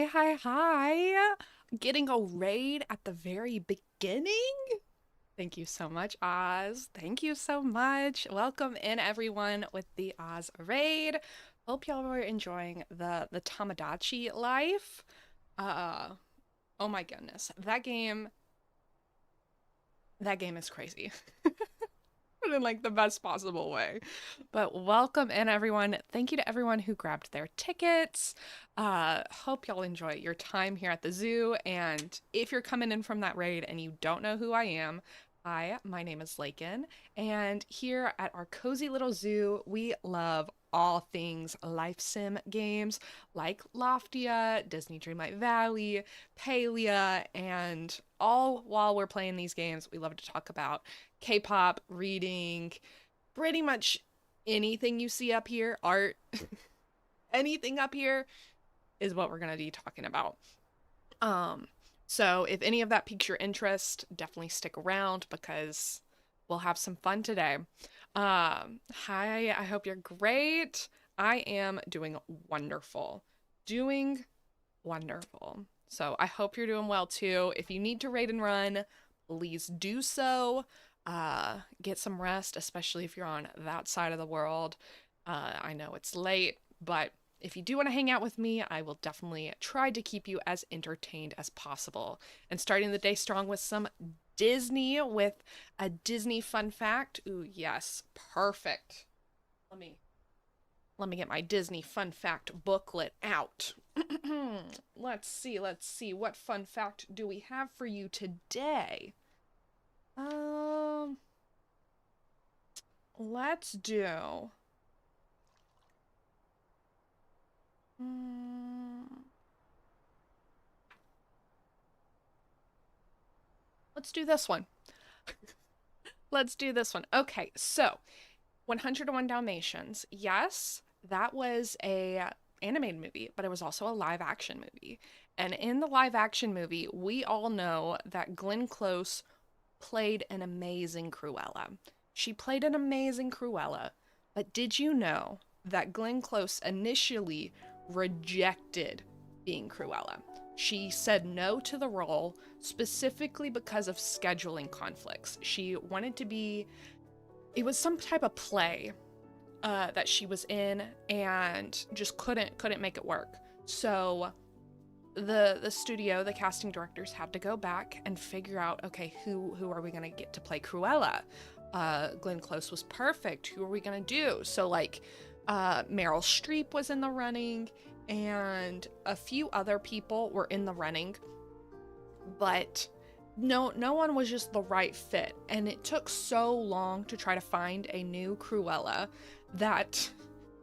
Hi. Getting a raid at the very beginning? Thank you so much, Oz. Thank you so much. Welcome in, everyone, with the Oz raid. Hope y'all were enjoying the Tamagotchi life. Uh, oh my goodness. That game is crazy. But in like the best possible way. But welcome in, everyone. Thank you to everyone who grabbed their tickets. Hope y'all enjoy your time here at the zoo. And if you're coming in from that raid and you don't know who I am, hi, my name is Lakin, and here at our cozy little zoo, we love all things life sim games like Loftia, Disney Dreamlight Valley, Palia, and all while we're playing these games, we love to talk about K-pop, reading, pretty much anything you see up here, art, anything up here is what we're going to be talking about. Um, so if any of that piques your interest, definitely stick around because we'll have some fun today. Hi, I hope you're great. I am doing wonderful. Doing wonderful. So I hope you're doing well too. If you need to raid and run, please do so. Get some rest, especially if you're on that side of the world. I know it's late, but if you do want to hang out with me, I will definitely try to keep you as entertained as possible. And starting the day strong with some Disney, with a Disney fun fact. Ooh, yes, perfect. Let me let me get my Disney fun fact booklet out. Let's see. What fun fact do we have for you today? Um, let's do. Mm, let's do this one. Let's do this one. Okay, so 101 Dalmatians. Yes, that was a animated movie, but it was also a live action movie. And in the live action movie, we all know that Glenn Close played an amazing Cruella. She played an amazing Cruella. But did you know that Glenn Close initially rejected being Cruella? She said no to the role specifically because of scheduling conflicts. She wanted to be, it was some type of play that she was in and just couldn't make it work. So the studio, the casting directors had to go back and figure out, okay, who are we gonna get to play Cruella? Glenn Close was perfect. Who are we gonna do? So like Meryl Streep was in the running, and a few other people were in the running, but no one was just the right fit. And it took so long to try to find a new Cruella that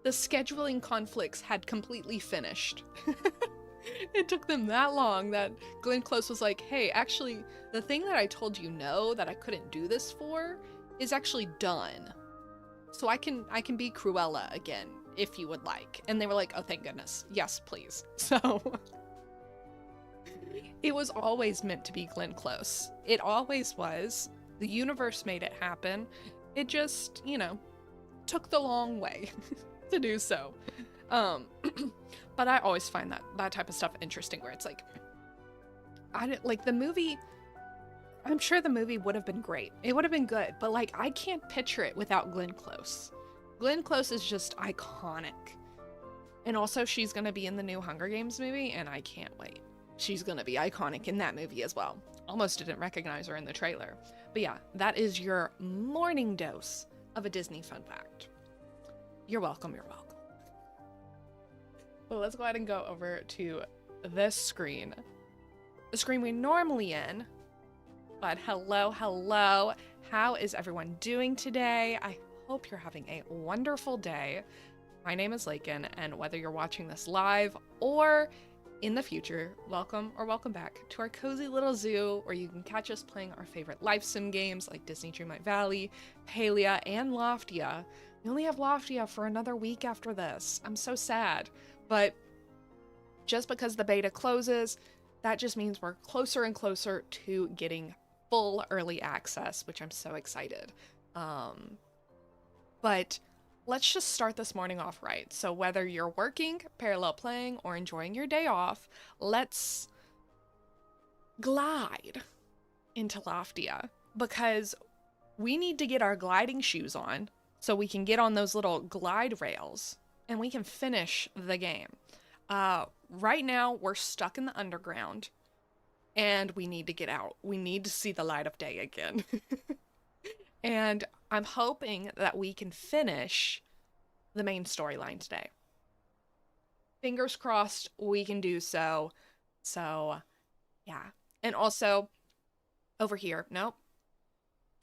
the scheduling conflicts had completely finished. It took them that long that Glenn Close was like, hey, actually, the thing that I told you no, that I couldn't do this for, is actually done. So I can be Cruella again, if you would like. And they were like, oh, thank goodness. Yes, please. So it was always meant to be Glenn Close. It always was. The universe made it happen. It just, took the long way to do so. Um, but I always find that type of stuff interesting where it's like, I didn't like the movie. I'm sure the movie would have been great. It would have been good, but like I can't picture it without Glenn Close. Glenn Close is just iconic. And also she's going to be in the new Hunger Games movie and I can't wait. She's going to be iconic in that movie as well. Almost didn't recognize her in the trailer. But yeah, that is your morning dose of a Disney fun fact. You're welcome. Well, let's go ahead and go over to this screen. The screen we normally in. But hello. How is everyone doing today? I hope you're having a wonderful day. My name is Lakin, and whether you're watching this live or in the future, welcome or welcome back to our cozy little zoo where you can catch us playing our favorite life sim games like Disney Dreamlight Valley, Palia, and Loftia. We only have Loftia for another week after this. I'm so sad. But just because the beta closes, that just means we're closer and closer to getting full early access, which I'm so excited. But let's just start this morning off right. So whether you're working, parallel playing, or enjoying your day off, let's glide into Loftia because we need to get our gliding shoes on so we can get on those little glide rails and we can finish the game. Right now, we're stuck in the underground and we need to get out. We need to see the light of day again. And I'm hoping that we can finish the main storyline today. Fingers crossed we can do so. So, yeah. And also, over here, nope,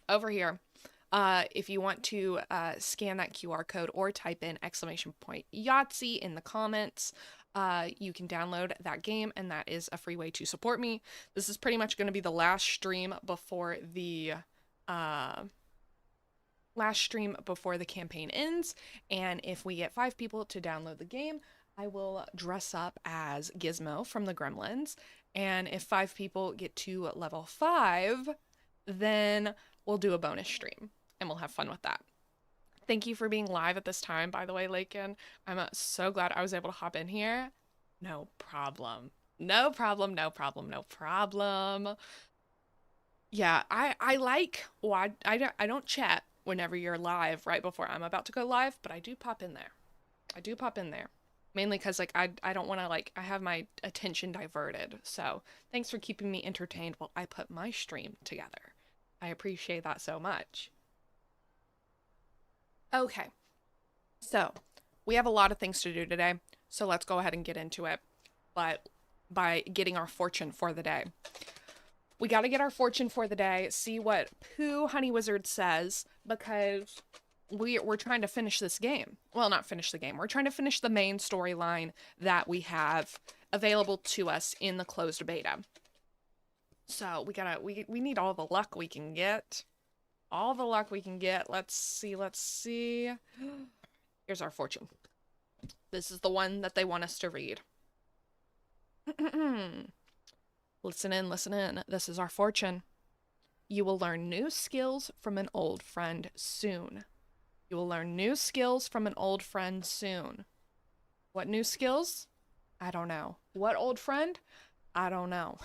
over here, if you want to scan that QR code or type in !YAHTZEE in the comments, you can download that game, and that is a free way to support me. This is pretty much going to be the last stream before the campaign ends, and if we get 5 people to download the game, I will dress up as Gizmo from the Gremlins, and if 5 people get to level 5, then we'll do a bonus stream, and we'll have fun with that. Thank you for being live at this time, by the way, Lakin. I'm so glad I was able to hop in here. No problem. No problem, no problem, no problem. Yeah, I like, well, I don't chat whenever you're live right before I'm about to go live, but I do pop in there. I do pop in there. Mainly because, like, I don't want to, like, I have my attention diverted. So, thanks for keeping me entertained while I put my stream together. I appreciate that so much. Okay, so we have a lot of things to do today, so let's go ahead and get into it. But by getting our fortune for the day. We got to get our fortune for the day, see what Pooh Honey Wizard says, because we're trying to finish this game. Well, not finish the game. We're trying to finish the main storyline that we have available to us in the closed beta. So we need all the luck we can get. All the luck we can get. Let's see. Here's our fortune. This is the one that they want us to read. Listen in. This is our fortune. You will learn new skills from an old friend soon. You will learn new skills from an old friend soon. What new skills? I don't know. What old friend? I don't know.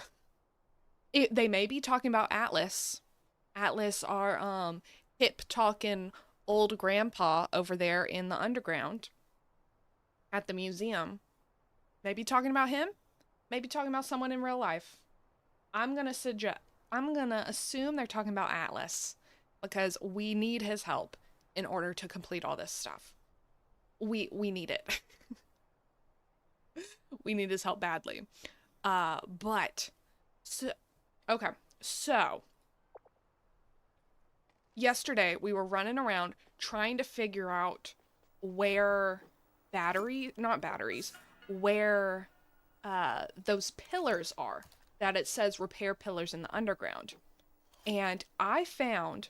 They may be talking about Atlas. Atlas, our hip talking old grandpa over there in the underground at the museum. Maybe talking about him? Maybe talking about someone in real life. I'm gonna assume they're talking about Atlas because we need his help in order to complete all this stuff. We need it. We need his help badly. So yesterday we were running around trying to figure out where where those pillars are that it says repair pillars in the underground. And I found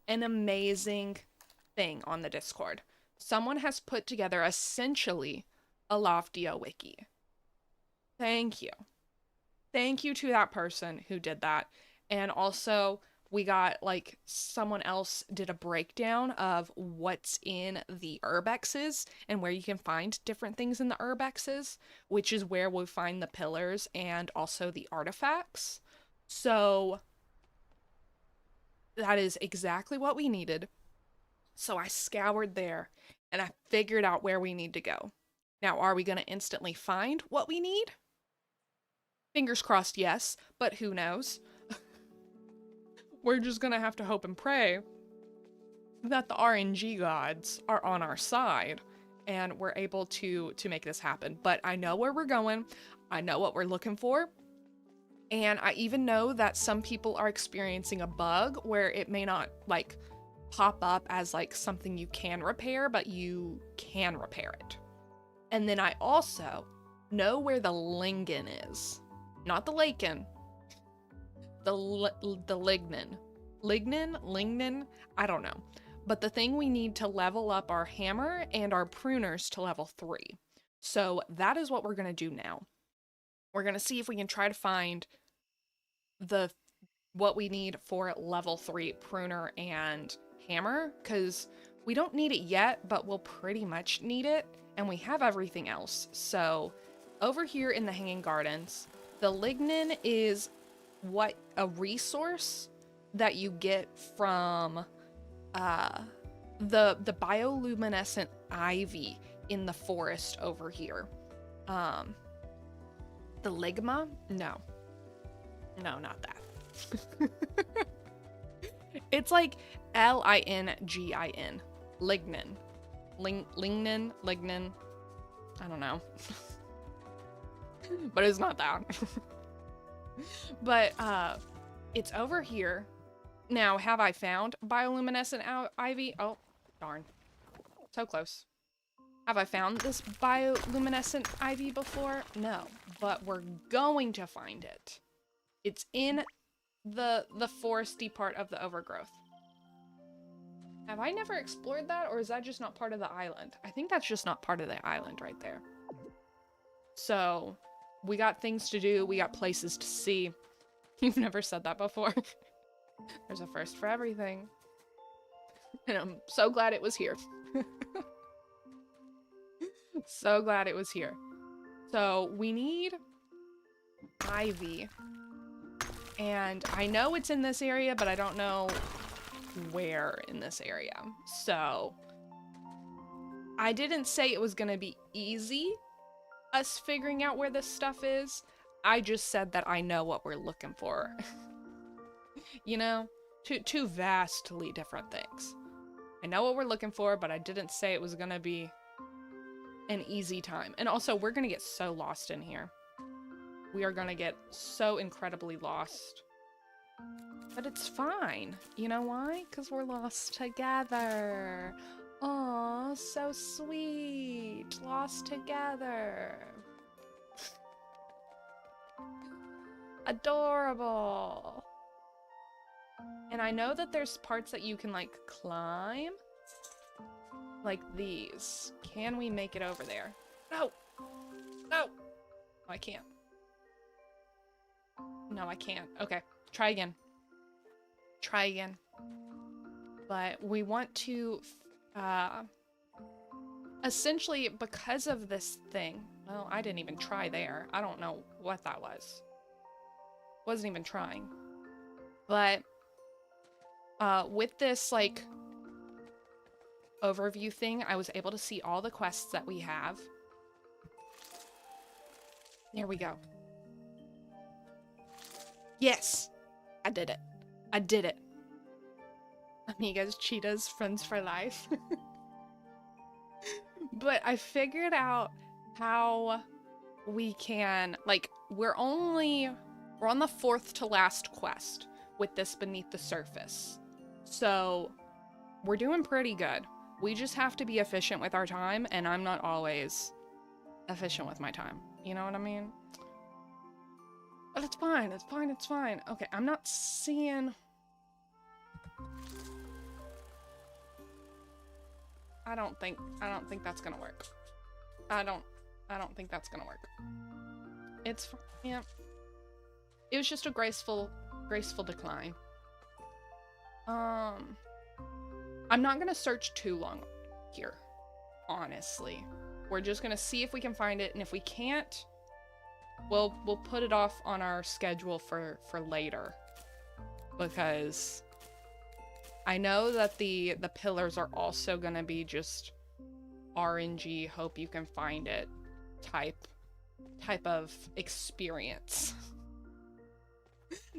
an amazing thing on the Discord. Someone has put together essentially a Loftia wiki. Thank you. Thank you to that person who did that. And also, we got, like, someone else did a breakdown of what's in the urbexes and where you can find different things in the urbexes, which is where we'll find the pillars and also the artifacts. So that is exactly what we needed. So I scoured there and I figured out where we need to go. Now, are we going to instantly find what we need? Fingers crossed, yes, but who knows? We're just gonna have to hope and pray that the RNG gods are on our side and we're able to make this happen. But I know where we're going. I know what we're looking for. And I even know that some people are experiencing a bug where it may not, like, pop up as, like, something you can repair, but you can repair it. And then I also know where the Lingen is. Not the Laken. The lignin. Lignin? I don't know. But the thing we need to level up our hammer and our pruners to level 3. So that is what we're going to do now. We're going to see if we can try to find what we need for level 3 pruner and hammer, because We don't need it yet, but we'll pretty much need it, and we have everything else. So over here in the Hanging Gardens, the lignin is what a resource that you get from the bioluminescent ivy in the forest over here. The ligma? No. No, not that. It's like Lingin. Lignin. Lignin. I don't know. But it's not that. But it's over here. Now, have I found bioluminescent ivy? Oh, darn. So close. Have I found this bioluminescent ivy before? No, but we're going to find it. It's in the foresty part of the overgrowth. Have I never explored that, or is that just not part of the island? I think that's just not part of the island right there. So, we got things to do, we got places to see. You've never said that before. There's a first for everything. And I'm so glad it was here. So glad it was here. So, we need ivy. And I know it's in this area, but I don't know where in this area. So, I didn't say it was gonna be easy, us figuring out where this stuff is. I just said that I know what we're looking for. You know? Two vastly different things. I know what we're looking for, but I didn't say it was gonna be an easy time. And also, we're gonna get so lost in here. We are gonna get so incredibly lost. But it's fine. You know why? Because we're lost together. Aw, so sweet. Lost together. Adorable. And I know that there's parts that you can, like, climb. Like these. Can we make it over there? No! No! I can't. No, I can't. Okay, try again. Try again. But we want to, essentially, because of this thing, well, I didn't even try there. I don't know what that was. Wasn't even trying. But, with this, like, overview thing, I was able to see all the quests that we have. There we go. Yes! I did it. I did it. Amigas, cheetahs, friends for life. But I figured out how we can, like, we're on the 4th to last quest with this beneath the surface. So, we're doing pretty good. We just have to be efficient with our time, and I'm not always efficient with my time. You know what I mean? But it's fine, it's fine, it's fine. Okay, I'm not seeing... I don't think that's gonna work. I don't think that's gonna work. It's, yeah. It was just a graceful decline. I'm not gonna search too long here, honestly. We're just gonna see if we can find it, and if we can't, we'll put it off on our schedule for later. Because I know that the pillars are also gonna be just RNG, hope you can find it type of experience.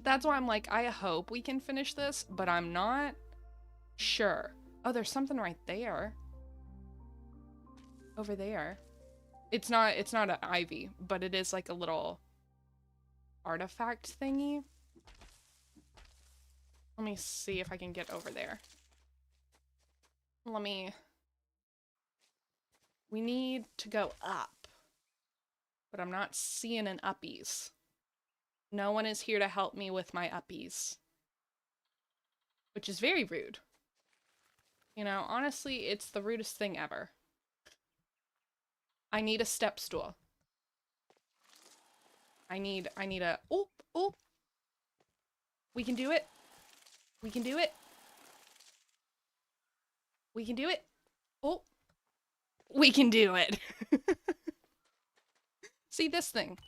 That's why I'm like, I hope we can finish this, but I'm not sure. Oh, there's something right there. Over there. It's not an ivy, but it is like a little artifact thingy. Let me see if I can get over there. We need to go up. But I'm not seeing an uppies. No one is here to help me with my uppies. Which is very rude. You know, honestly, it's the rudest thing ever. I need a step stool. I need a... Oh, oh! We can do it. We can do it. We can do it. Oh, we can do it. See this thing.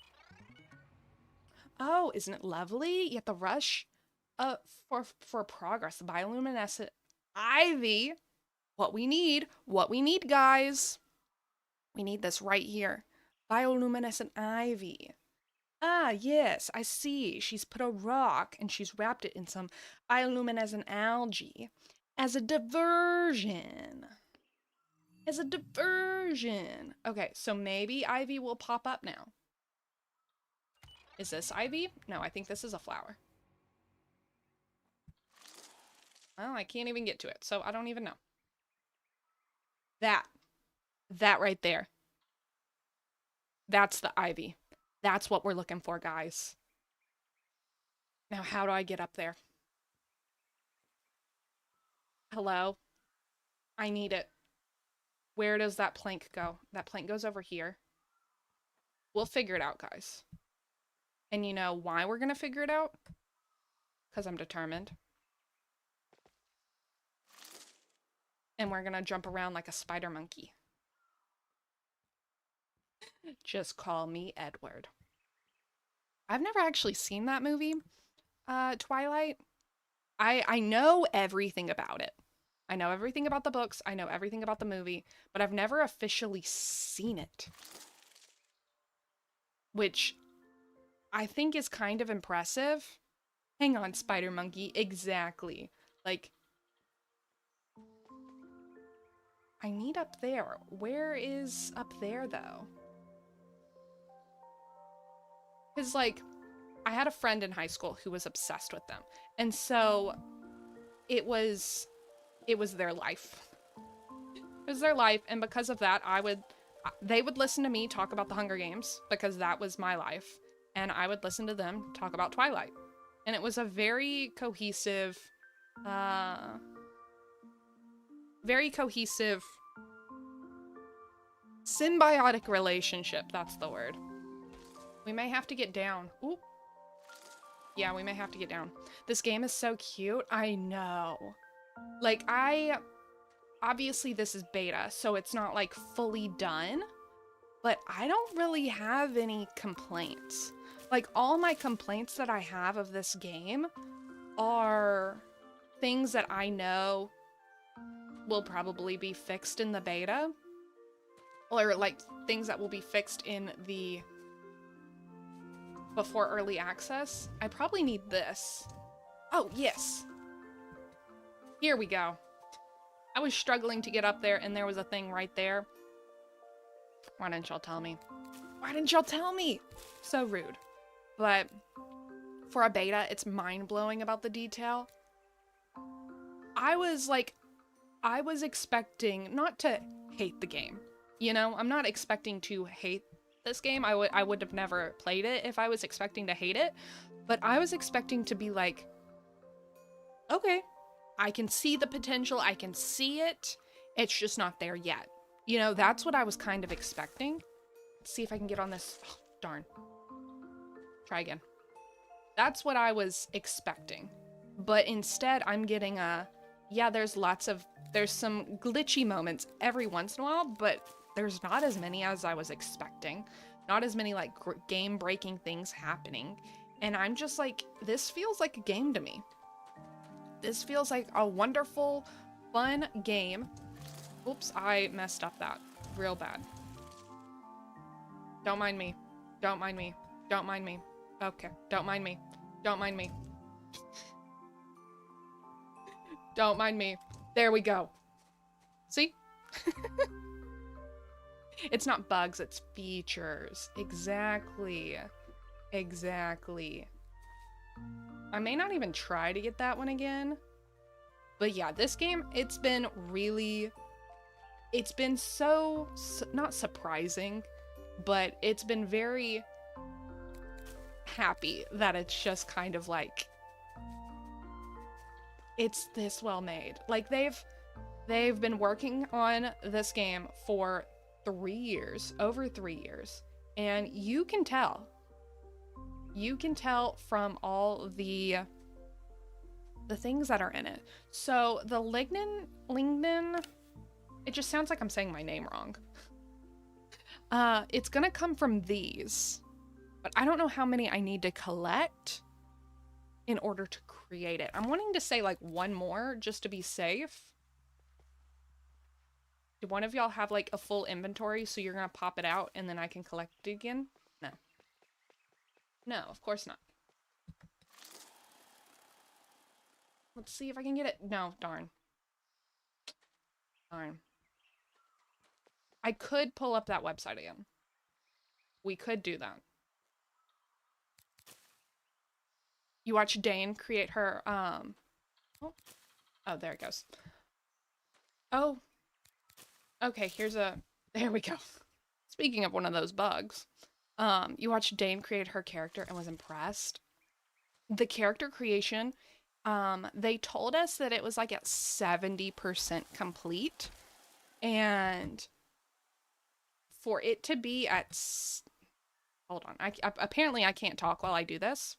Oh, isn't it lovely? You have to rush for progress. The bioluminescent ivy. What we need, guys. We need this right here. Bioluminescent ivy. Ah, yes, I see. She's put a rock and she's wrapped it in some bioluminescent algae as a diversion. As a diversion. Okay, so maybe ivy will pop up now. Is this ivy? No, I think this is a flower. Well, I can't even get to it, so I don't even know. That right there. That's the ivy. That's what we're looking for, guys. Now, how do I get up there? Hello? I need it. Where does that plank go? That plank goes over here. We'll figure it out, guys. And you know why we're gonna figure it out? Because I'm determined. And we're gonna jump around like a spider monkey. Just call me Edward. I've never actually seen that movie, Twilight. I know everything about it. I know everything about the books. I know everything about the movie, but I've never officially seen it. Which I think is kind of impressive. Hang on, spider monkey. Exactly. Like, I need up there. Where is up there, though? Because, like, I had a friend in high school who was obsessed with them. And so it was their life. It was their life, and because of that, they would listen to me talk about the Hunger Games, because that was my life, and I would listen to them talk about Twilight. And it was a very cohesive, symbiotic relationship, that's the word. We may have to get down. Ooh. Yeah, we may have to get down. This game is so cute. I know. Like, obviously this is beta, so it's not like fully done, but I don't really have any complaints. Like, all my complaints that I have of this game are things that I know will probably be fixed in the beta, or like things that will be fixed in the before early access. I probably need this. Oh, yes. Here we go. I was struggling to get up there, and there was a thing right there. Why didn't y'all tell me? Why didn't y'all tell me? So rude. But for a beta, it's mind-blowing about the detail. I was expecting not to hate the game. You know, I'm not expecting to hate this game. I would have never played it if I was expecting to hate it. But I was expecting to be like, okay, I can see the potential, I can see it, it's just not there yet. You know, that's what I was kind of expecting. Let's see if I can get on this. Oh, darn. Try again. That's what I was expecting. But instead, I'm getting yeah, there's some glitchy moments every once in a while, but there's not as many as I was expecting. Not as many, like, game-breaking things happening. And I'm just like, this feels like a game to me. This feels like a wonderful, fun game. Oops, I messed up that real bad. Don't mind me. Don't mind me. Don't mind me. Okay, don't mind me. Don't mind me. Don't mind me. There we go. See? It's not bugs, it's features. Exactly. Exactly. I may not even try to get that one again. But yeah, this game, it's been so, not surprising, but it's been very happy that it's just kind of like, it's this well made. Like, they've been working on this game for 3 years, over 3 years, and you can tell from all the things that are in it. So the lignin It just sounds like I'm saying my name wrong. It's gonna come from these, but I don't know how many I need to collect in order to create it. I'm wanting to say like one more just to be safe. Do one of y'all have like a full inventory so you're gonna pop it out and then I can collect it again? No. No, of course not. Let's see if I can get it. No, darn. Darn. I could pull up that website again. We could do that. You watch Dane create her, oh, there it goes. Oh, okay, there we go. Speaking of one of those bugs, you watched Dane create her character and was impressed. The character creation, they told us that it was like at 70% complete, and for it to be at, hold on, apparently I can't talk while I do this.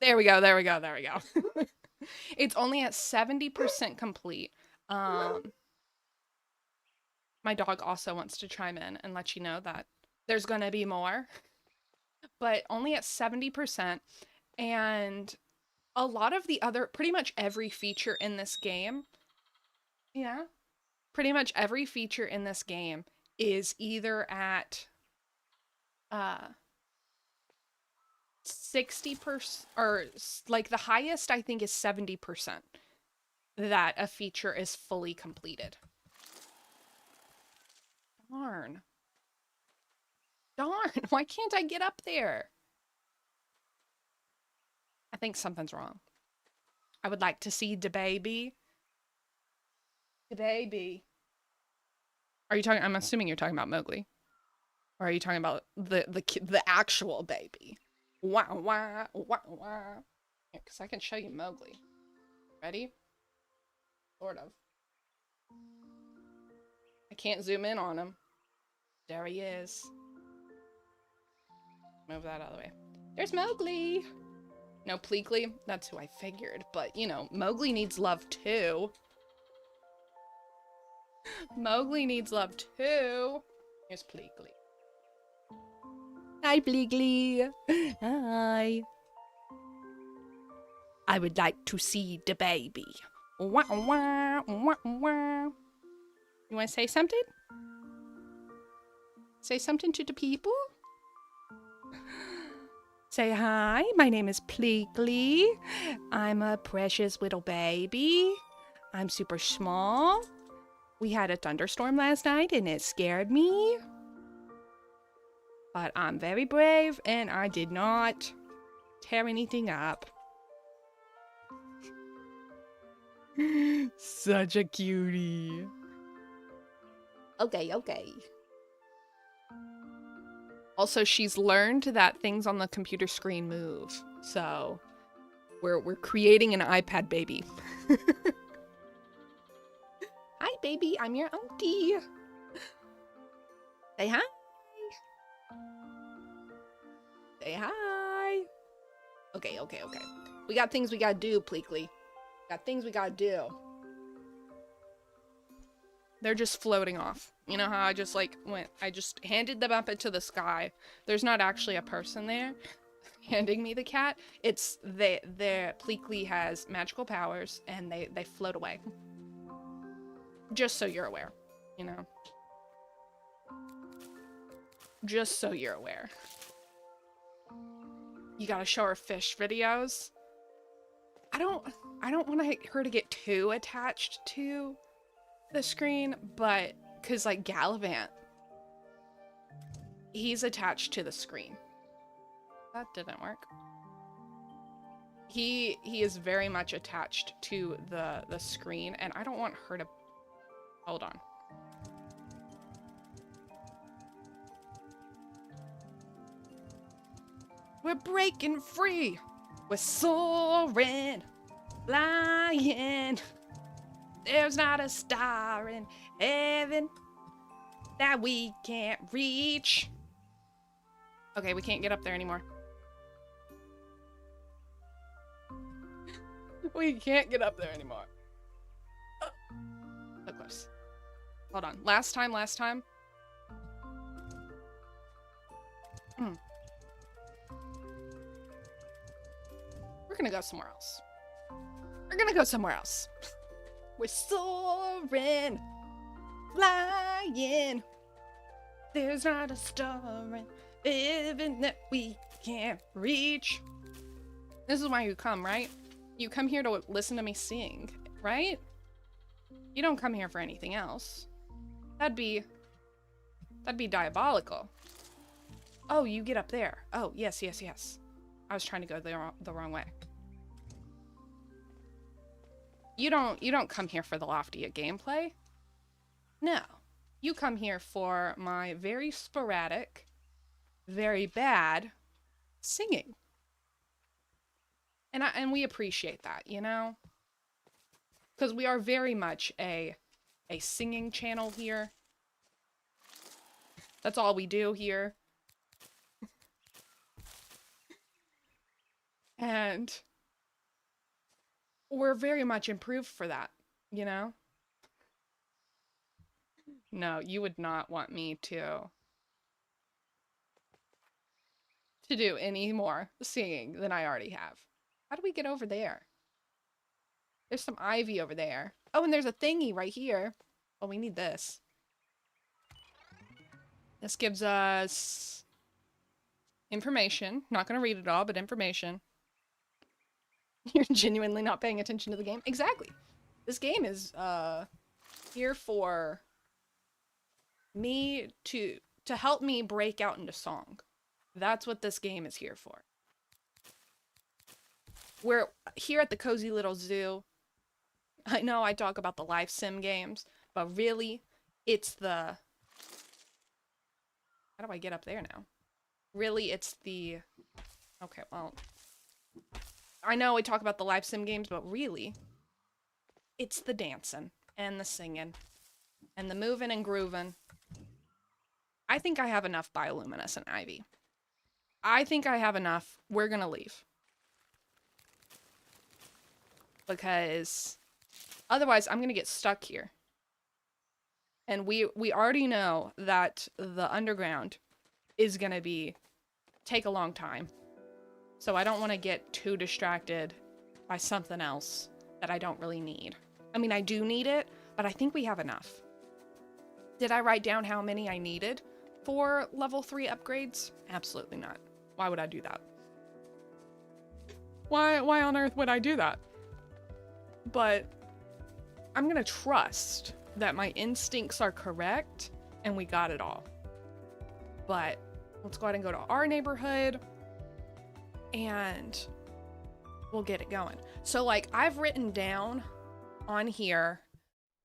There we go, there we go, there we go. It's only at 70% complete. My dog also wants to chime in and let you know that there's gonna be more, but only at 70%. And a lot of the other, pretty much every feature in this game, yeah, pretty much every feature in this game is either at 60%, or like the highest I think is 70% that a feature is fully completed. Darn. Darn, why can't I get up there? I think something's wrong. I would like to see DaBaby. DaBaby. Are you talking, I'm assuming you're talking about Mowgli. Or are you talking about the actual baby? Wah, wah, wah, wah. Yeah, because I can show you Mowgli. Ready? Sort of. I can't zoom in on him. There he is. Move that out of the way. There's Mowgli! No, Pleakley. That's who I figured. But, you know, Mowgli needs love too. Mowgli needs love too. Here's Pleakley. Hi, Pleakley. Hi. I would like to see the baby. Wah, wah, wah, wah. You want to say something? Say something to the people? Say hi, my name is Pleakley. I'm a precious little baby. I'm super small. We had a thunderstorm last night and it scared me. But I'm very brave and I did not tear anything up. Such a cutie. Okay, okay. Also, she's learned that things on the computer screen move. So, we're creating an iPad baby. Hi, baby. I'm your auntie. Say hi. Say hi. Okay, okay, okay. We got things we gotta do, Pleakley. Got things we gotta do. They're just floating off. You know how I just I just handed them up into the sky. There's not actually a person there handing me the cat. It's Pleakley has magical powers and they float away. Just so you're aware, you know. Just so you're aware. You gotta show her fish videos. I don't want her to get too attached to the screen, but because like Gallivant, he's attached to the screen. That didn't work. He is very much attached to the screen, and I don't want her to. Hold on. We're breaking free. We're soaring, flying. There's not a star in heaven. that we can't reach. Okay, we can't get up there anymore. We can't get up there anymore. So close. Hold on. Last time. We're gonna go somewhere else. We're soaring, flying. There's not a star in heaven that we can't reach. This is why you come, right? You come here to listen to me sing, right? You don't come here for anything else. That'd be diabolical. Oh, you get up there. Oh, yes. I was trying to go the wrong way. You don't come here for the Loftia gameplay. No. You come here for my very sporadic, very bad singing. And we appreciate that, you know? Because we are very much a singing channel here. That's all we do here. And we're very much improved for that, you know? No, you would not want me to do any more singing than I already have. How do we get over there? There's some ivy over there. Oh, and there's a thingy right here. Oh, we need this. This gives us information. Not gonna read it all, but information. You're genuinely not paying attention to the game? Exactly. This game is here for me to help me break out into song. That's what this game is here for. We're here at the Cozy Little Zoo. I know I talk about the life sim games, but really, it's the... How do I get up there now? Really, it's the... Okay, well... I know we talk about the life sim games, but really, it's the dancing and the singing and the moving and grooving. I think I have enough bioluminescent ivy. I think I have enough. We're gonna leave. Because otherwise I'm gonna get stuck here. And we already know that the underground is gonna take a long time. So I don't want to get too distracted by something else that I don't really need. I mean, I do need it, but I think we have enough. Did I write down how many I needed for level 3 upgrades? Absolutely not. Why would I do that? Why on earth would I do that? But I'm gonna trust that my instincts are correct and we got it all. But let's go ahead and go to our neighborhood and we'll get it going. So like I've written down on here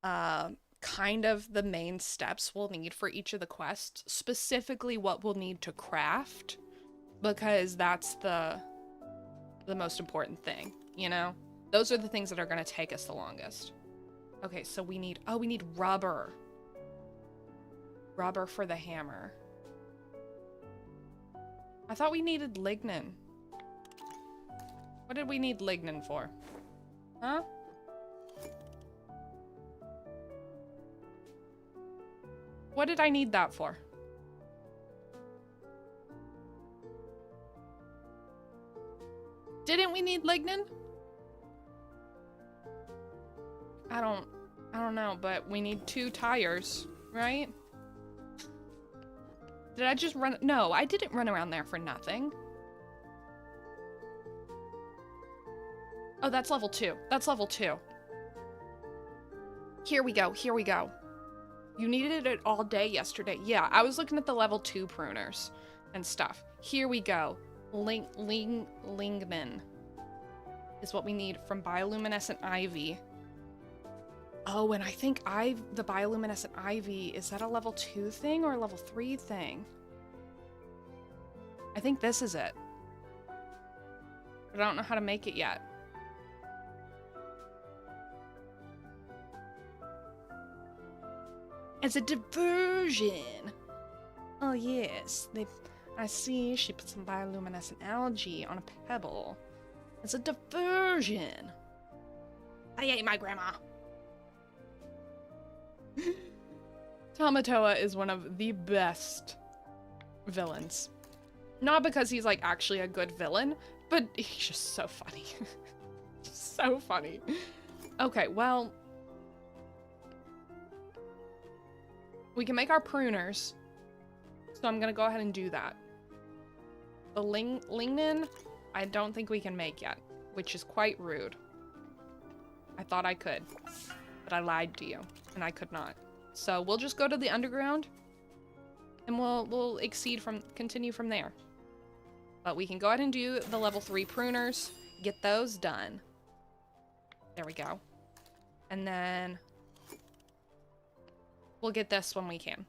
kind of the main steps we'll need for each of the quests, specifically what we'll need to craft, because that's the most important thing, you know? Those are the things that are going to take us the longest. Okay, so we need rubber. Rubber for the hammer. I thought we needed lignin. What did we need lignin for? Huh? What did I need that for? Didn't we need lignin? I don't know, but we need 2 tires, right? Did I just run? No, I didn't run around there for nothing. Oh, that's level 2. That's level 2. Here we go. Here we go. You needed it all day yesterday. Yeah, I was looking at the level 2 pruners and stuff. Here we go. Lignin is what we need from bioluminescent ivy. Oh, and I think the bioluminescent ivy, is that a level 2 thing or a level 3 thing? I think this is it. But I don't know how to make it yet. as a diversion. Oh yes, I see she put some bioluminescent algae on a pebble. As a diversion. I ate my grandma. Tamatoa is one of the best villains. Not because he's like actually a good villain, but he's just so funny. So funny. Okay, well, we can make our pruners. So I'm gonna go ahead and do that. The lignin, I don't think we can make yet, which is quite rude. I thought I could, but I lied to you, and I could not. So we'll just go to the underground, and we'll continue from there. But we can go ahead and do the level 3 pruners, get those done. There we go. And then we'll get this when we can.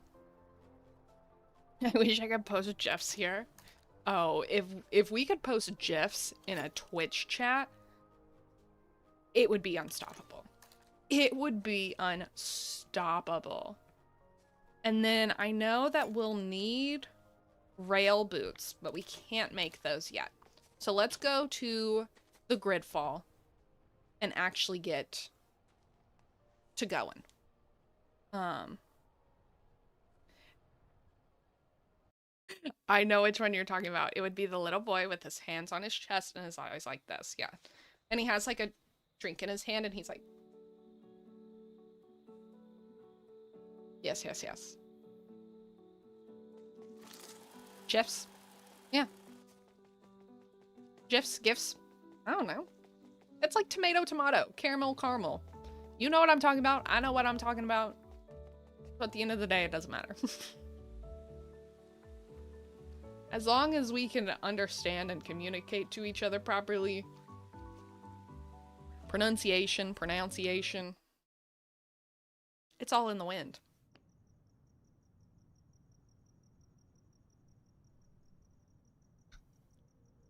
I wish I could post GIFs here. Oh, if we could post GIFs in a Twitch chat, it would be unstoppable. It would be unstoppable. And then I know that we'll need rail boots, but we can't make those yet. So let's go to the Gridfall and actually get to going. I know which one you're talking about. It would be the little boy with his hands on his chest and his eyes like this, yeah. And he has like a drink in his hand and he's like, yes, yes, yes. GIFs? Yeah. GIFs, GIFs? I don't know. It's like tomato, tomato, caramel, caramel. You know what I'm talking about. I know what I'm talking about. But at the end of the day, it doesn't matter. As long as we can understand and communicate to each other properly. Pronunciation. It's all in the wind.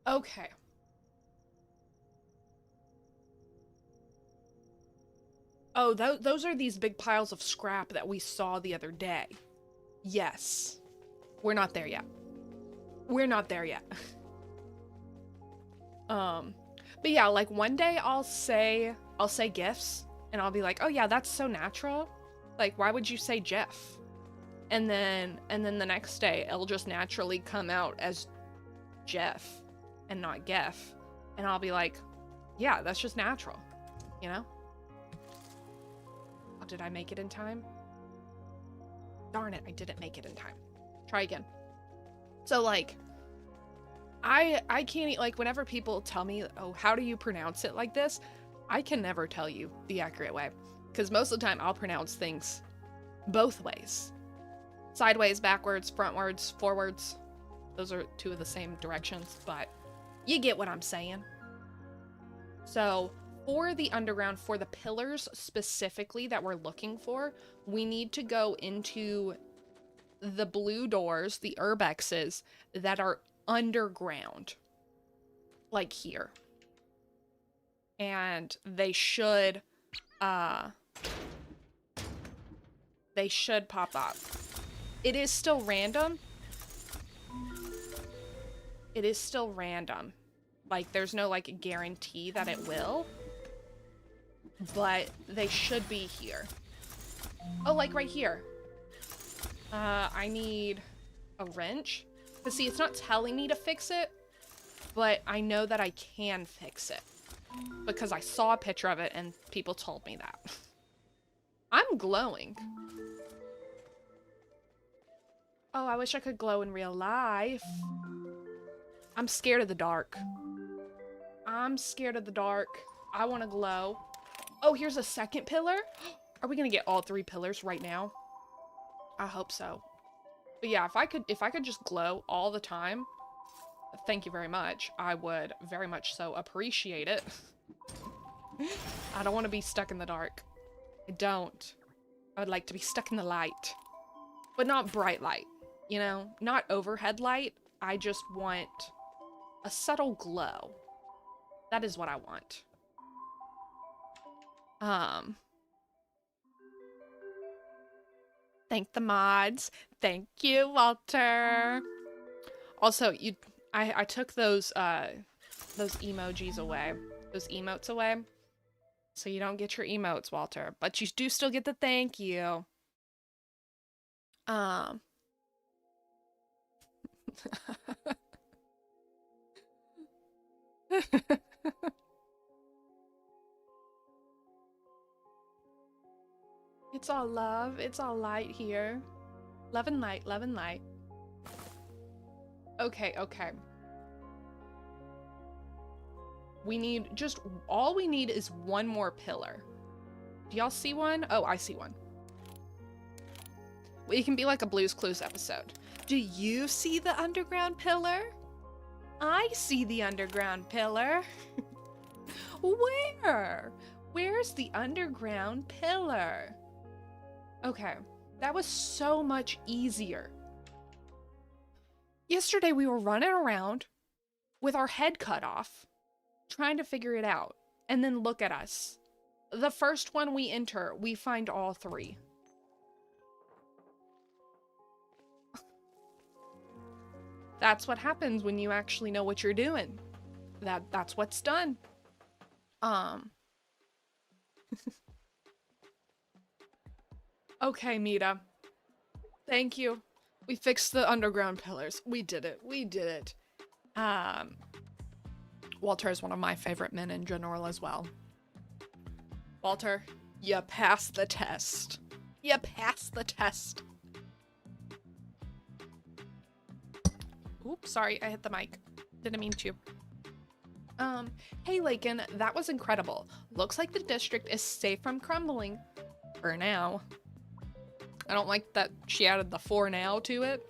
Okay. Oh, those are these big piles of scrap that we saw the other day. Yes. We're not there yet. We're not there yet. But yeah, like one day I'll say GIFs and I'll be like, oh yeah, that's so natural. Like, why would you say GIF? And then the next day it'll just naturally come out as GIF and not GIF. And I'll be like, yeah, that's just natural, you know? Oh, did I make it in time? Darn it, I didn't make it in time. Try again. So like, I can't, like, whenever people tell me, oh, how do you pronounce it like this? I can never tell you the accurate way. Because most of the time I'll pronounce things both ways. Sideways, backwards, frontwards, forwards. Those are two of the same directions, but you get what I'm saying. So for the underground, for the pillars specifically that we're looking for, we need to go into the blue doors, the urbexes that are underground, like here. And they should pop up. It is still random. It is still random. Like, there's no, like, guarantee that it will. But they should be here. Oh, like right here. I need a wrench. But see, it's not telling me to fix it, but I know that I can fix it. Because I saw a picture of it and people told me that. I'm glowing. Oh, I wish I could glow in real life. I'm scared of the dark. I'm scared of the dark. I want to glow. Oh, here's a second pillar. Are we gonna get all 3 pillars right now? I hope so. But yeah, if I could just glow all the time, thank you very much. I would very much so appreciate it. I don't want to be stuck in the dark. I don't. I would like to be stuck in the light. But not bright light, you know? Not overhead light. I just want a subtle glow. That is what I want. Thank the mods. Thank you, Walter. Also, I took those emojis away. Those emotes away. So you don't get your emotes, Walter. But you do still get the thank you. It's all love. It's all light here. Love and light, love and light. Okay, okay. We need just, all we need is one more pillar. Do y'all see one? Oh, I see one. It can be like a Blue's Clues episode. Do you see the underground pillar? I see the underground pillar. Where? Where's the underground pillar? Okay, that was so much easier. Yesterday we were running around with our head cut off, trying to figure it out. And then look at us. The first one we enter, we find all three. That's what happens when you actually know what you're doing. That's what's done. Okay, Mita. Thank you. We fixed the underground pillars. We did it. We did it. Walter is one of my favorite men in general as well. Walter, you passed the test. You passed the test. Oops, sorry, I hit the mic. Didn't mean to. Hey Lakin, that was incredible. Looks like the district is safe from crumbling. For now. I don't like that she added the "for now" to it.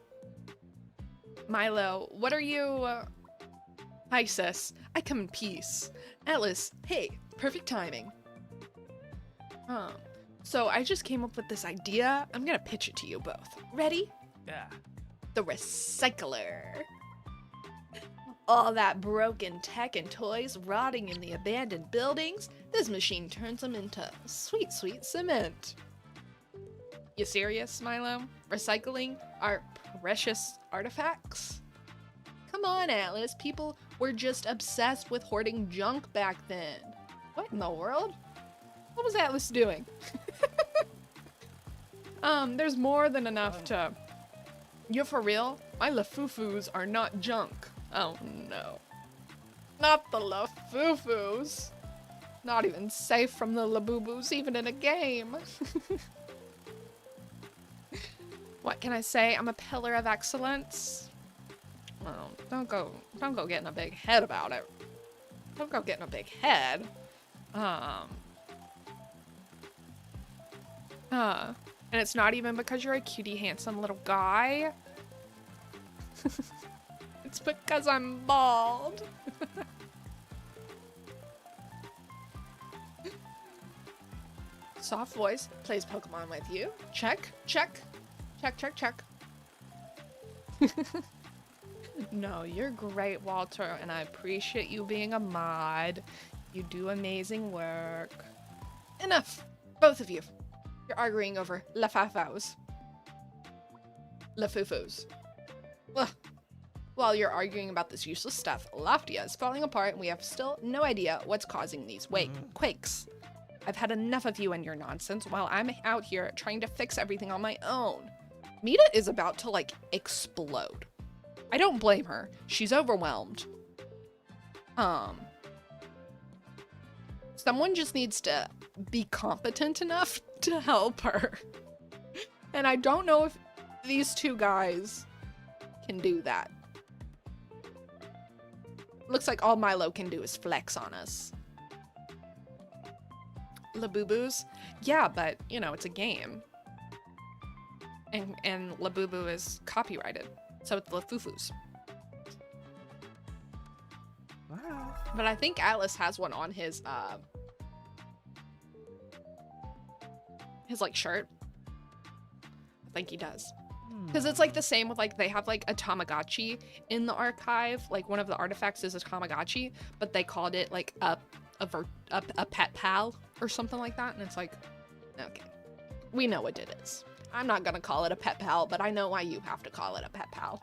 Milo, what are you, Hi sis, I come in peace. Atlas, hey, perfect timing. So I just came up with this idea. I'm gonna pitch it to you both. Ready? Yeah. The recycler. All that broken tech and toys rotting in the abandoned buildings, this machine turns them into sweet, sweet cement. You serious, Milo? Recycling our precious artifacts? Come on, Atlas. People were just obsessed with hoarding junk back then. What in the world? What was Atlas doing? There's more than enough to... You're for real? My Lafufus are not junk. Oh no. Not the Lafufus. Not even safe from the Labubus, even in a game. What can I say? I'm a pillar of excellence. Well, don't go getting a big head about it. Don't go getting a big head. And it's not even because you're a cutie, handsome little guy. It's because I'm bald. Soft voice plays Pokemon with you. Check, check, check, check, check. No, you're great, Walter, and I appreciate you being a mod. You do amazing work. Enough, both of you. You're arguing over Lafafos. Lafufus. Ugh. While you're arguing about this useless stuff, Loftia is falling apart and we have still no idea what's causing these quakes. I've had enough of you and your nonsense while I'm out here trying to fix everything on my own. Mita is about to, like, explode. I don't blame her. She's overwhelmed. Someone just needs to be competent enough to help her. And I don't know if these two guys can do that. Looks like all Milo can do is flex on us. Labubus? Yeah, but, you know, it's a game. And Labubu is copyrighted. So it's Lafufus. Wow. But I think Atlas has one on his like shirt. I think he does. Because it's like the same with, like, they have like a Tamagotchi in the archive. Like one of the artifacts is a Tamagotchi, but they called it like a pet pal or something like that. And it's like, okay, we know what it is. I'm not gonna call it a pet pal, but I know why you have to call it a pet pal.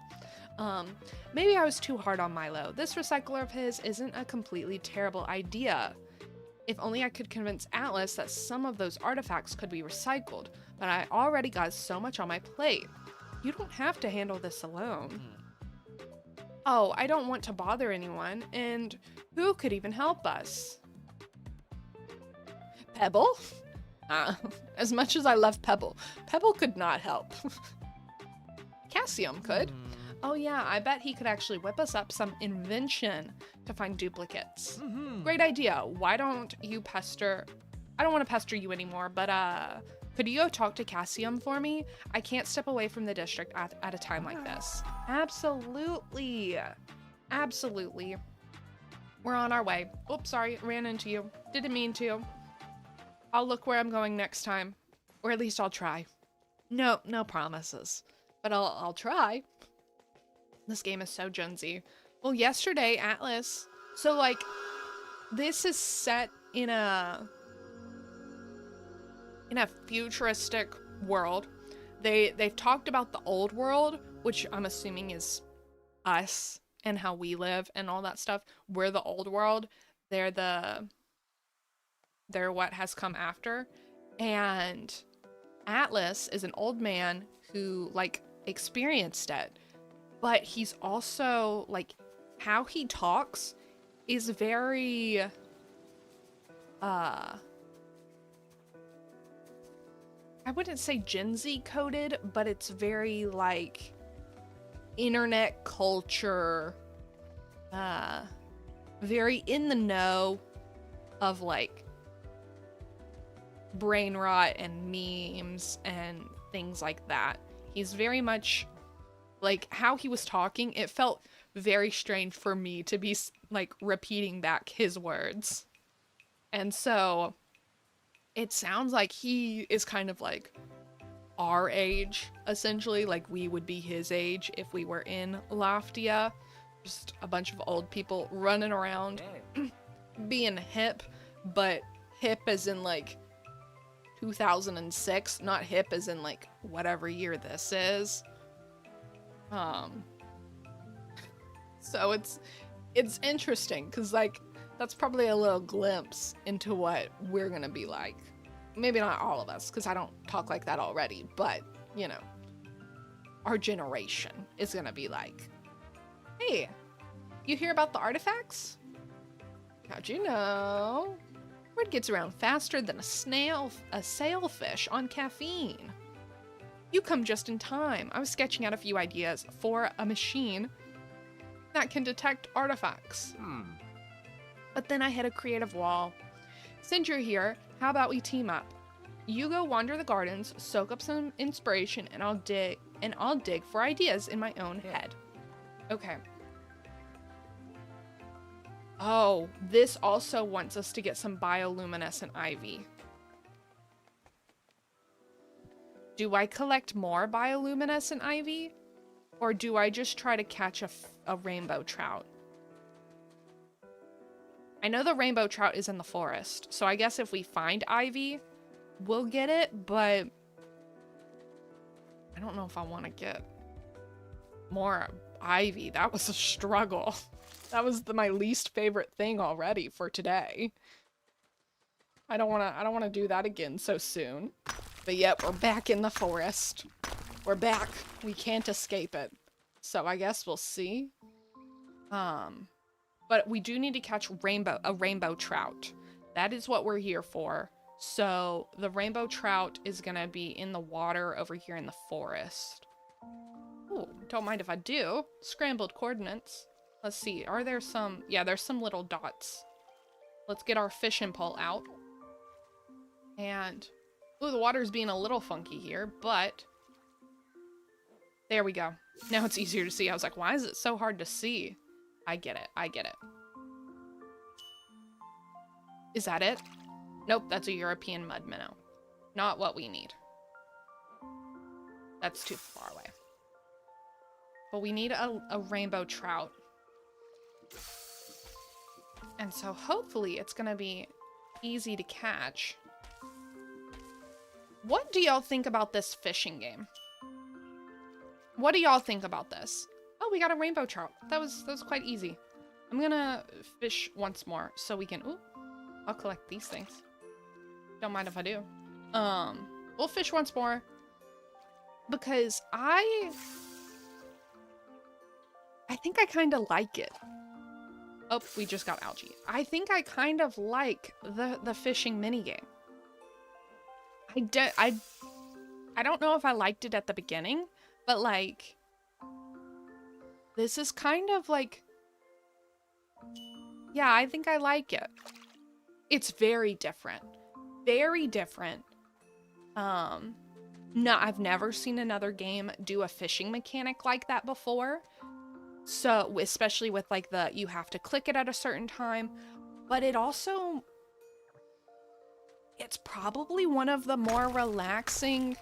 Maybe I was too hard on Milo. This recycler of his isn't a completely terrible idea. If only I could convince Atlas that some of those artifacts could be recycled, but I already got so much on my plate. You don't have to handle this alone. Oh, I don't want to bother anyone, and who could even help us? Pebble? As much as I love Pebble, Pebble could not help. Cassium could. Oh yeah, I bet he could actually whip us up some invention to find duplicates. Great idea. Why don't you pester... I don't want to pester you anymore, but could you go talk to Cassium for me? I can't step away from the district at a time like this. Absolutely. Absolutely. We're on our way. Oops, sorry, ran into you. Didn't mean to. I'll look where I'm going next time. Or at least I'll try. No promises. But I'll try. This game is so Gen Z. Well, yesterday, Atlas... So, like, this is set in a futuristic world. They've talked about the old world, which I'm assuming is us and how we live and all that stuff. We're the old world. They're what has come after. And Atlas is an old man who, like, experienced it. But he's also, like, how he talks is very, I wouldn't say Gen Z coded, but it's very, like, internet culture, very in the know of, like, brain rot and memes and things like that. He's very much... Like, how he was talking, it felt very strange for me to be, like, repeating back his words. And so, it sounds like he is kind of, like, our age, essentially. Like, we would be his age if we were in Loftia. Just a bunch of old people running around, being hip, but hip as in, like, 2006, not hip as in, like, whatever year this is. So it's interesting because, like, that's probably a little glimpse into what we're gonna be like. Maybe not all of us, because I don't talk like that already, but, you know, our generation is gonna be like, hey, you hear about the artifacts? How'd you know? Word gets around faster than a sailfish on caffeine. You come just in time. I was sketching out a few ideas for a machine that can detect artifacts. But then I hit a creative wall. Since you're here, how about we team up? You go wander the gardens, soak up some inspiration, and I'll dig for ideas in my own head. Okay. Oh, this also wants us to get some bioluminescent ivy. Do I collect more bioluminescent ivy? Or do I just try to catch a rainbow trout? I know the rainbow trout is in the forest, so I guess if we find ivy, we'll get it, but I don't know if I want to get more ivy. That was a struggle. That was my least favorite thing already for today. I don't want to do that again so soon. But yep, we're back in the forest. We're back. We can't escape it. So I guess we'll see. But we do need to catch a rainbow trout. That is what we're here for. So the rainbow trout is gonna be in the water over here in the forest. Ooh, don't mind if I do. Scrambled coordinates. Let's see, are there some... Yeah, there's some little dots. Let's get our fishing pole out. And... Ooh, the water's being a little funky here, but... There we go. Now it's easier to see. I was like, why is it so hard to see? I get it. I get it. Is that it? Nope, that's a European mud minnow. Not what we need. That's too far away. But we need a rainbow trout. And so hopefully it's gonna be easy to catch. What do y'all think about this fishing game? What do y'all think about this? Oh, we got a rainbow trout. That was quite easy. I'm gonna fish once more so we can, ooh, I'll collect these things. Don't mind if I do. We'll fish once more because I think I kind of like it. Oh, we just got algae. I think I kind of like the fishing minigame. I don't know if I liked it at the beginning, but like, this is kind of like, yeah, I think I like it. It's very different. Very different. No, I've never seen another game do a fishing mechanic like that before. So, especially with like you have to click it at a certain time, but it's probably one of the more relaxing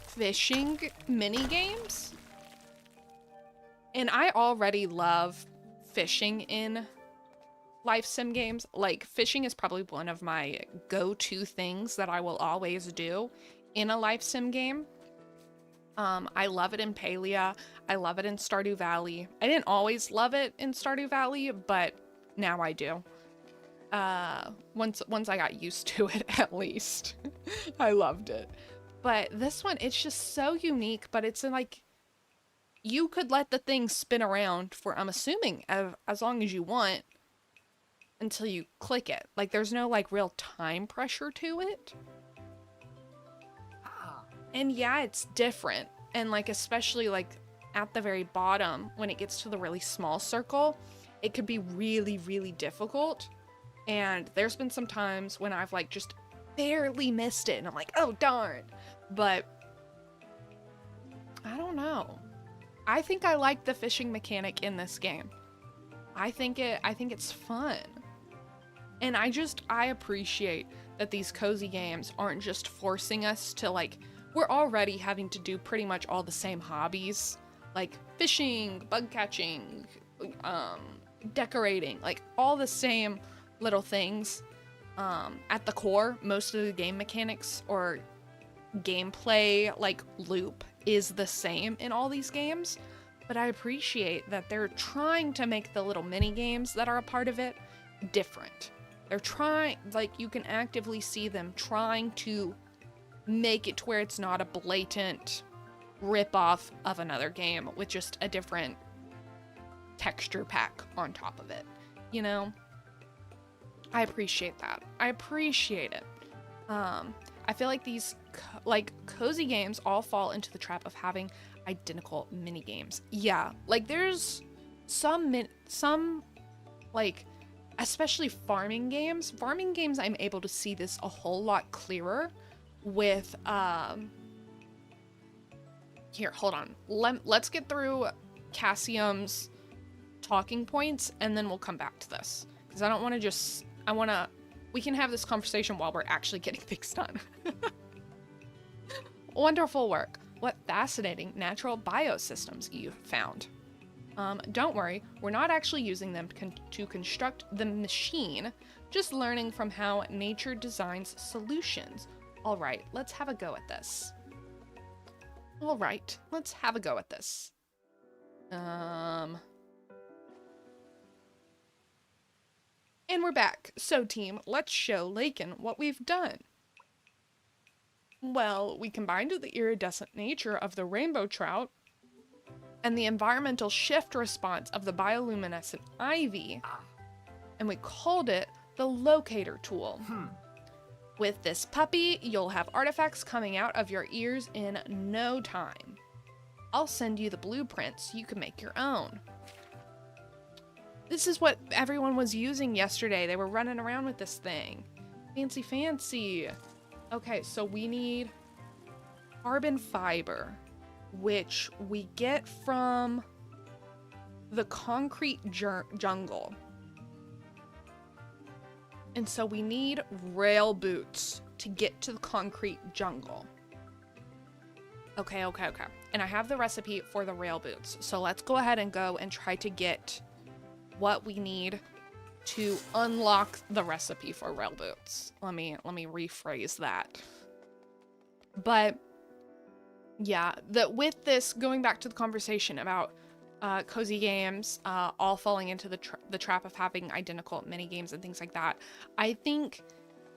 fishing mini games. And I already love fishing in life sim games. Like, fishing is probably one of my go-to things that I will always do in a life sim game. I love it in Palia. I love it in Stardew Valley. I didn't always love it in Stardew Valley, but now I do. Once I got used to it, at least. I loved it. But this one, it's just so unique, but it's like, you could let the thing spin around for, I'm assuming, as long as you want, until you click it. Like, there's no, like, real time pressure to it. And yeah, it's different. And like, especially like at the very bottom, when it gets to the really small circle, it could be really, really difficult. And there's been some times when I've like just barely missed it and I'm like, oh darn. But I don't know. I think I like the fishing mechanic in this game. I think it's fun. And I appreciate that these cozy games aren't just forcing us to like, we're already having to do pretty much all the same hobbies, like fishing, bug catching, decorating, like all the same little things. At the core, most of the game mechanics or gameplay like loop is the same in all these games, but I appreciate that they're trying to make the little mini games that are a part of it different. They're trying, like, you can actively see them trying to make it to where it's not a blatant rip-off of another game with just a different texture pack on top of it, you know? I appreciate that. I appreciate it. I feel like these cozy games all fall into the trap of having identical mini games. Yeah, like there's some like, especially farming games. Farming games, I'm able to see this a whole lot clearer with, here, hold on. Let's get through Cassium's talking points, and then we'll come back to this. Because I don't want to just, we can have this conversation while we're actually getting things done. Wonderful work. What fascinating natural biosystems you've found. Don't worry, we're not actually using them to construct the machine, just learning from how nature designs solutions. All right, let's have a go at this. All right, let's have a go at this. And we're back. So team, let's show Lakin what we've done. Well, we combined the iridescent nature of the rainbow trout and the environmental shift response of the bioluminescent ivy, and we called it the locator tool. With this puppy, you'll have artifacts coming out of your ears in no time. I'll send you the blueprints so you can make your own. This is what everyone was using yesterday. They were running around with this thing. Fancy, fancy. Okay, so we need carbon fiber, which we get from the concrete jungle. And so we need rail boots to get to the concrete jungle. Okay. And I have the recipe for the rail boots. So let's go ahead and go and try to get what we need to unlock the recipe for rail boots. Let me rephrase that. But yeah, with this, going back to the conversation about cozy games all falling into the trap of having identical mini games and things like that, I think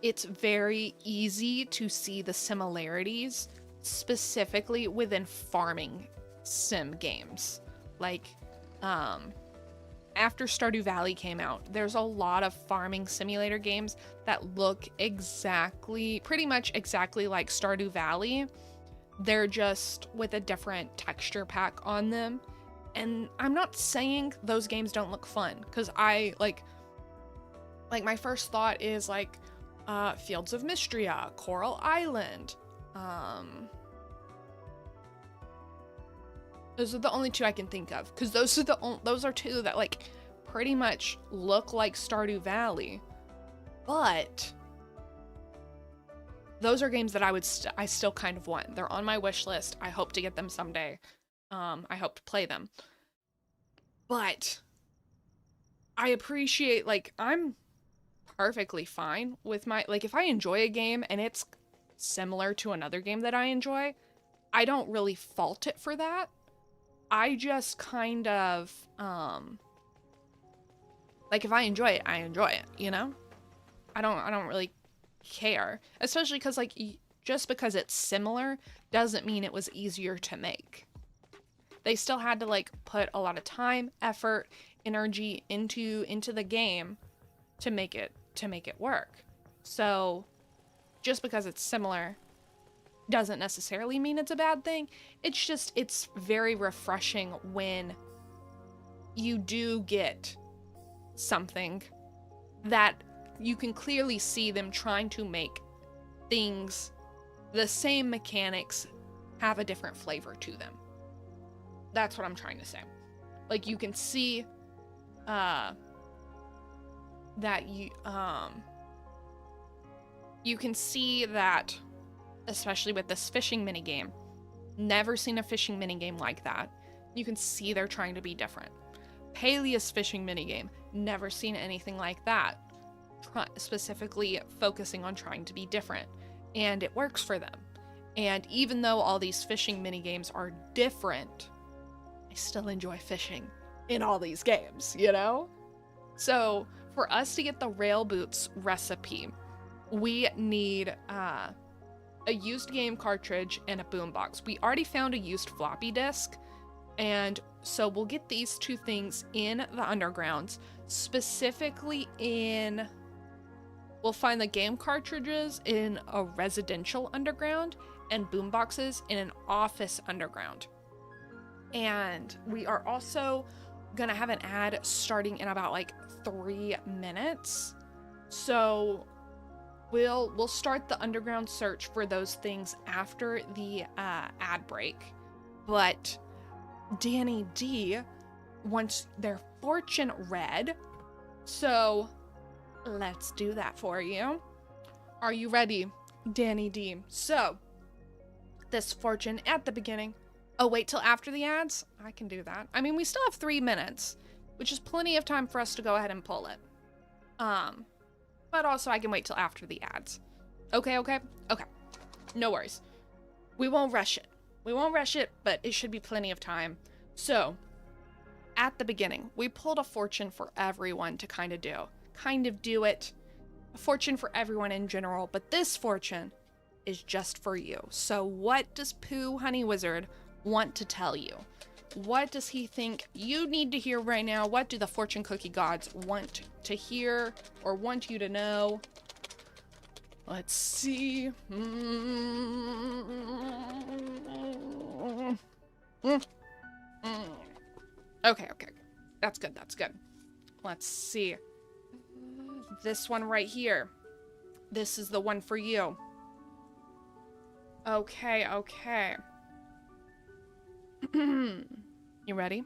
it's very easy to see the similarities specifically within farming sim games. Like, after Stardew Valley came out, there's a lot of farming simulator games that look pretty much exactly like Stardew Valley. They're just with a different texture pack on them. And I'm not saying those games don't look fun, because I like my first thought is like Fields of Mystria, Coral Island. Those are the only two I can think of, because those are two that like pretty much look like Stardew Valley, but those are games that I still kind of want. They're on my wish list. I hope to get them someday. I hope to play them. But I appreciate, like, I'm perfectly fine with if I enjoy a game and it's similar to another game that I enjoy, I don't really fault it for that. I just kind of, like, if I enjoy it, I enjoy it, you know? I don't really care. Especially because, like, just because it's similar doesn't mean it was easier to make. They still had to, like, put a lot of time, effort, energy into the game to make it work. So, just because it's similar doesn't necessarily mean it's a bad thing. It's just, it's very refreshing when you do get something that you can clearly see them trying to make things, the same mechanics, have a different flavor to them. That's what I'm trying to say. Like, you can see that you can see that, especially with this fishing minigame. Never seen a fishing minigame like that. You can see they're trying to be different. Palia's fishing minigame. Never seen anything like that. Specifically focusing on trying to be different. And it works for them. And even though all these fishing minigames are different, I still enjoy fishing in all these games, you know? So, for us to get the rail boots recipe, we need a used game cartridge and a boombox. We already found a used floppy disk, and so we'll get these two things in the undergrounds. Specifically we'll find the game cartridges in a residential underground and boomboxes in an office underground. And we are also gonna have an ad starting in about like 3 minutes. So we'll start the underground search for those things after the ad break. But Danny D wants their fortune read, so let's do that for you. Are you ready, Danny D? So, this fortune at the beginning. Oh, wait till after the ads? I can do that. I mean, we still have 3 minutes, which is plenty of time for us to go ahead and pull it. But also I can wait till after the ads. Okay. No worries. We won't rush it. But it should be plenty of time. So, at the beginning, we pulled a fortune for everyone to kind of do it. A fortune for everyone in general, but this fortune is just for you. So what does Pooh Honey Wizard want to tell you? What does he think you need to hear right now? What do the fortune cookie gods want to hear or want you to know? Let's see. Okay. That's good. Let's see. This one right here. This is the one for you. Okay. You ready?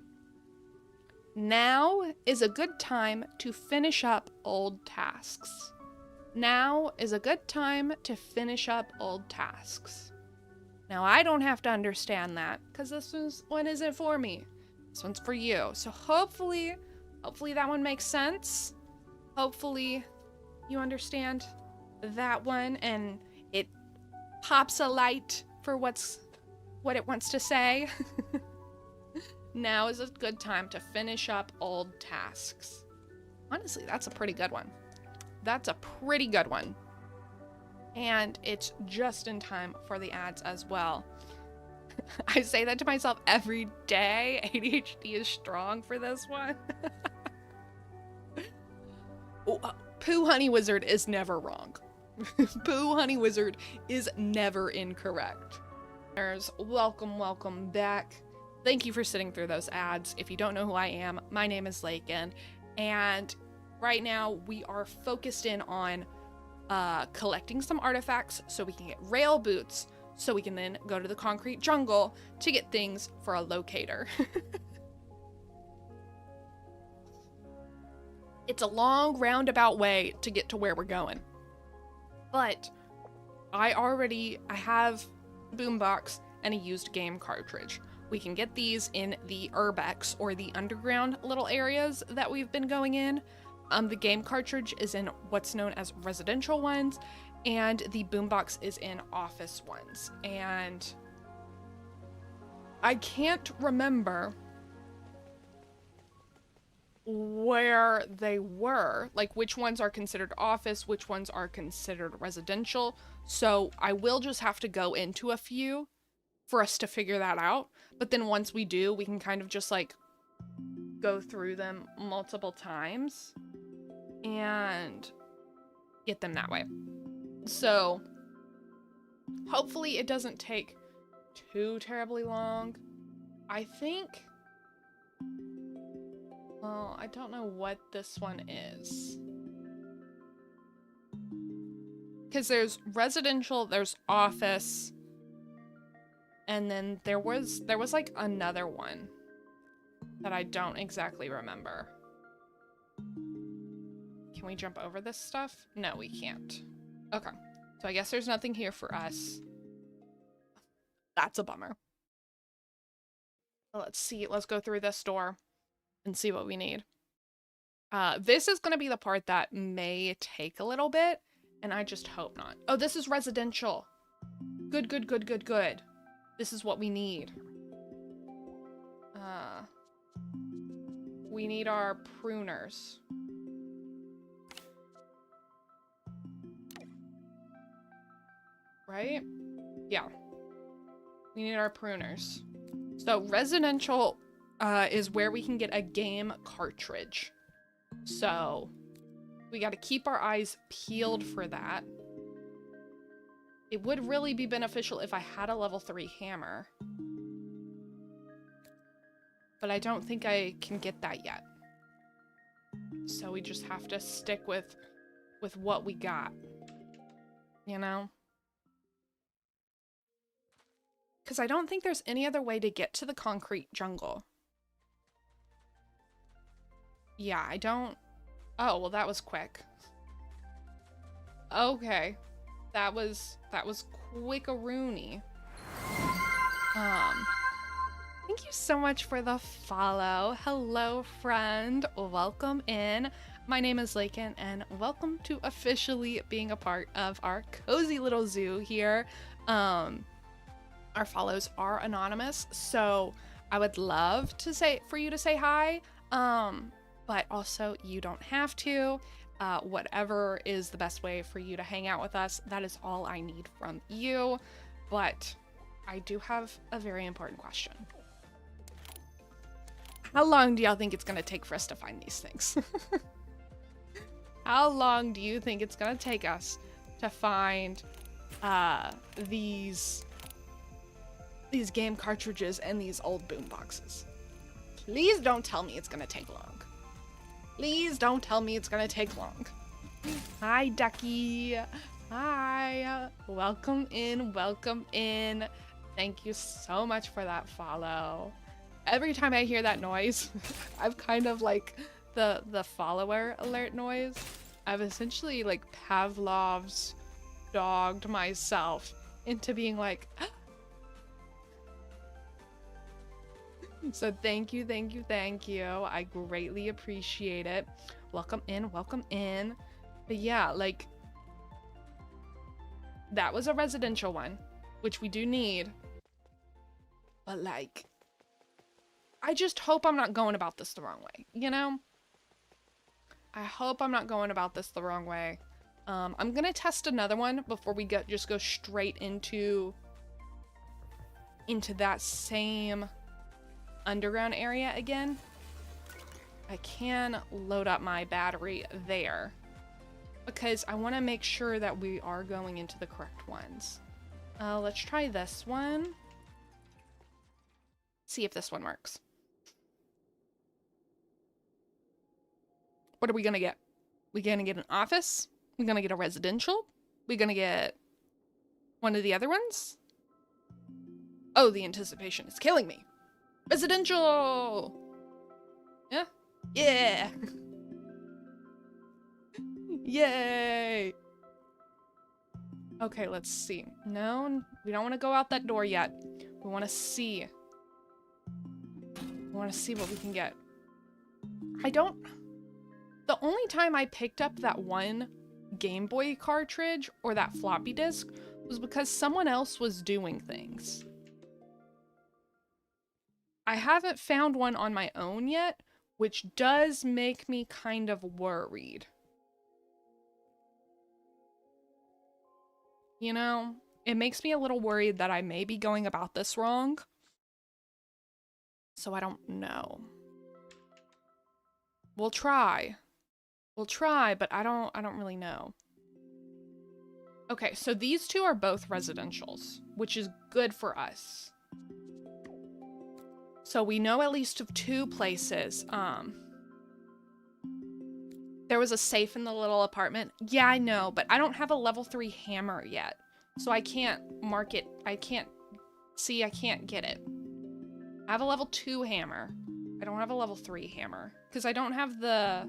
Now is a good time to finish up old tasks. Now is a good time to finish up old tasks. Now, I don't have to understand that, because this one isn't for me. This one's for you. So hopefully that one makes sense. Hopefully you understand that one, and it pops a light for what it wants to say. Now is a good time to finish up old tasks. Honestly, that's a pretty good one. That's a pretty good one. And it's just in time for the ads as well. I say that to myself every day. ADHD is strong for this one. Pooh Honey Wizard is never wrong. Pooh Honey Wizard is never incorrect. Welcome back. Thank you for sitting through those ads. If you don't know who I am, my name is Lakin, and right now we are focused in on collecting some artifacts so we can get rail boots, so we can then go to the concrete jungle to get things for a locator. It's a long roundabout way to get to where we're going. But I have boombox and a used game cartridge. We can get these in the urbex, or the underground little areas that we've been going in. The game cartridge is in what's known as residential ones, and the boombox is in office ones. And I can't remember where they were, like which ones are considered office, which ones are considered residential. So I will just have to go into a few for us to figure that out. But then once we do, we can kind of just like go through them multiple times and get them that way. So hopefully it doesn't take too terribly long. I think, well, I don't know what this one is. Because there's residential, there's office, and then there was like another one that I don't exactly remember. Can we jump over this stuff? No, we can't. Okay, so I guess there's nothing here for us. That's a bummer. Let's see, let's go through this door and see what we need. This is gonna be the part that may take a little bit, and I just hope not. Oh, this is residential. Good. This is what we need. We need our pruners. Right? Yeah. We need our pruners. So residential is where we can get a game cartridge. So we got to keep our eyes peeled for that. It would really be beneficial if I had a level 3 hammer. But I don't think I can get that yet. So we just have to stick with what we got. You know? Because I don't think there's any other way to get to the concrete jungle. Yeah, I don't... Oh, well, that was quick. Okay. That was quick-a-rooney. Thank you so much for the follow. Hello, friend. Welcome in. My name is Lakin, and welcome to officially being a part of our cozy little zoo here. Our follows are anonymous, so I would love to for you to say hi, but also you don't have to. Whatever is the best way for you to hang out with us, that is all I need from you. But I do have a very important question. How long do y'all think it's gonna take for us to find these things? How long do you think it's gonna take us to find these game cartridges and these old boom boxes? Please don't tell me it's gonna take long. Please don't tell me it's gonna take long. Hi, Ducky. Hi. Welcome in. Welcome in. Thank you so much for that follow. Every time I hear that noise, I've kind of like the follower alert noise. I've essentially like Pavlov's dogged myself into being like, so thank you. I greatly appreciate it. Welcome in. But yeah, like, that was a residential one, which we do need. But like, I just hope I'm not going about this the wrong way, you know? I hope I'm not going about this the wrong way. I'm gonna test another one before we just go straight into that same underground area again. I can load up my battery there because I want to make sure that we are going into the correct ones. Let's try this one. See if this one works. What are we gonna get? We gonna get an office? We gonna get a residential? We gonna get one of the other ones? Oh, the anticipation is killing me. Residential! Yeah? Yeah! Yay! Okay, let's see. No, we don't want to go out that door yet. We want to see. We want to see what we can get. The only time I picked up that one Game Boy cartridge or that floppy disk was because someone else was doing things. I haven't found one on my own yet, which does make me kind of worried. You know, it makes me a little worried that I may be going about this wrong. So I don't know. We'll try. We'll try, but I don't really know. Okay, so these two are both residentials, which is good for us. So we know at least of two places. There was a safe in the little apartment. Yeah, I know, but I don't have a level 3 hammer yet. So I can't mark it. I can't get it. I have a level 2 hammer. I don't have a level 3 hammer. Because I don't have the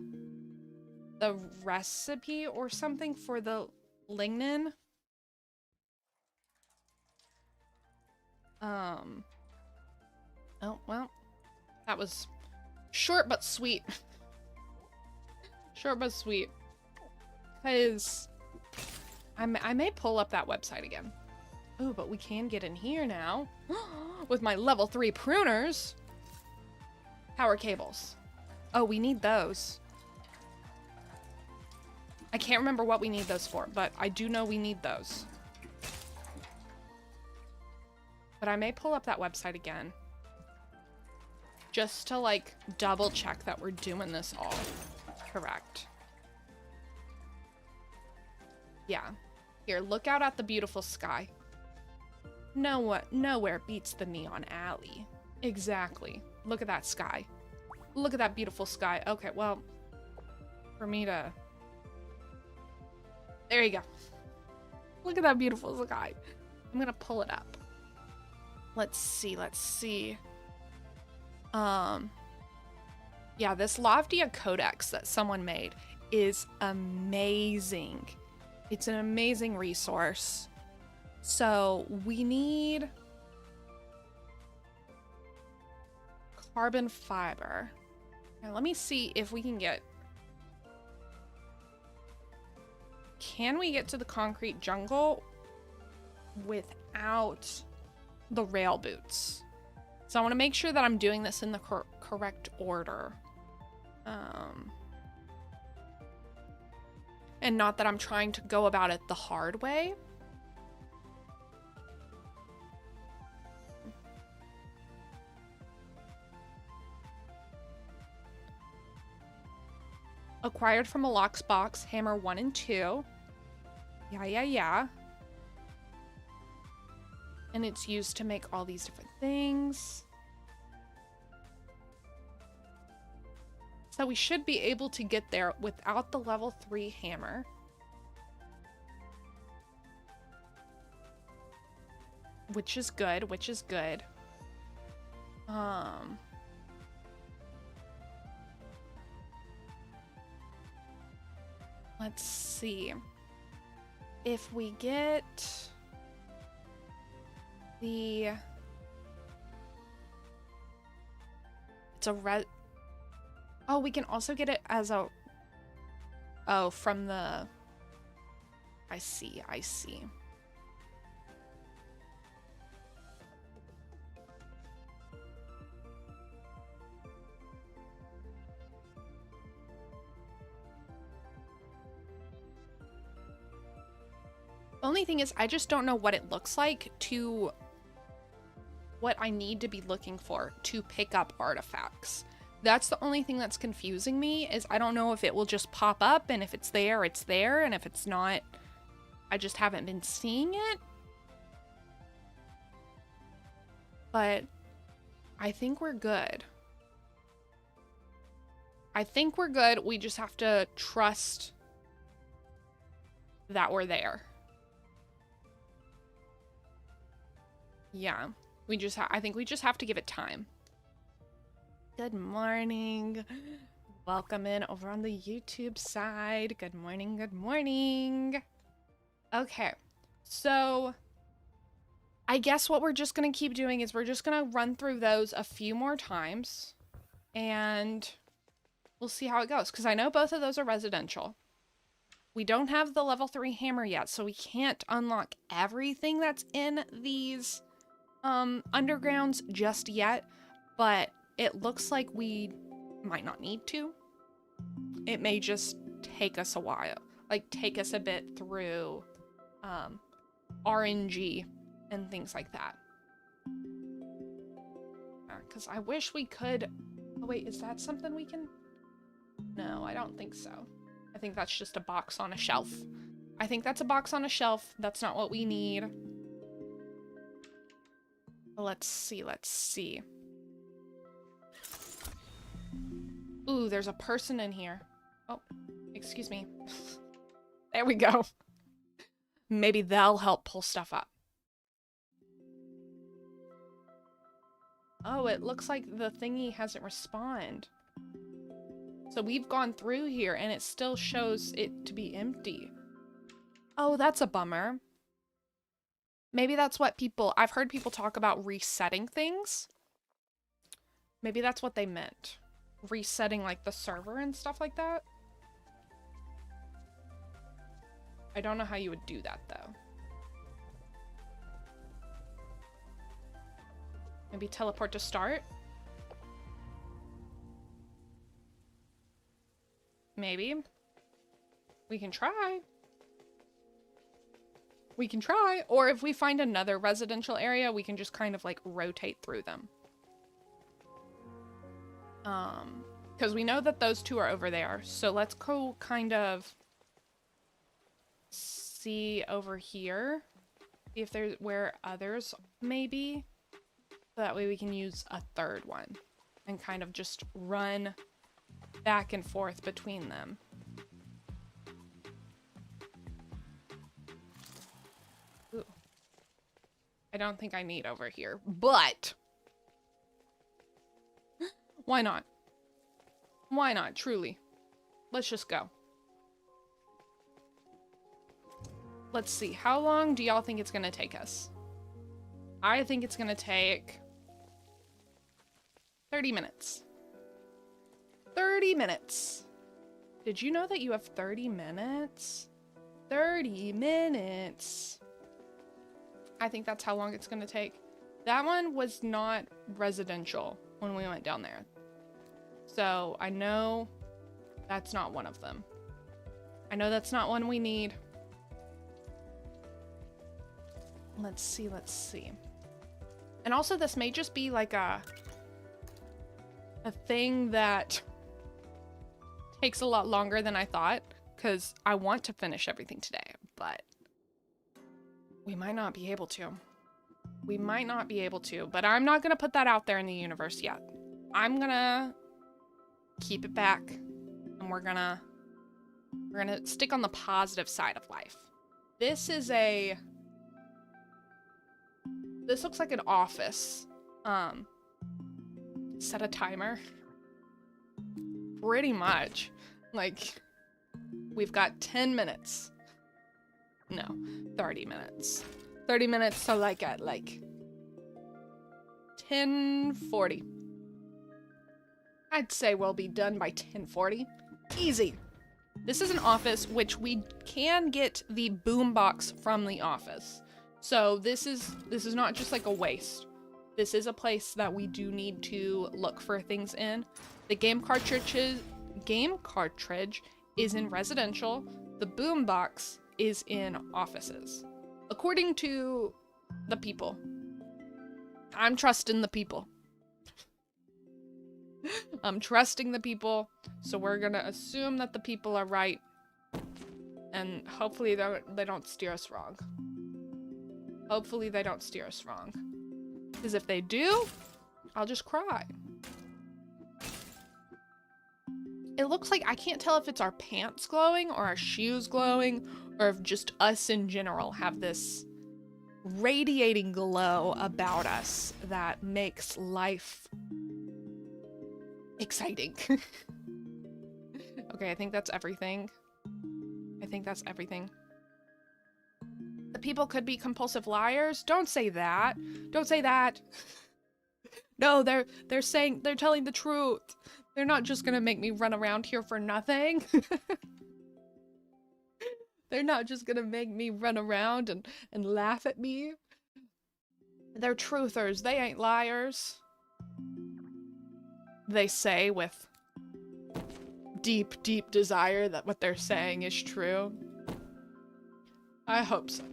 recipe or something for the lignin. Oh, well, that was short but sweet. Short but sweet. Because I may pull up that website again. Oh, but we can get in here now. With my level 3 pruners. Power cables. Oh, we need those. I can't remember what we need those for, but I do know we need those. But I may pull up that website again. Just to, like, double check that we're doing this all correct. Yeah. Here, look out at the beautiful sky. Nowhere beats the neon alley. Exactly. Look at that sky. Look at that beautiful sky. Okay, well, for me to... There you go. Look at that beautiful sky. I'm gonna pull it up. Let's see, let's see. Yeah, this Loftia Codex that someone made is amazing. It's an amazing resource. So we need carbon fiber. Now let me see if we can get... Can we get to the concrete jungle without the rail boots? So I want to make sure that I'm doing this in the correct order. And not that I'm trying to go about it the hard way. Acquired from a lock's box, hammer 1 and 2. Yeah. And it's used to make all these different things. So we should be able to get there without the level 3 hammer. Which is good, Let's see. If we get the... It's a red... Oh, we can also get it as a... Oh, from the... I see. The only thing is I just don't know what it looks like to what I need to be looking for to pick up artifacts. That's the only thing that's confusing me, is I don't know if it will just pop up, and if it's there, and if it's not, I just haven't been seeing it. But I think we're good. I think we're good. We just have to trust that we're there. Yeah. I think we just have to give it time. Good morning. Welcome in over on the YouTube side. Good morning, good morning. Okay, so I guess what we're just gonna keep doing is we're just gonna run through those a few more times and we'll see how it goes, because I know both of those are residential. We don't have the level 3 hammer yet, so we can't unlock everything that's in these undergrounds just yet, but it looks like we might not need to. It may just take us a while, like take us a bit through RNG and things like that. Because I wish we could... Oh wait, is that something we can... No, I don't think so. I think that's just a box on a shelf. I think that's a box on a shelf. That's not what we need. Let's see, let's see. Ooh, there's a person in here. Oh, excuse me. There we go. Maybe they'll help pull stuff up. Oh, it looks like the thingy hasn't respawned. So we've gone through here and it still shows it to be empty. Oh, that's a bummer. Maybe that's what people... I've heard people talk about resetting things. Maybe that's what they meant. Resetting, like, the server and stuff like that. I don't know how you would do that, though. Maybe teleport to start? Maybe. We can try. We can try. Or if we find another residential area, we can just kind of, like, rotate through them. Because we know that those two are over there. So let's go kind of see over here. See if there's where others may be. So that way we can use a third one. And kind of just run back and forth between them. Ooh. I don't think I need over here, but... Why not? Why not, truly? Let's just go. Let's see. How long do y'all think it's gonna take us? I think it's gonna take 30 minutes. 30 minutes. Did you know that you have 30 minutes? 30 minutes. I think that's how long it's gonna take. That one was not residential when we went down there. So I know that's not one of them. I know that's not one we need. Let's see, let's see. And also this may just be like a thing that takes a lot longer than I thought, because I want to finish everything today, but we might not be able to. We might not be able to, but I'm not gonna put that out there in the universe yet. I'm gonna keep it back, and we're gonna stick on the positive side of life. This looks like an office. Set a timer. Pretty much. Like, we've got 10 minutes. No, 30 minutes. 30 minutes, so like at like 10:40. I'd say we'll be done by 10:40. Easy. This is an office which we can get the boombox from the office. So this is not just like a waste. This is a place that we do need to look for things in. The game cartridge is in residential. The boombox is in offices. According to the people. I'm trusting the people. I'm trusting the people, so we're gonna assume that the people are right. And hopefully they don't steer us wrong. Hopefully they don't steer us wrong. Because if they do, I'll just cry. It looks like, I can't tell if it's our pants glowing or our shoes glowing, or if just us in general have this radiating glow about us that makes life exciting. Okay, I think that's everything. I think that's everything. The people could be compulsive liars. Don't say that. Don't say that. No, they're telling the truth. They're not just gonna make me run around here for nothing. They're not just gonna make me run around and laugh at me. They're truthers. They ain't liars. They say with deep, deep desire that what they're saying is true. I hope so.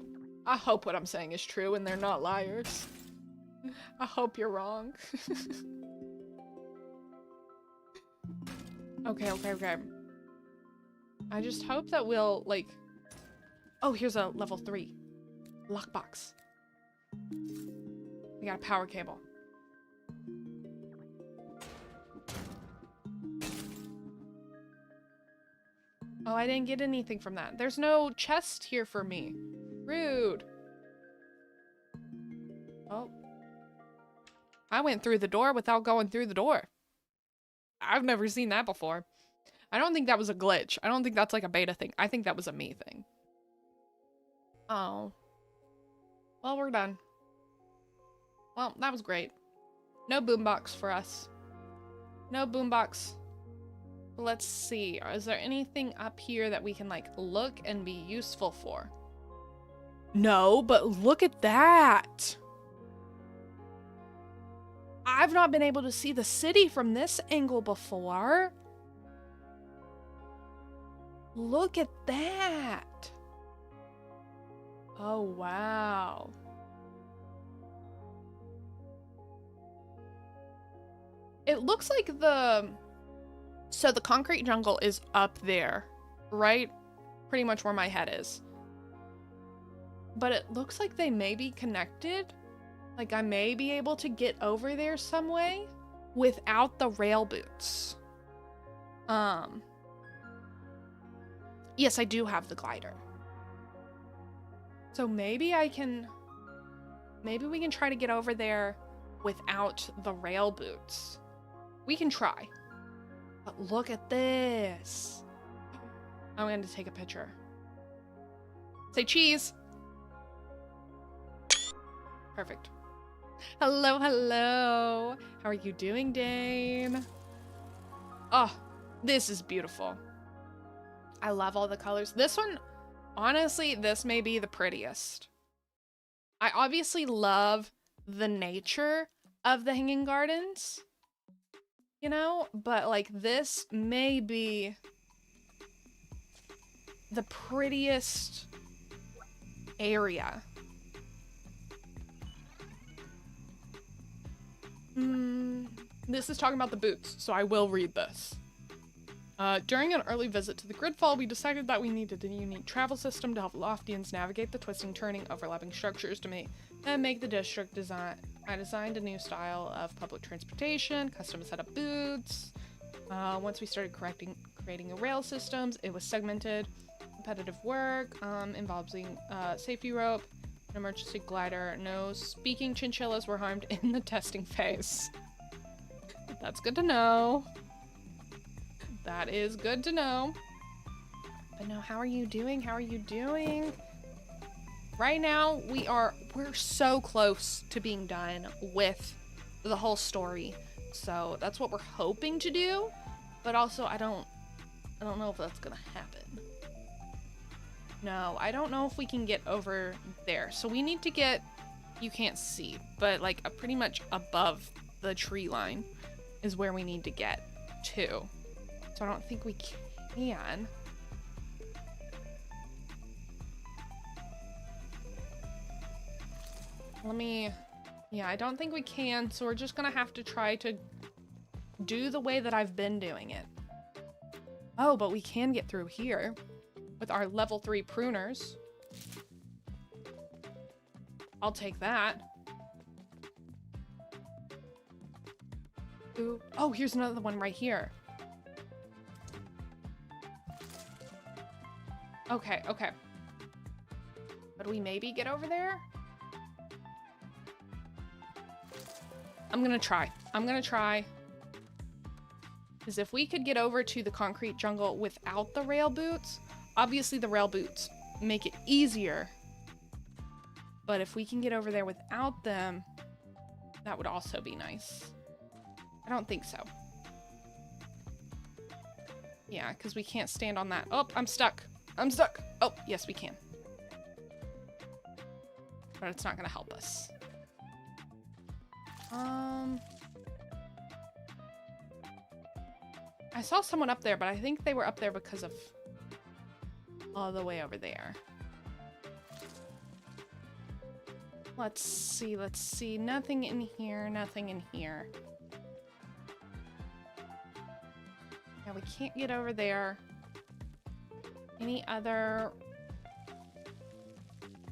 I hope what I'm saying is true and they're not liars. I hope you're wrong. Okay. I just hope that we'll, like... Oh, here's a level 3. Lockbox. We got a power cable. Oh, I didn't get anything from that. There's no chest here for me. Rude. Oh. I went through the door without going through the door. I've never seen that before. I don't think that was a glitch. I don't think that's like a beta thing. I think that was a me thing. Oh. Well, we're done. Well, that was great. No boombox for us. No boombox. Let's see. Is there anything up here that we can, like, look and be useful for? No, but look at that! I've not been able to see the city from this angle before. Look at that! Oh, wow. It looks like so the concrete jungle is up there, right? Pretty much where my head is. But it looks like they may be connected. Like I may be able to get over there some way without the rail boots. Yes, I do have the glider. So maybe we can try to get over there without the rail boots. We can try. But look at this. I'm going to take a picture. Say cheese. Perfect. Hello, hello. How are you doing, Dane? Oh, this is beautiful. I love all the colors. This one, honestly, this may be the prettiest. I obviously love the nature of the Hanging Gardens, you know, but like this may be the prettiest area. This is talking about the boots, so I will read this. During an early visit to the Gridfall, we decided that we needed a unique travel system to help Loftians navigate the twisting, turning, overlapping structures to make the district design. I designed a new style of public transportation, custom set up boots. Once we started creating rail systems, it was segmented. Competitive work involving safety rope, an emergency glider. No speaking chinchillas were harmed in the testing phase. That's good to know. That is good to know. But no, how are you doing? How are you doing? Right now, we're so close to being done with the whole story. So that's what we're hoping to do. But also, I don't know if that's gonna happen. No, I don't know if we can get over there. So we need to get, you can't see, but like pretty much above the tree line is where we need to get to. So I don't think we can. Let me... Yeah, I don't think we can, so we're just gonna have to try to do the way that I've been doing it. Oh, but we can get through here with our level 3 pruners. I'll take that. Ooh. Oh, here's another one right here. Okay, okay. But we maybe get over there? I'm gonna try. I'm gonna try. Because if we could get over to the concrete jungle without the rail boots, obviously the rail boots make it easier. But if we can get over there without them, that would also be nice. I don't think so. Yeah, because we can't stand on that. Oh, I'm stuck. I'm stuck. Oh, yes, we can. But it's not going to help us. I saw someone up there, but I think they were up there because of all the way over there. Let's see, let's see. Nothing in here, nothing in here. Yeah, we can't get over there. Any other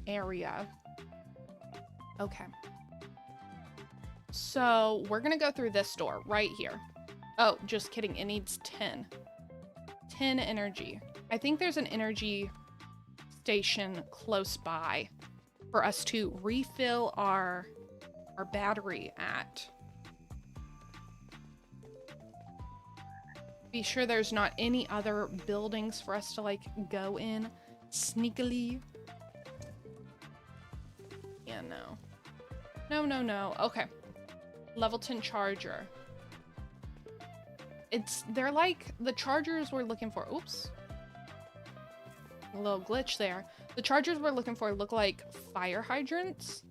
area? Okay. So we're gonna go through this door right here. Oh, just kidding. It needs 10. 10 energy. I think there's an energy station close by for us to refill our battery at. Be sure there's not any other buildings for us to like go in sneakily. Yeah, no. No, no, no. Okay. Level 10 charger. They're like the chargers we're looking for. Oops. A little glitch there. The chargers we're looking for look like fire hydrants.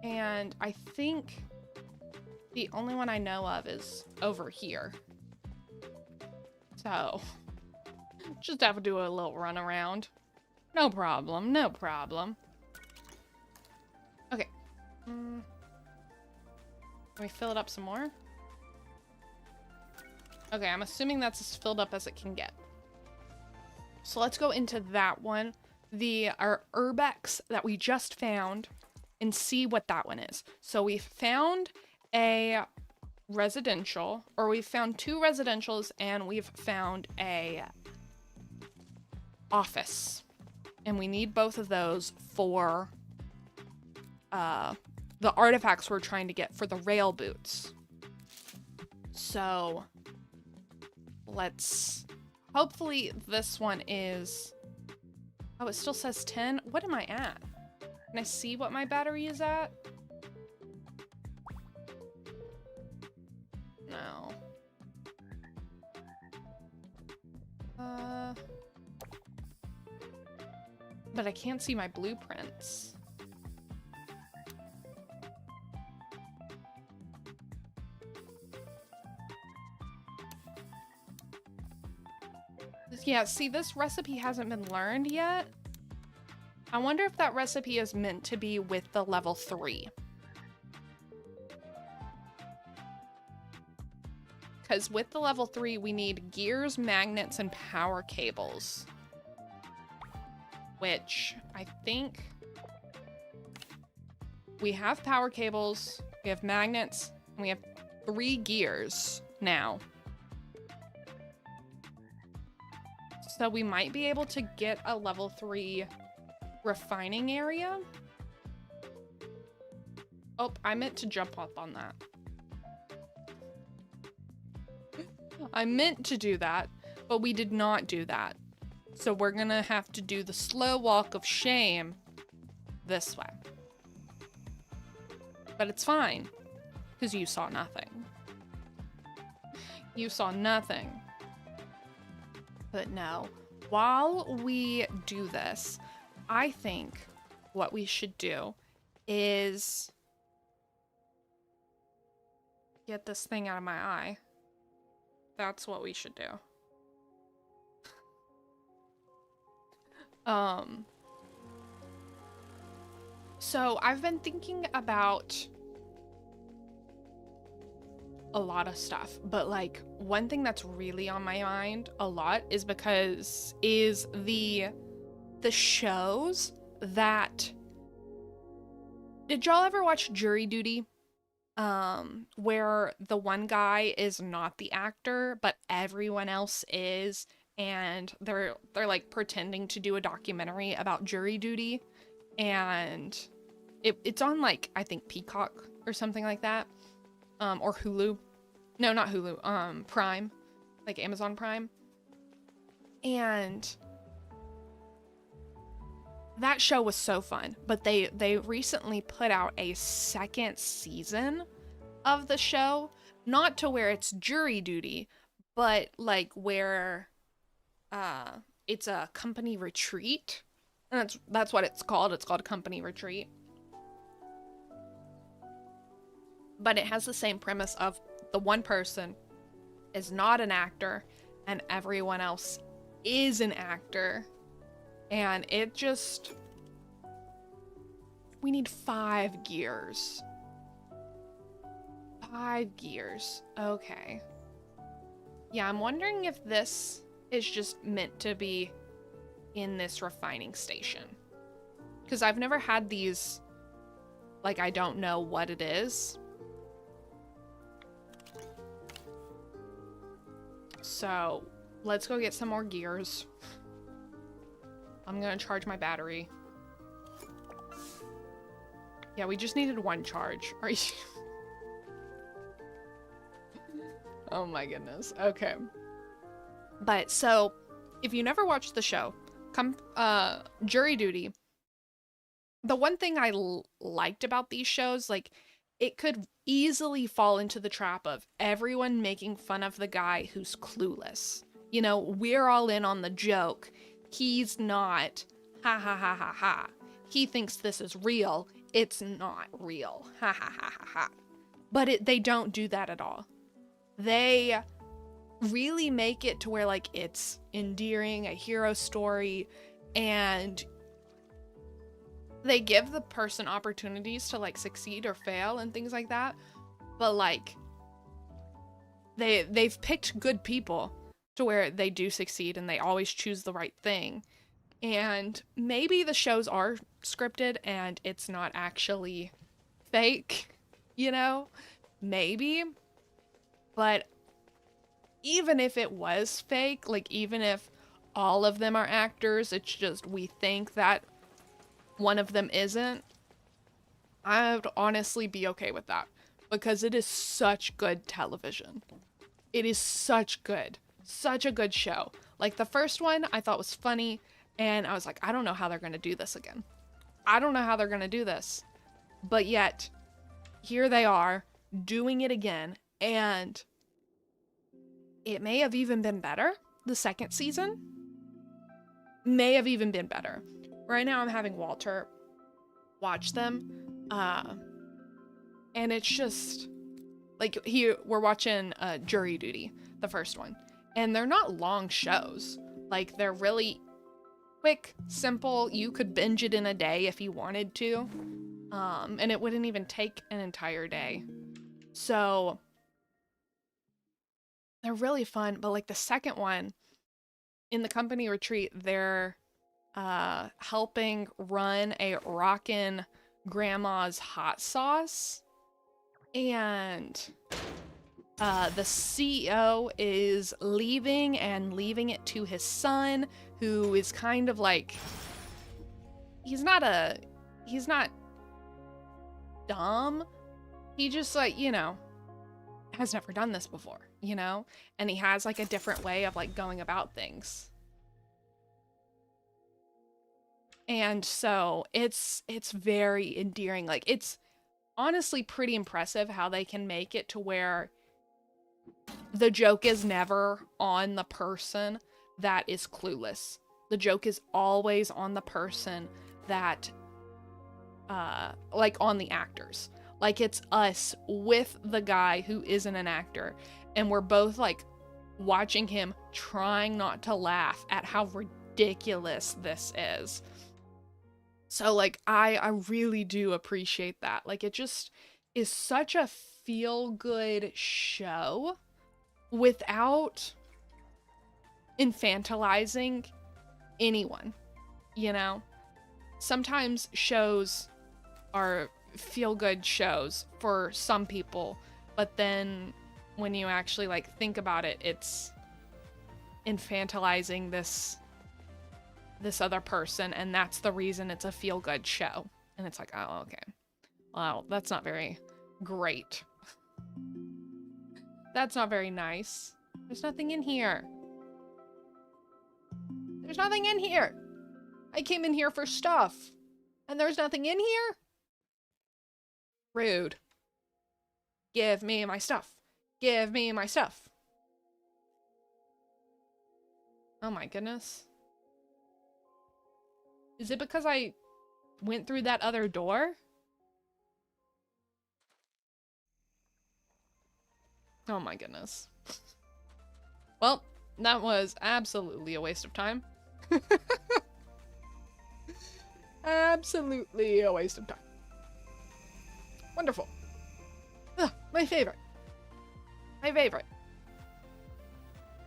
And I think the only one I know of is over here. So, just have to do a little run around. No problem, no problem. Okay. Can we fill it up some more? Okay, I'm assuming that's as filled up as it can get. So let's go into that one. Our Urbex that we just found and see what that one is. So we found a residential, or we've found 2 residentials and we've found a office. And we need both of those for the artifacts we're trying to get for the rail boots. So let's, hopefully this one is, oh, it still says 10. What am I at? Can I see what my battery is at? No. But I can't see my blueprints. Yeah, see, this recipe hasn't been learned yet. I wonder if that recipe is meant to be with the level 3. Because with the level 3, we need gears, magnets, and power cables. Which, I think... we have power cables, we have magnets, and we have 3 gears now. So we might be able to get a level 3 refining area. Oh, I meant to jump up on that. I meant to do that, but we did not do that. So we're gonna have to do the slow walk of shame this way. But it's fine, because you saw nothing. You saw nothing. But no, while we do this, I think what we should do is get this thing out of my eye. That's what we should do. So I've been thinking about a lot of stuff, but like one thing that's really on my mind a lot is the shows that, did y'all ever watch Jury Duty? Where the one guy is not the actor, but everyone else is, and they're like pretending to do a documentary about jury duty, and it's on like I think Peacock or something like that, or Hulu. No, not Hulu. Prime, like Amazon Prime, and that show was so fun. But they recently put out a second season of the show, not to where it's jury duty, but like where it's a company retreat. And that's what it's called. It's called Company Retreat. But it has the same premise of the one person is not an actor and everyone else is an actor. And it just, we need 5 gears. 5 gears. Okay. Yeah, I'm wondering if this is just meant to be in this refining station. Because I've never had these, like, I don't know what it is. So, let's go get some more gears. I'm gonna charge my battery. Yeah, we just needed 1 charge. Are you... Oh my goodness. Okay. But so, if you never watched the show, Jury Duty, the one thing I liked about these shows, like, it could easily fall into the trap of everyone making fun of the guy who's clueless. You know, we're all in on the joke. He's not. Ha ha ha ha ha. He thinks this is real. It's not real. Ha ha ha ha ha. But they don't do that at all. They really make it to where, like, it's endearing, a hero story, and they give the person opportunities to, like, succeed or fail and things like that. But, like, they've picked good people to where they do succeed and they always choose the right thing. And maybe the shows are scripted and it's not actually fake, you know? Maybe. But even if it was fake, like, even if all of them are actors, it's just we think that one of them isn't, I would honestly be okay with that. Because it is such good television. It is such a good show. Like, the first one I thought was funny, and I was like, I don't know how they're gonna do this again. I don't know how they're gonna do this. But yet, here they are, doing it again, and it may have even been better. The second season may have even been better. Right now I'm having Walter watch them, and it's just, like, we're watching Jury Duty, the first one, and they're not long shows. Like, they're really quick, simple. You could binge it in a day if you wanted to, and it wouldn't even take an entire day. So they're really fun. But, like, the second one, in the company retreat, they're helping run a rockin' grandma's hot sauce, and the CEO is leaving it to his son, who is kind of like, he's not dumb, he just, like, you know, has never done this before, you know, and he has, like, a different way of, like, going about things. And so it's very endearing. Like, it's honestly pretty impressive how they can make it to where the joke is never on the person that is clueless. The joke is always on the person that, like, on the actors. Like, it's us with the guy who isn't an actor, and we're both, like, watching him trying not to laugh at how ridiculous this is. So like I really do appreciate that. Like it just is such a feel good show without infantilizing anyone, you know? Sometimes shows are feel good shows for some people, but then when you actually like think about it, it's infantilizing this other person, and that's the reason it's a feel good show. And it's like, oh, okay. Well, that's not very great. That's not very nice. There's nothing in here. There's nothing in here. I came in here for stuff, and there's nothing in here? Rude. Give me my stuff. Give me my stuff. Oh my goodness. Is it because I went through that other door? Oh my goodness. Well, that was absolutely a waste of time. Absolutely a waste of time. Wonderful. Ugh, my favorite. My favorite.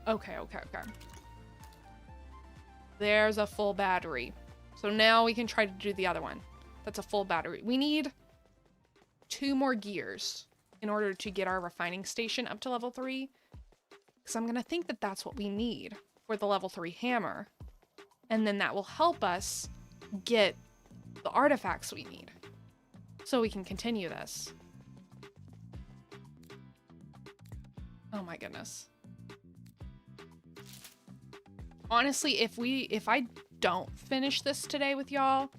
Okay. There's a full battery. So now we can try to do the other one. That's a full battery. We need 2 more gears in order to get our refining station up to level 3. Because I'm going to think that that's what we need for the level 3 hammer. And then that will help us get the artifacts we need. So we can continue this. Oh my goodness. Honestly, if I don't finish this today with y'all,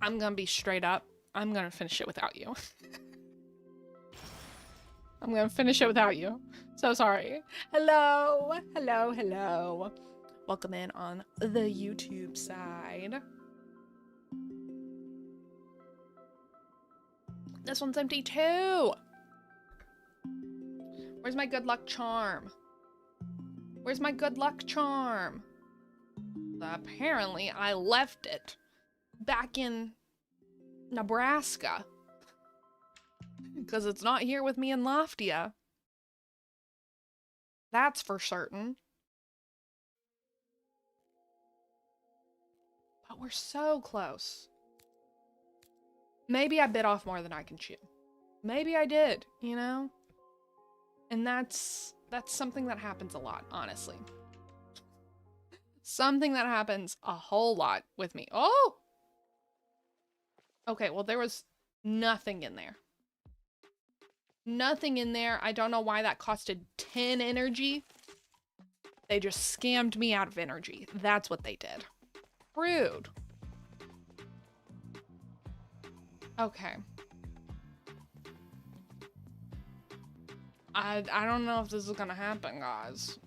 I'm gonna be straight up. I'm gonna finish it without you. I'm gonna finish it without you. So sorry. Hello. Welcome in on the YouTube side. This one's empty too. Where's my good luck charm? Where's my good luck charm? Apparently, I left it back in Nebraska. Because it's not here with me in Loftia. That's for certain. But we're so close. Maybe I bit off more than I can chew. Maybe I did, you know? And that's something that happens a lot, honestly. Something that happens a whole lot with me. Oh! Okay, well, there was nothing in there. Nothing in there. I don't know why that costed 10 energy. They just scammed me out of energy. That's what they did. Rude. Okay. I don't know if this is gonna happen, guys.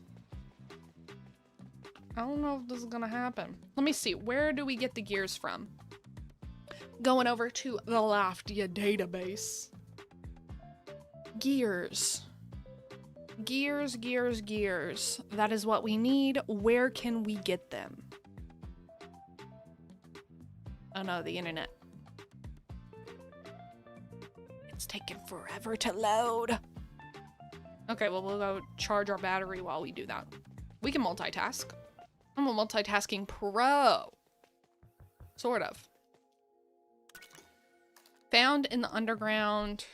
I don't know if this is gonna happen. Let me see. Where do we get the gears from? Going over to the Loftia database. Gears. Gears. That is what we need. Where can we get them? Oh no, the internet. It's taking forever to load. Okay, well, we'll go charge our battery while we do that. We can multitask. I'm a multitasking pro. Sort of. Found in the underground.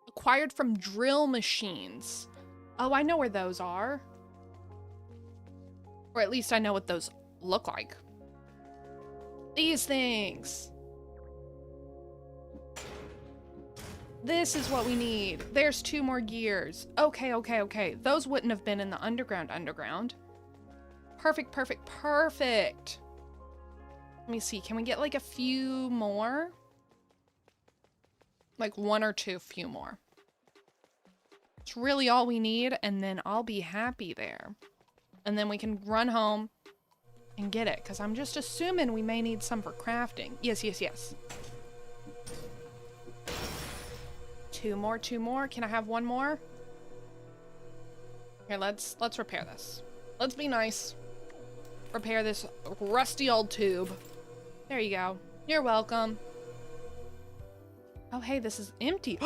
Acquired from drill machines. Oh, I know where those are. Or at least I know what those look like. These things. This is what we need. There's 2 more gears. Okay. Those wouldn't have been in the underground. Perfect. Let me see. Can we get like a few more? Like 1 or 2 few more. It's really all we need, and then I'll be happy there. And then we can run home and get it, because I'm just assuming we may need some for crafting. Yes. 2 more. Can I have 1 more? Here, let's repair this. Let's be nice. repair this rusty old tube. There you go. You're welcome. Oh, hey, this is empty.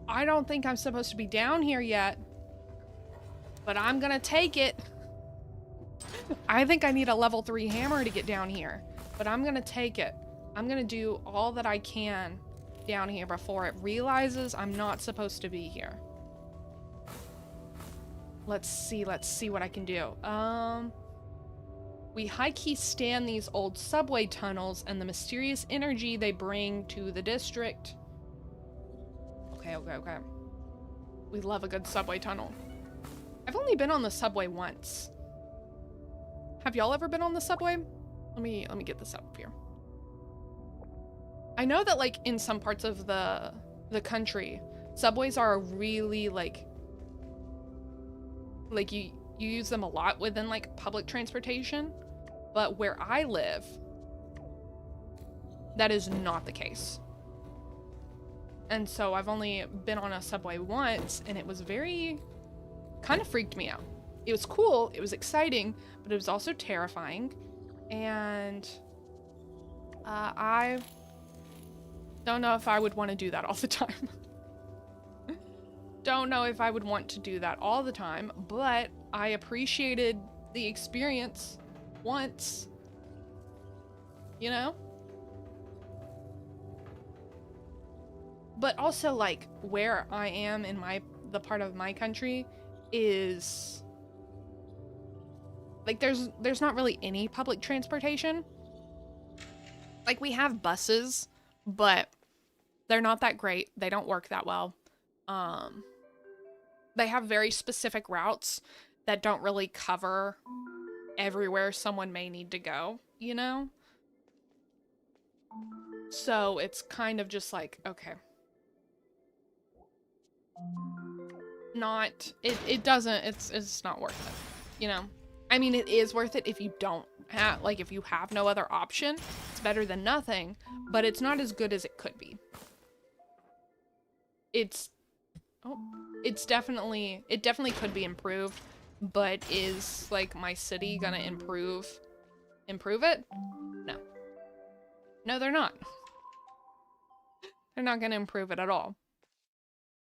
I don't think I'm supposed to be down here yet, but I'm gonna take it. I think I need a level 3 hammer to get down here, but I'm gonna take it. I'm gonna do all that I can down here before it realizes I'm not supposed to be here. Let's see what I can do. We high-key scan these old subway tunnels and the mysterious energy they bring to the district. Okay. We love a good subway tunnel. I've only been on the subway once. Have y'all ever been on the subway? Let me get this up here. I know that like in some parts of the country, subways are really like you use them a lot within like public transportation, but where I live, that is not the case. And so I've only been on a subway once, and it was kind of freaked me out. It was cool, it was exciting, but it was also terrifying. And I don't know if I would want to do that all the time. Don't know if I would want to do that all the time, but I appreciated the experience once, you know? But also, like, where I am in the part of my country is like there's not really any public transportation. Like, we have buses, but they're not that great. They don't work that well. They have very specific routes that don't really cover everywhere someone may need to go, you know? So it's kind of just like, okay. It's not worth it, you know? I mean, it is worth it if you don't have, like, if you have no other option. It's better than nothing, but it's not as good as it could be. It definitely could be improved, but is, like, my city gonna improve it? No, they're not. They're not gonna improve it at all.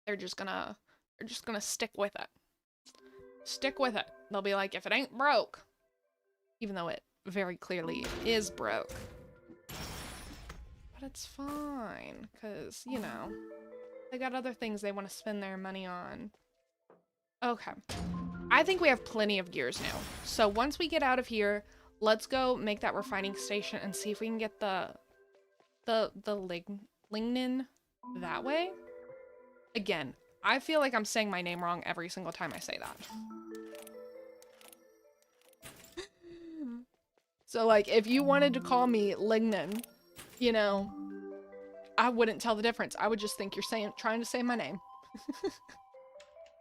They're just gonna stick with it. Stick with it. They'll be like, if it ain't broke, even though it very clearly is broke. But it's fine, because, you know, they got other things they want to spend their money on. Okay. I think we have plenty of gears now. So once we get out of here, let's go make that refining station and see if we can get the lignin that way. Again, I feel like I'm saying my name wrong every single time I say that. So, like, if you wanted to call me Lignin, you know, I wouldn't tell the difference. I would just think you're trying to say my name.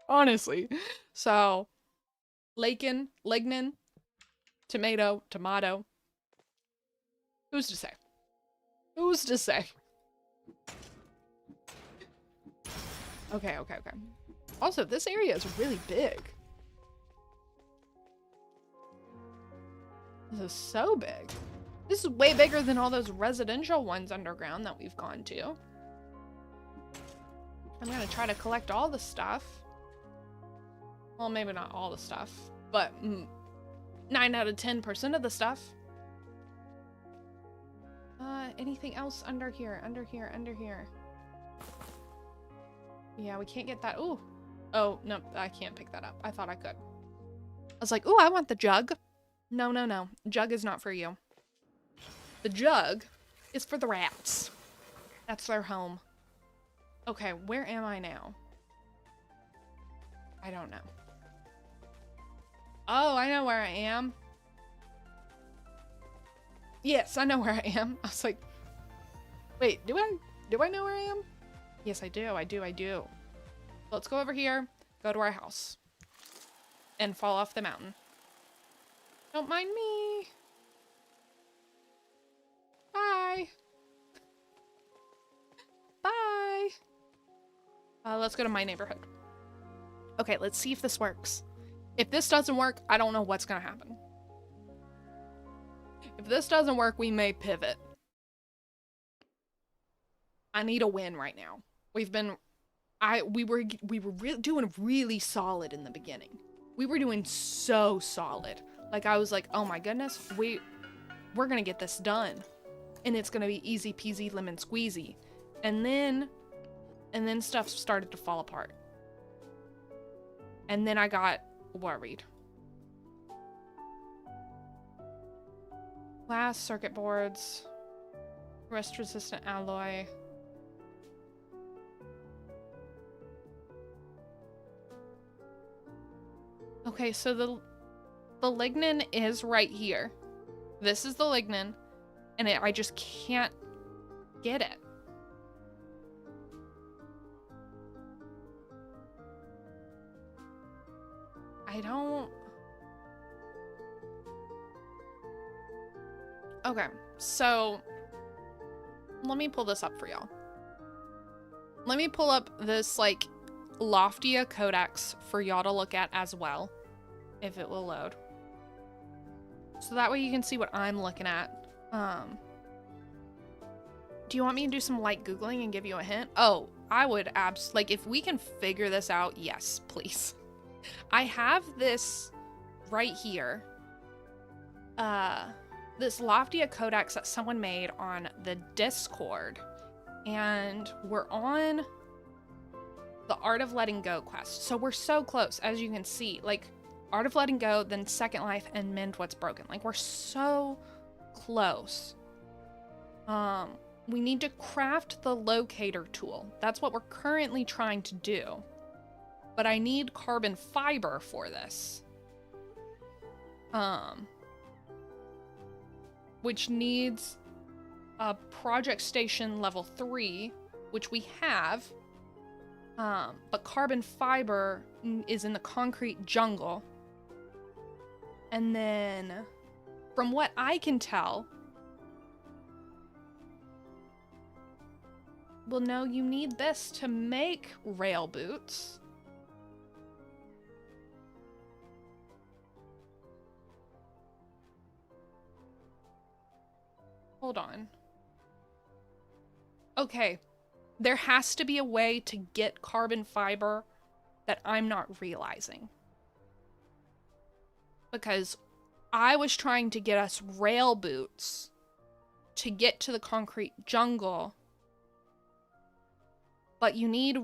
Honestly. So, lignin, tomato. Who's to say? Who's to say? Okay. Also, this area is really big. This is so big. This is way bigger than all those residential ones underground that we've gone to. I'm gonna try to collect all the stuff. Well, maybe not all the stuff, but 9 out of 10% of the stuff. Anything else under here? Yeah, we can't get that. Ooh. Oh, no, I can't pick that up. I thought I could. I was like, ooh, I want the jug. No. Jug is not for you. The jug is for the rats. That's their home. Okay, where am I now? I don't know. Oh, I know where I am. Yes, I know where I am. I was like, wait, do I know where I am? Yes, I do. Let's go over here, go to our house, and fall off the mountain. Don't mind me. Bye. Bye. Let's go to my neighborhood. Okay, let's see if this works. If this doesn't work, I don't know what's gonna happen. If this doesn't work, we may pivot. I need a win right now. We were doing really solid in the beginning. We were doing so solid. Like, I was like, oh my goodness, we're gonna get this done. And it's gonna be easy peasy lemon squeezy. And then stuff started to fall apart. And then I got worried. Glass circuit boards. Rust resistant alloy. Okay, so the lignin is right here. This is the lignin, and I just can't get it. I don't... Okay, so let me pull this up for y'all. Let me pull up this, like, Loftia Codex for y'all to look at as well, if it will load. So that way you can see what I'm looking at. Do you want me to do some light Googling and give you a hint? Oh, I would like, if we can figure this out, yes, please. I have this right here. This Loftia Codex that someone made on the Discord. And we're on the Art of Letting Go quest. So we're so close, as you can see. Like, Art of Letting Go, then Second Life, and Mend What's Broken. Like, we're so close. We need to craft the locator tool. That's what we're currently trying to do. But I need carbon fiber for this. Which needs a project station level 3, which we have. But carbon fiber is in the concrete jungle. And then, from what I can tell, well, no, you need this to make rail boots. Hold on. Okay. There has to be a way to get carbon fiber that I'm not realizing. Because I was trying to get us rail boots to get to the concrete jungle. But you need,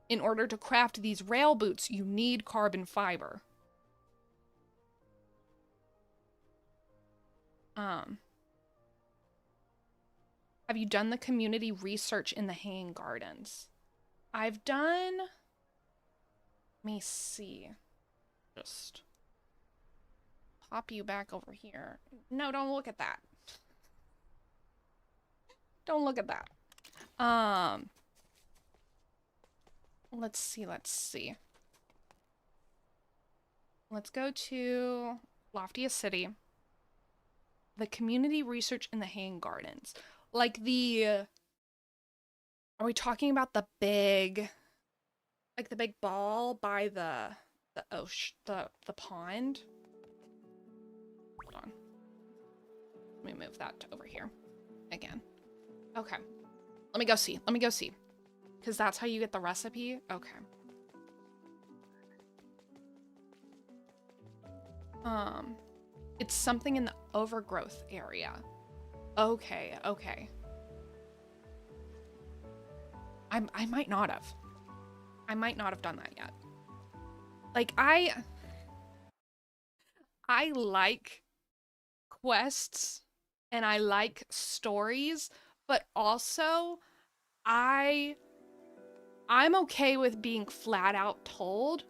in order to craft these rail boots, you need carbon fiber. Have you done the community research in the hanging gardens? I've done... Let me see. Just pop you back over here. No, don't look at that. Don't look at that. Let's see. Let's go to Loftia City. The community research in the hanging gardens. Like the... Are we talking about the big... Like the big ball by the ocean, the pond? Hold on. Let me move that to over here again. Okay. Let me go see. Because that's how you get the recipe? Okay. It's something in the overgrowth area. Okay. I might not have. I might not have done that yet. Like, I like quests and I like stories, but also I'm okay with being flat out told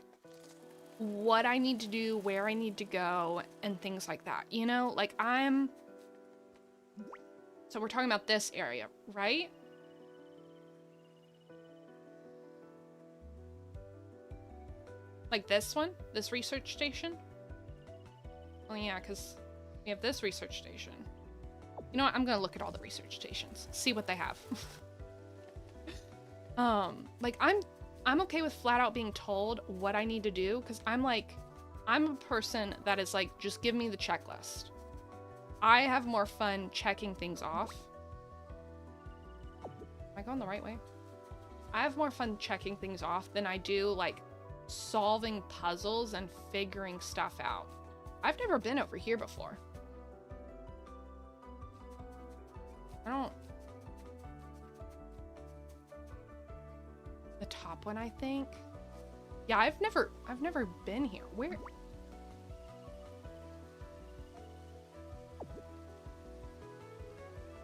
what I need to do, where I need to go, and things like that. You know, like so we're talking about this area, right? Like this one? This research station? Oh yeah, because we have this research station. You know what? I'm gonna look at all the research stations. See what they have. Like I'm okay with flat out being told what I need to do, because I'm a person that is like, just give me the checklist. I have more fun checking things off. Am I going the right way? I have more fun checking things off than I do like solving puzzles and figuring stuff out. I've never been over here before. The top one, I think. Yeah, I've never been here. Where? Is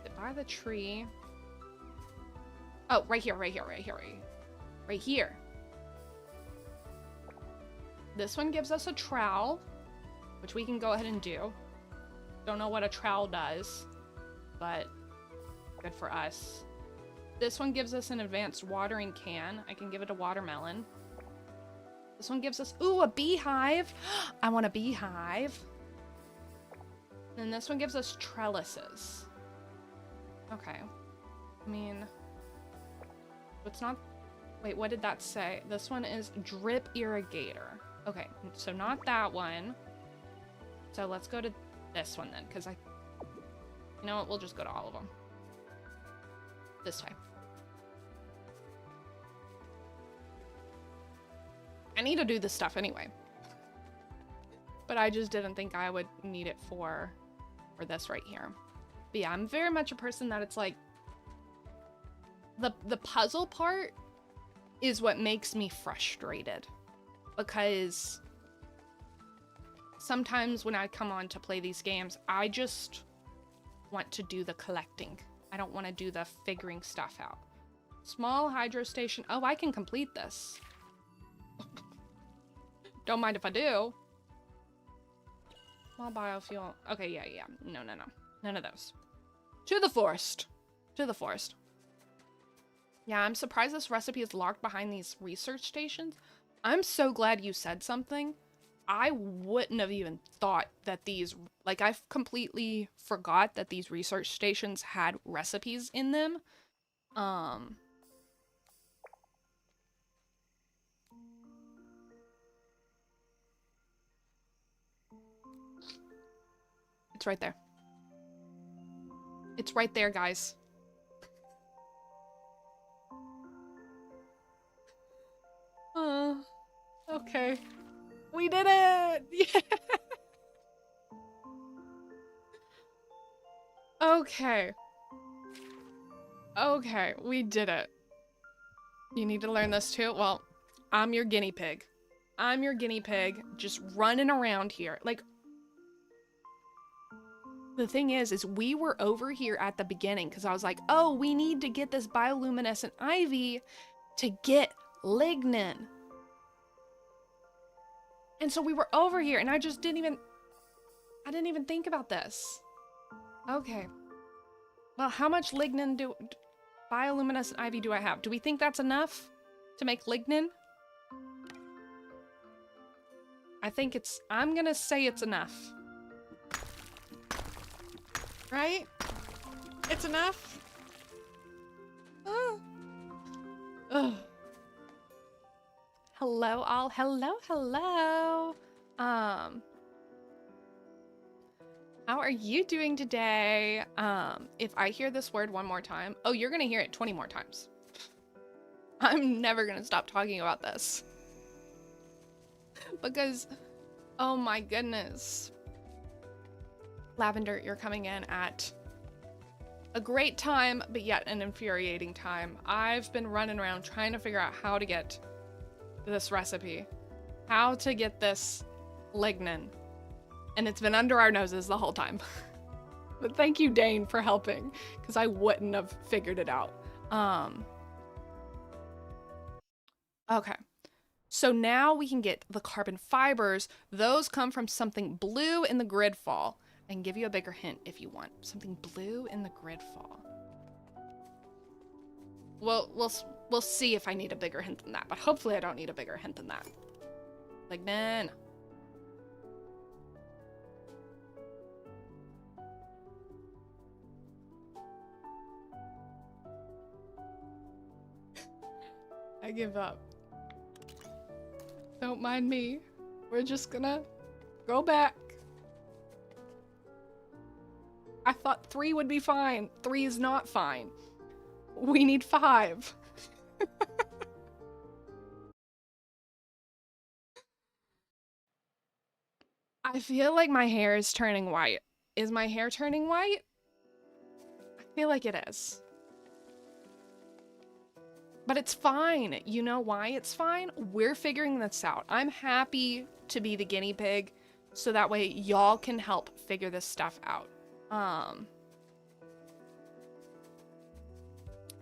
it by the tree? Oh, right here. Right here. This one gives us a trowel, which we can go ahead and do. Don't know what a trowel does, but good for us. This one gives us an advanced watering can. I can give it a watermelon. This one gives us, ooh, a beehive. I want a beehive. And this one gives us trellises. Okay. I mean, it's not, wait, what did that say? This one is drip irrigator. Okay, so not that one. So let's go to this one then, because you know what, we'll just go to all of them. This way. I need to do this stuff anyway. But I just didn't think I would need it for this right here. But yeah, I'm very much a person that it's like, the puzzle part is what makes me frustrated. Because sometimes when I come on to play these games, I just want to do the collecting. I don't want to do the figuring stuff out. Small hydro station. Oh, I can complete this. Don't mind if I do. Small biofuel. Okay, yeah. No. None of those. To the forest. To the forest. Yeah, I'm surprised this recipe is locked behind these research stations. I'm so glad you said something. I wouldn't have even thought that these, like, I completely forgot that these research stations had recipes in them. It's right there. It's right there, guys. Okay. We did it! Yeah! Okay. Okay, we did it. You need to learn this too? Well, I'm your guinea pig. I'm your guinea pig, just running around here. Like, the thing is we were over here at the beginning because I was like, oh, we need to get this bioluminescent ivy to get lignin. And so we were over here and I didn't even think about this. Okay. Well, how much lignin bioluminescent ivy do I have? Do we think that's enough to make lignin? I'm gonna say it's enough. Right? It's enough? Oh. Ugh. Hello all. Hello. How are you doing today? If I hear this word one more time, oh, you're gonna hear it 20 more times. I'm never gonna stop talking about this. Because, oh my goodness. Lavender, you're coming in at a great time, but yet an infuriating time. I've been running around trying to figure out how to get this recipe. How to get this lignin. And it's been under our noses the whole time. But thank you, Dane, for helping, because I wouldn't have figured it out. Okay. So now we can get the carbon fibers. Those come from something blue in the Gridfall. I can give you a bigger hint if you want. Something blue in the Gridfall. Well, we'll see if I need a bigger hint than that, but hopefully I don't need a bigger hint than that. Lignin. I give up. Don't mind me. We're just gonna go back. I thought 3 would be fine. 3 is not fine. We need 5. I feel like my hair is turning white. Is my hair turning white? I feel like it is. But it's fine. You know why it's fine? We're figuring this out. I'm happy to be the guinea pig so that way y'all can help figure this stuff out.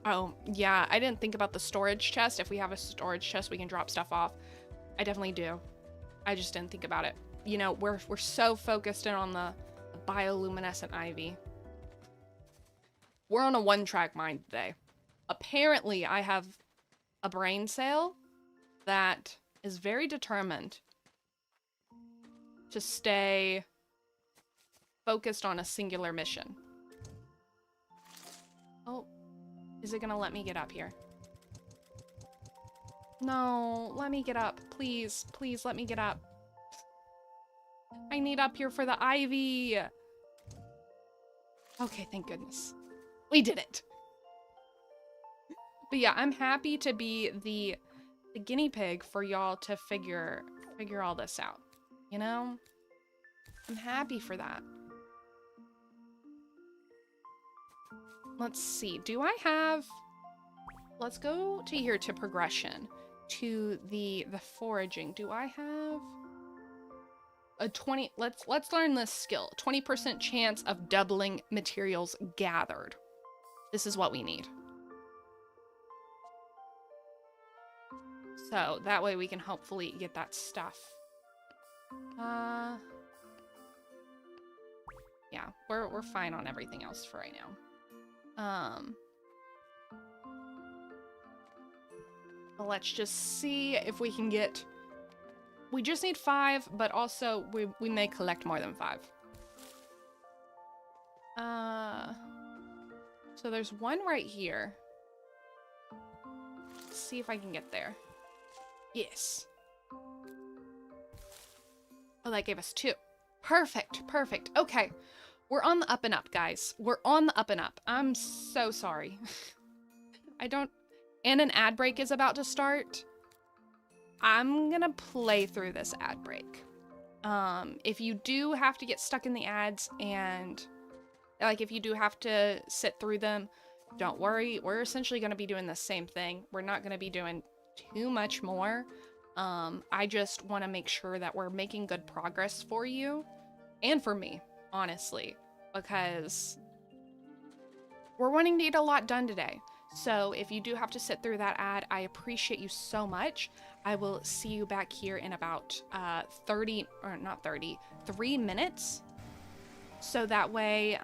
Oh, yeah, I didn't think about the storage chest. If we have a storage chest, we can drop stuff off. I definitely do. I just didn't think about it. You know, we're so focused in on the bioluminescent ivy. We're on a one-track mind today. Apparently, I have a brain cell that is very determined to stay focused on a singular mission. Oh, is it gonna let me get up here? No, let me get up. Please, please let me get up. I need up here for the ivy. Okay, thank goodness. We did it. But yeah, I'm happy to be the guinea pig for y'all to figure all this out. You know? I'm happy for that. Let's see. Do I have... Let's go to here to progression. To the foraging. Do I have a 20... Let's learn this skill. 20% chance of doubling materials gathered. This is what we need. So that way we can hopefully get that stuff. Yeah, we're fine on everything else for right now. Let's just see if we can get... We just need 5, but also we may collect more than 5. So there's one right here. Let's see if I can get there. Yes. Oh, that gave us 2. Perfect, perfect. Okay. We're on the up and up, guys. We're on the up and up. I'm so sorry. I don't... And an ad break is about to start. I'm gonna play through this ad break. If you do have to get stuck in the ads and... Like, if you do have to sit through them, don't worry. We're essentially gonna be doing the same thing. We're not gonna be doing too much more. I just want to make sure that we're making good progress for you and for me, honestly, because we're wanting to get a lot done today. So if you do have to sit through that ad, I appreciate you so much. I will see you back here in about 3 minutes. So that way,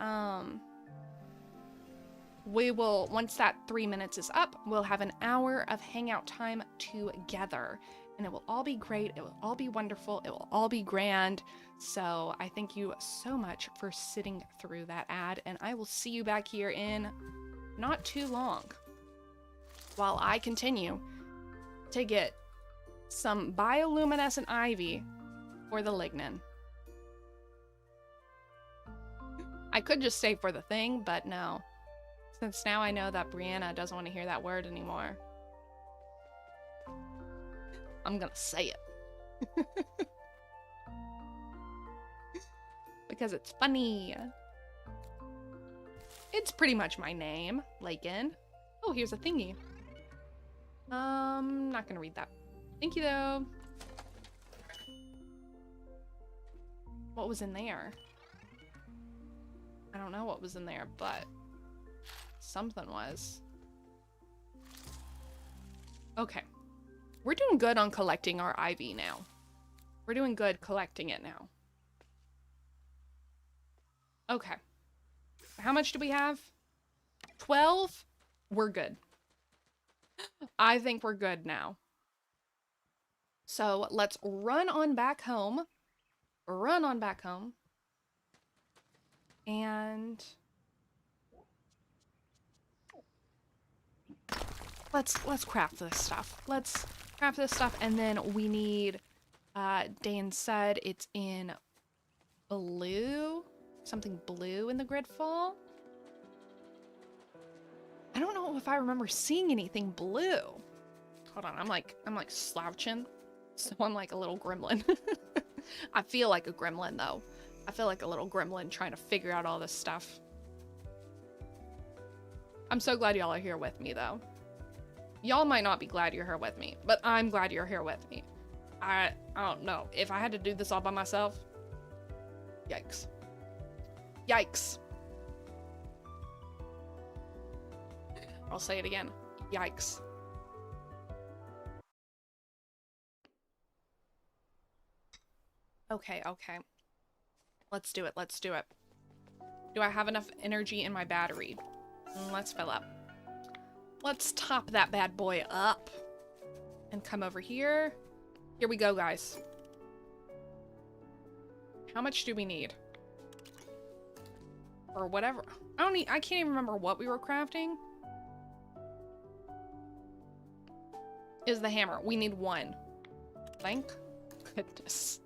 we will, once that 3 minutes is up, we'll have an hour of hangout time together. And it will all be great. It will all be wonderful. It will all be grand. So I thank you so much for sitting through that ad. And I will see you back here in not too long, while I continue to get some bioluminescent ivy for the lignin. I could just say for the thing, but no. Since now I know that Brianna doesn't want to hear that word anymore, I'm gonna say it. Because it's funny. It's pretty much my name, Lakin. Oh, here's a thingy. Not gonna read that. Thank you, though. What was in there? I don't know what was in there, but something was. Okay. We're doing good on collecting our ivy now. We're doing good collecting it now. Okay. How much do we have? 12? We're good. I think we're good now. So let's run on back home. Run on back home. And let's craft this stuff. Let's craft this stuff, and then we need, Dan said it's in blue, something blue in the Gridfall. I don't know if I remember seeing anything blue. Hold on, I'm like slouching, so I'm like a little gremlin. I feel like a gremlin though. I feel like a little gremlin trying to figure out all this stuff. I'm so glad y'all are here with me though. Y'all might not be glad you're here with me, but I'm glad you're here with me. I don't know. If I had to do this all by myself, yikes. Yikes. I'll say it again. Yikes. Okay, okay. Let's do it, let's do it. Do I have enough energy in my battery? Let's fill up. Let's top that bad boy up. And come over here. Here we go, guys. How much do we need? Or whatever. I can't even remember what we were crafting. Is the hammer. We need one. Thank goodness.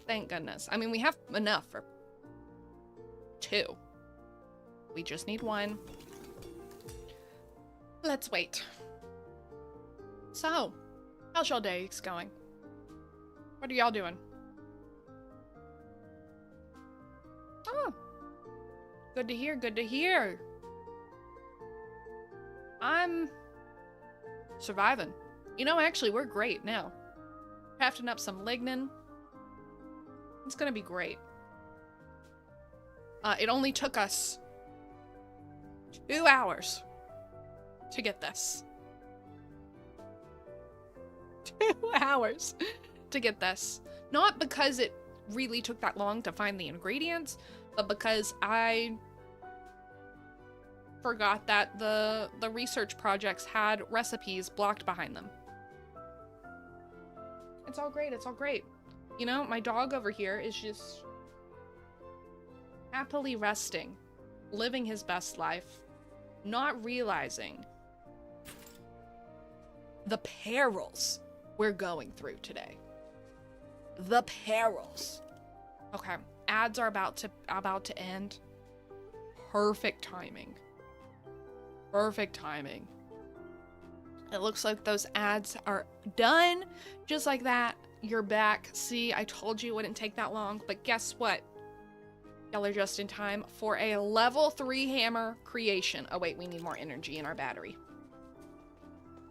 Thank goodness. I mean, we have enough for 2. We just need 1. Let's wait. So, how's y'all days going? What are y'all doing? Oh, good to hear, good to hear. I'm surviving. You know, actually, we're great now. Crafting up some lignin. It's gonna be great. It only took us 2 hours to get this. 2 hours to get this. Not because it really took that long to find the ingredients, but because I forgot that the research projects had recipes blocked behind them. It's all great, it's all great. You know, my dog over here is just happily resting, living his best life, not realizing the perils we're going through today. The perils. Okay, ads are about to end. Perfect timing. Perfect timing. It looks like those ads are done. Just like that, you're back. See, I told you it wouldn't take that long, but guess what? Y'all are just in time for a level 3 hammer creation. Oh wait, we need more energy in our battery.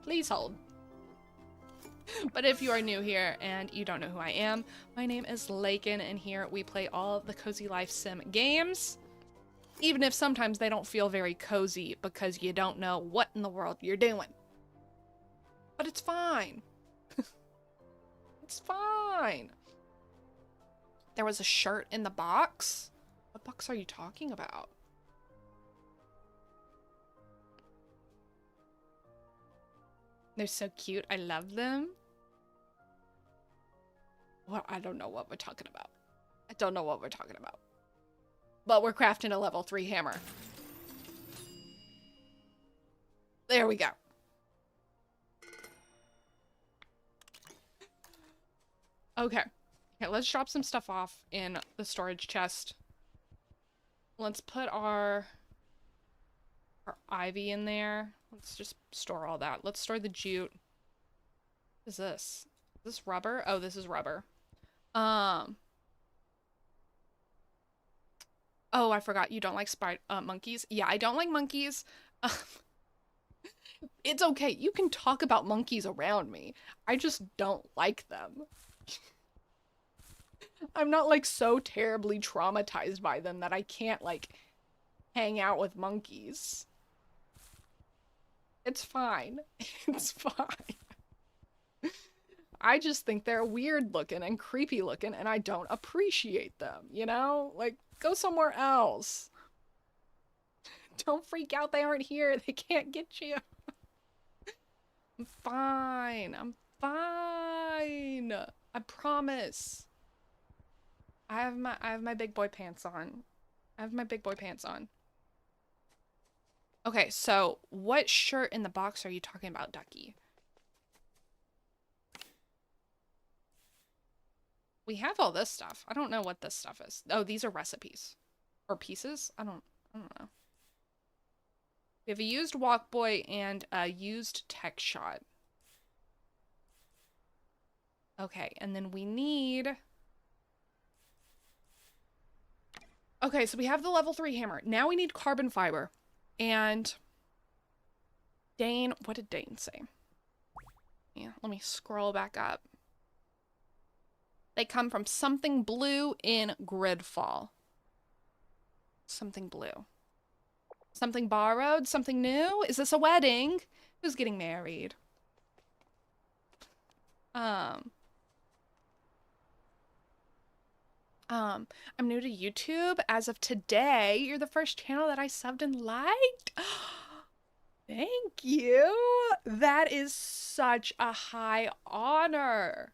Please hold. But if you are new here and you don't know who I am, my name is Lakin, and here we play all the Cozy Life Sim games. Even if sometimes they don't feel very cozy because you don't know what in the world you're doing. But it's fine. It's fine. There was a shirt in the box. What box are you talking about? They're so cute. I love them. Well, I don't know what we're talking about. I don't know what we're talking about. But we're crafting a level 3 hammer. There we go. Okay. Okay, let's drop some stuff off in the storage chest. Let's put our ivy in there. Let's just store all that. Let's store the jute. What is this? Is this rubber? Oh, this is rubber. Oh, I forgot. You don't like monkeys? Yeah, I don't like monkeys. It's okay. You can talk about monkeys around me. I just don't like them. I'm not like so terribly traumatized by them that I can't like hang out with monkeys. It's fine. It's fine. I just think they're weird looking and creepy looking and I don't appreciate them, you know? Like, go somewhere else. Don't freak out, they aren't here. They can't get you. I'm fine. I'm fine. I promise. I have my big boy pants on. I have my big boy pants on. Okay, so what shirt in the box are you talking about, Ducky? We have all this stuff. I don't know what this stuff is. Oh, these are recipes. Or pieces? I don't know. We have a used walk boy and a used tech shot. Okay, and then we need... Okay, so we have the level 3 hammer. Now we need carbon fiber. And Dane, what did Dane say? Yeah, let me scroll back up. They come from something blue in Gridfall. Something blue. Something borrowed? Something new? Is this a wedding? Who's getting married? I'm new to YouTube. As of today, you're the first channel that I subbed and liked. Thank you. That is such a high honor.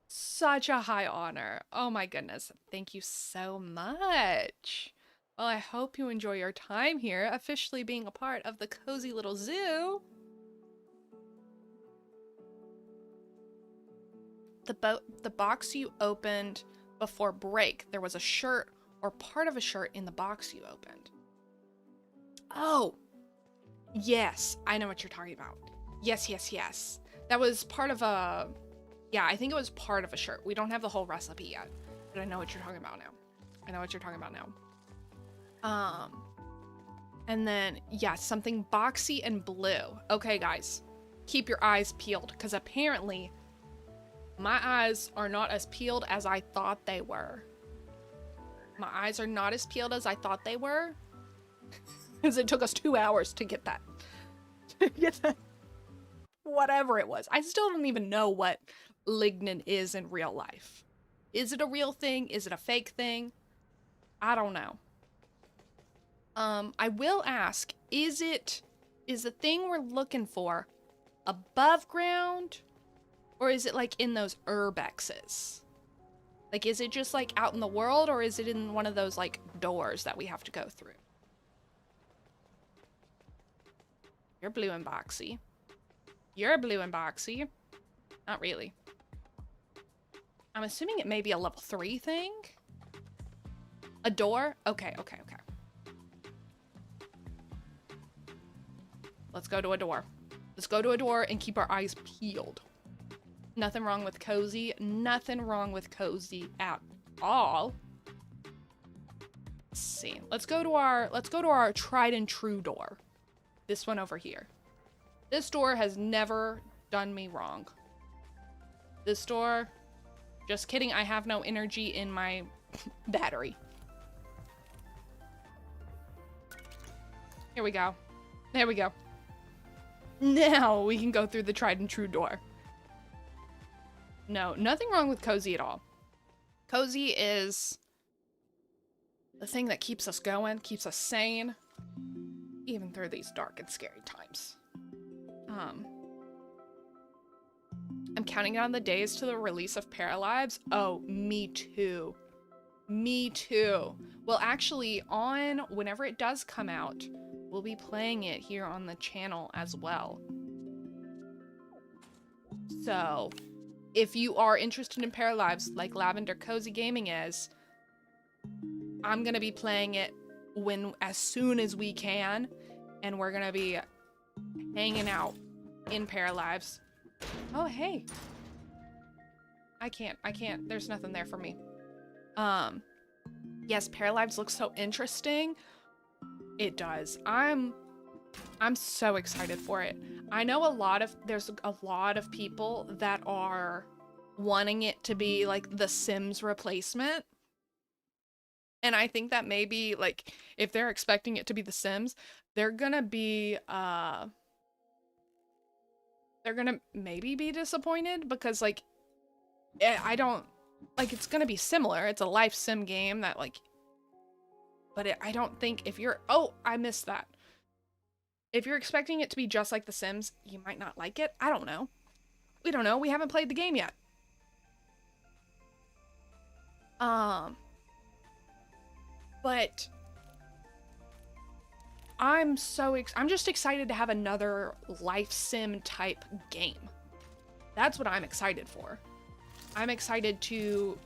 Such a high honor. Oh my goodness. Thank you so much. Well, I hope you enjoy your time here, officially being a part of the cozy little zoo. The box you opened before break, there was a shirt or part of a shirt in the box you opened. Oh, yes, I know what you're talking about. Yes, yes, yes. That was part of a, yeah, I think it was part of a shirt. We don't have the whole recipe yet, but I know what you're talking about now. I know what you're talking about now. And then, yeah, something boxy and blue. Okay, guys, keep your eyes peeled, because apparently my eyes are not as peeled as I thought they were. My eyes are not as peeled as I thought they were. Because it took us 2 hours to get that. Whatever it was. I still don't even know what lignin is in real life. Is it a real thing? Is it a fake thing? I don't know. I will ask, is the thing we're looking for above ground? Or is it like in those urbexes? Like, is it just like out in the world, or is it in one of those like doors that we have to go through? You're blue and boxy. You're blue and boxy. Not really. I'm assuming it may be a level 3 thing. A door? Okay, okay, okay. Let's go to a door. Let's go to a door and keep our eyes peeled. Nothing wrong with Cozy. Nothing wrong with Cozy at all. Let's see. Let's go to our tried and true door. This one over here. This door has never done me wrong. This door, just kidding, I have no energy in my battery. Here we go. There we go. Now we can go through the tried and true door. No, nothing wrong with Cozy at all. Cozy is the thing that keeps us going, keeps us sane, even through these dark and scary times. I'm counting down the days to the release of Paralives. Oh, me too. Me too. Well, actually, whenever it does come out, we'll be playing it here on the channel as well. So, if you are interested in Paralives, like Lavender Cozy Gaming is, I'm gonna be playing it as soon as we can, and we're gonna be hanging out in Paralives. Oh, hey. I can't, there's nothing there for me. Yes, Paralives looks so interesting. It does. I'm so excited for it. I know there's a lot of people that are wanting it to be like the Sims replacement. And I think that maybe like if they're expecting it to be the Sims, they're gonna maybe be disappointed, because like I don't like, it's gonna be similar. It's a life sim game that like, but I don't think if you're, oh, I missed that. If you're expecting it to be just like The Sims, you might not like it. I don't know. We don't know. We haven't played the game yet. But I'm just excited to have another life sim type game. That's what I'm excited for. I'm excited to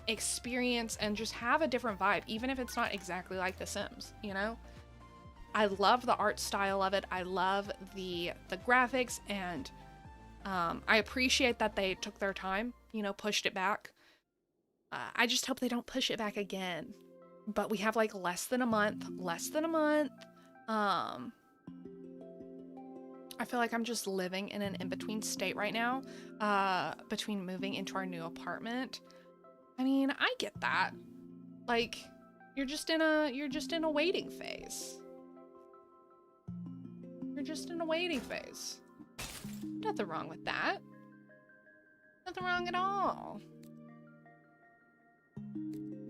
experience and just have a different vibe, even if it's not exactly like The Sims, you know? I love the art style of it. I love the graphics, and I appreciate that they took their time, you know, pushed it back. I just hope they don't push it back again. But we have like less than a month. I feel like I'm just living in an in-between state right now, between moving into our new apartment. I mean, I get that. Like, you're just in a waiting phase. You're just in a waiting phase. Nothing wrong with that. Nothing wrong at all.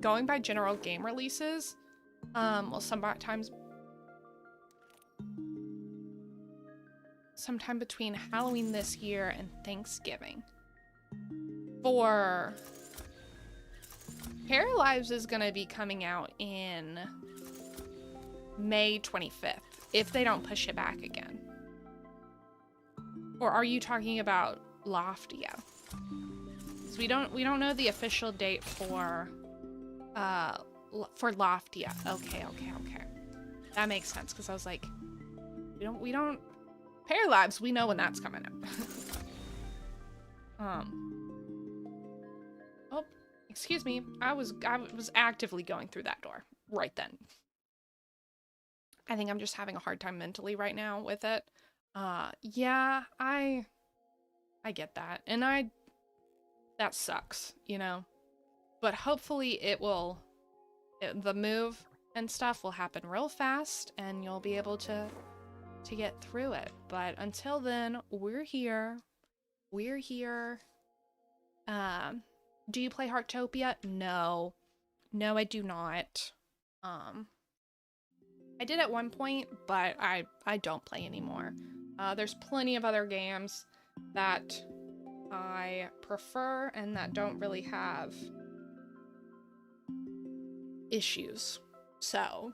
Going by general game releases, well, sometimes sometime between Halloween this year and Thanksgiving. For Paralives is gonna be coming out in May 25th, if they don't push it back again. Or are you talking about Loftia? So we don't know the official date for Loftia. Okay. That makes sense, because I was like, we don't Paralives, we know when that's coming out. Oh, excuse me. I was actively going through that door right then. I think I'm just having a hard time mentally right now with it. Yeah, I get that. And that sucks, you know? But hopefully the move and stuff will happen real fast, and you'll be able to get through it. But until then, we're here. We're here. Do you play Heartopia? No. No, I do not. I did at one point, but I don't play anymore. There's plenty of other games that I prefer and that don't really have issues. So,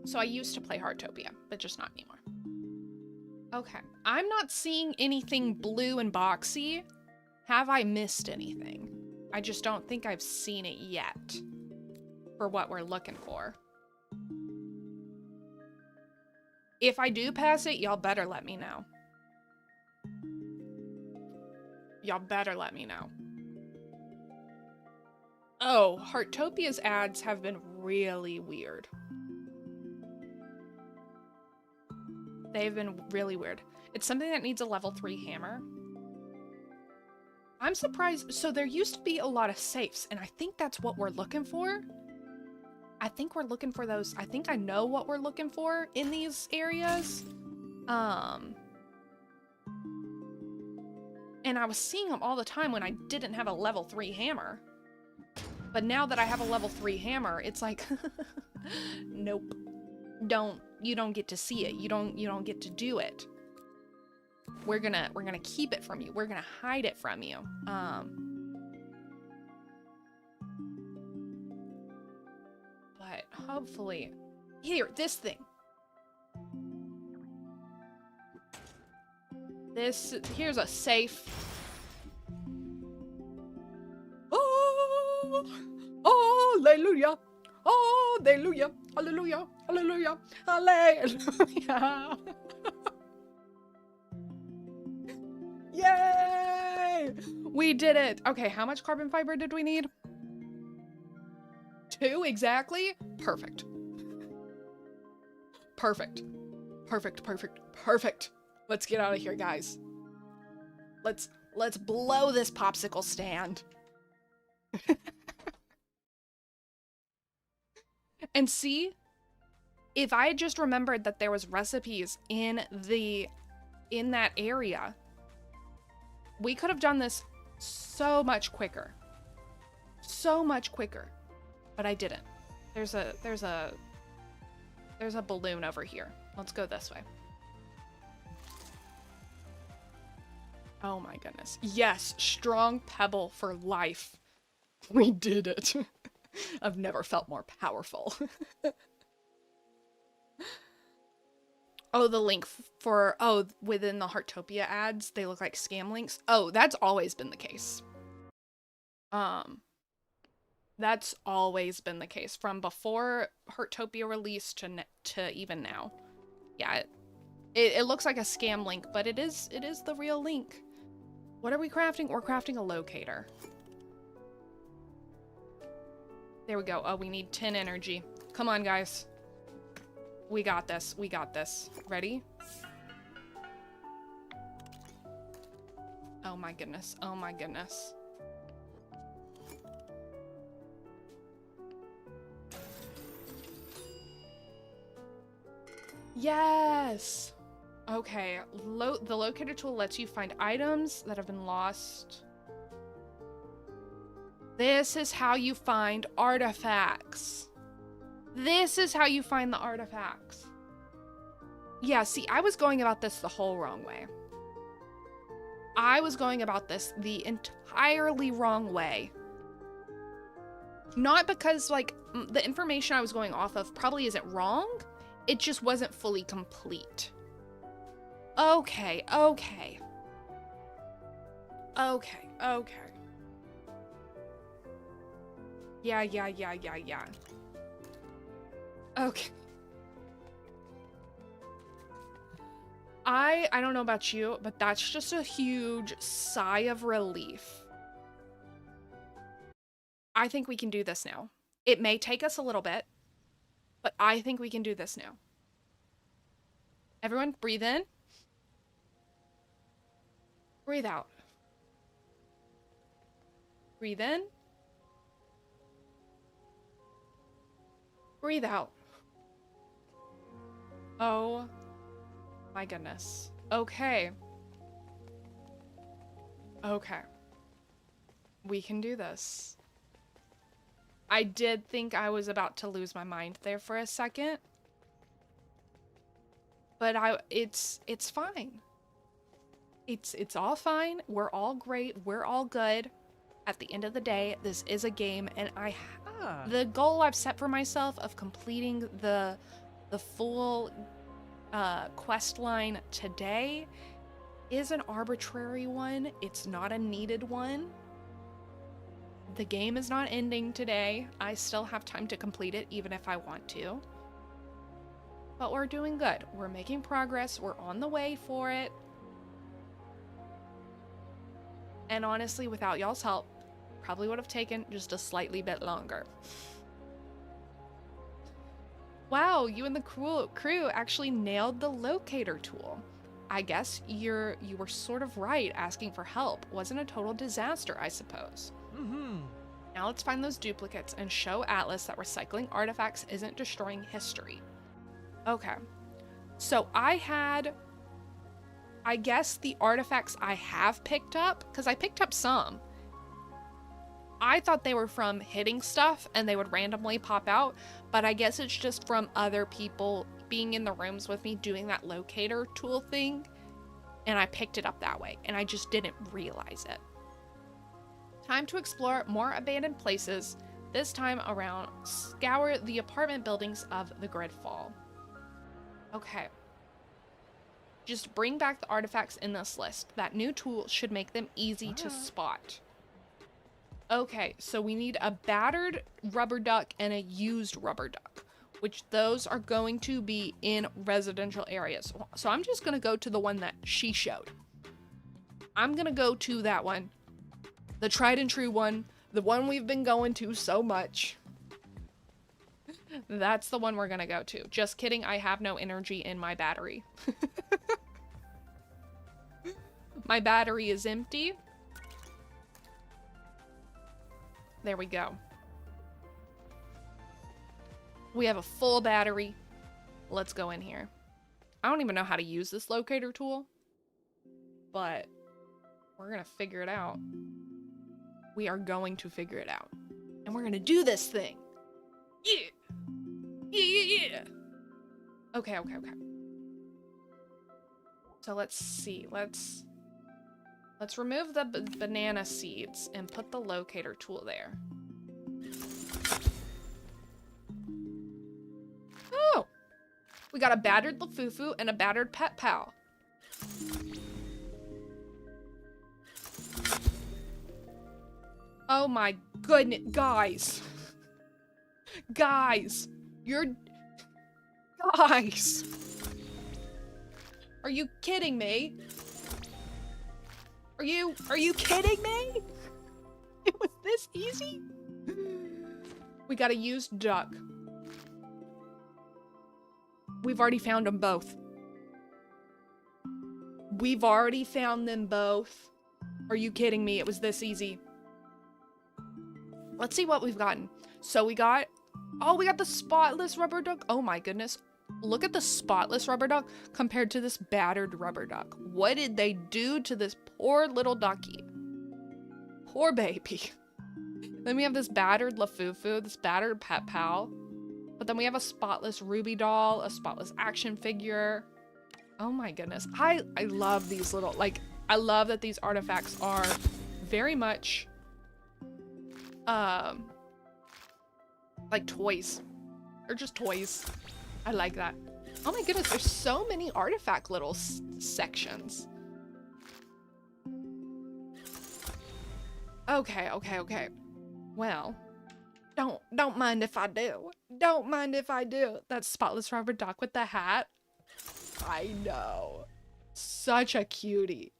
so I used to play Heartopia, but just not anymore. Okay, I'm not seeing anything blue and boxy. Have I missed anything? I just don't think I've seen it yet for what we're looking for. If I do pass it, y'all better let me know. Y'all better let me know. Oh, Heartopia's ads have been really weird. They've been really weird. It's something that needs a level 3 hammer. I'm surprised. So there used to be a lot of safes, and I think that's what we're looking for. I think we're looking for those. I think I know what we're looking for in these areas. And I was seeing them all the time when I didn't have a level 3 hammer. But now that I have a level 3 hammer, it's like, nope. You don't get to see it. You don't get to do it. We're gonna keep it from you. We're gonna hide it from you. But hopefully, here, this thing. Here's a safe. Oh, hallelujah. Oh, hallelujah. Hallelujah. Hallelujah. Hallelujah. Yay! We did it. Okay, how much carbon fiber did we need? 2 exactly? Perfect. Perfect. Perfect, perfect, perfect. Let's get out of here, guys. Let's blow this popsicle stand. And see, if I had just remembered that there was recipes in that area, we could have done this so much quicker. So much quicker. But I didn't. There's a balloon over here. Let's go this way. Oh my goodness. Yes, strong pebble for life. We did it. I've never felt more powerful. Oh, the link for, oh, within the Heartopia ads, they look like scam links. Oh, that's always been the case. That's always been the case from before Heartopia released to even now. Yeah, it looks like a scam link, but it is the real link. What are we crafting? We're crafting a locator. There we go. Oh, we need 10 energy. Come on, guys. We got this. We got this. Ready? Oh my goodness. Oh my goodness. Yes! Okay, the locator tool lets you find items that have been lost. This is how you find artifacts. This is how you find the artifacts. Yeah, see, I was going about this the whole wrong way. I was going about this the entirely wrong way. Not because, like, the information I was going off of probably isn't wrong. It just wasn't fully complete. Okay, okay. Okay, okay. Yeah. Okay. I don't know about you, but that's just a huge sigh of relief. I think we can do this now. It may take us a little bit, but I think we can do this now. Everyone, breathe in. Breathe out. Breathe in. Breathe out. Oh my goodness. Okay. Okay. We can do this. I did think I was about to lose my mind there for a second. But it's fine. It's all fine. We're all great. We're all good. At the end of the day, this is a game, and the goal I've set for myself of completing the full quest line today is an arbitrary one. It's not a needed one. The game is not ending today. I still have time to complete it, even if I want to. But we're doing good. We're making progress. We're on the way for it. And honestly, without y'all's help, probably would have taken just a slightly bit longer. Wow, you and the crew actually nailed the locator tool. I guess you were sort of right asking for help. Wasn't a total disaster, I suppose. Now let's find those duplicates and show Atlas that recycling artifacts isn't destroying history. Okay. So I guess the artifacts I have picked up, because I picked up some. I thought they were from hitting stuff and they would randomly pop out, but I guess it's just from other people being in the rooms with me doing that locator tool thing, and I picked it up that way, and I just didn't realize it. Time to explore more abandoned places, this time around scour the apartment buildings of the Gridfall. Okay. Just bring back the artifacts in this list. That new tool should make them easy to spot. Okay, so we need a battered rubber duck and a used rubber duck, which those are going to be in residential areas. So I'm just going to go to the one that she showed. I'm going to go to that one, the tried and true one, the one we've been going to so much. That's the one we're going to go to. Just kidding, I have no energy in my battery. My battery is empty. There we go. We have a full battery. Let's go in here. I don't even know how to use this locator tool, but we're gonna figure it out. We are going to figure it out. And we're gonna do this thing. Yeah. Okay. So let's see. Let's remove the banana seeds and put the locator tool there. Oh! We got a battered Lafufu and a battered Pet Pal. Oh my goodness, guys. Guys, guys. Are you kidding me? Are you kidding me? It was this easy? We got a used duck. We've already found them both. We've already found them both. Are you kidding me? It was this easy. Let's see what we've gotten. So we got the spotless rubber duck. Oh my goodness. Look at the spotless rubber duck compared to this battered rubber duck. What did they do to this poor little ducky? Poor baby. Then we have this battered Lafufu, this battered Pet Pal. But then we have a spotless Ruby doll, a spotless action figure. Oh my goodness. I love these little, like, I love that these artifacts are very much, like toys. They're just toys. I like that. Oh my goodness, there's so many artifact little sections. Okay. Well, don't mind if I do. Don't mind if I do. That spotless rubber duck with the hat. I know. Such a cutie.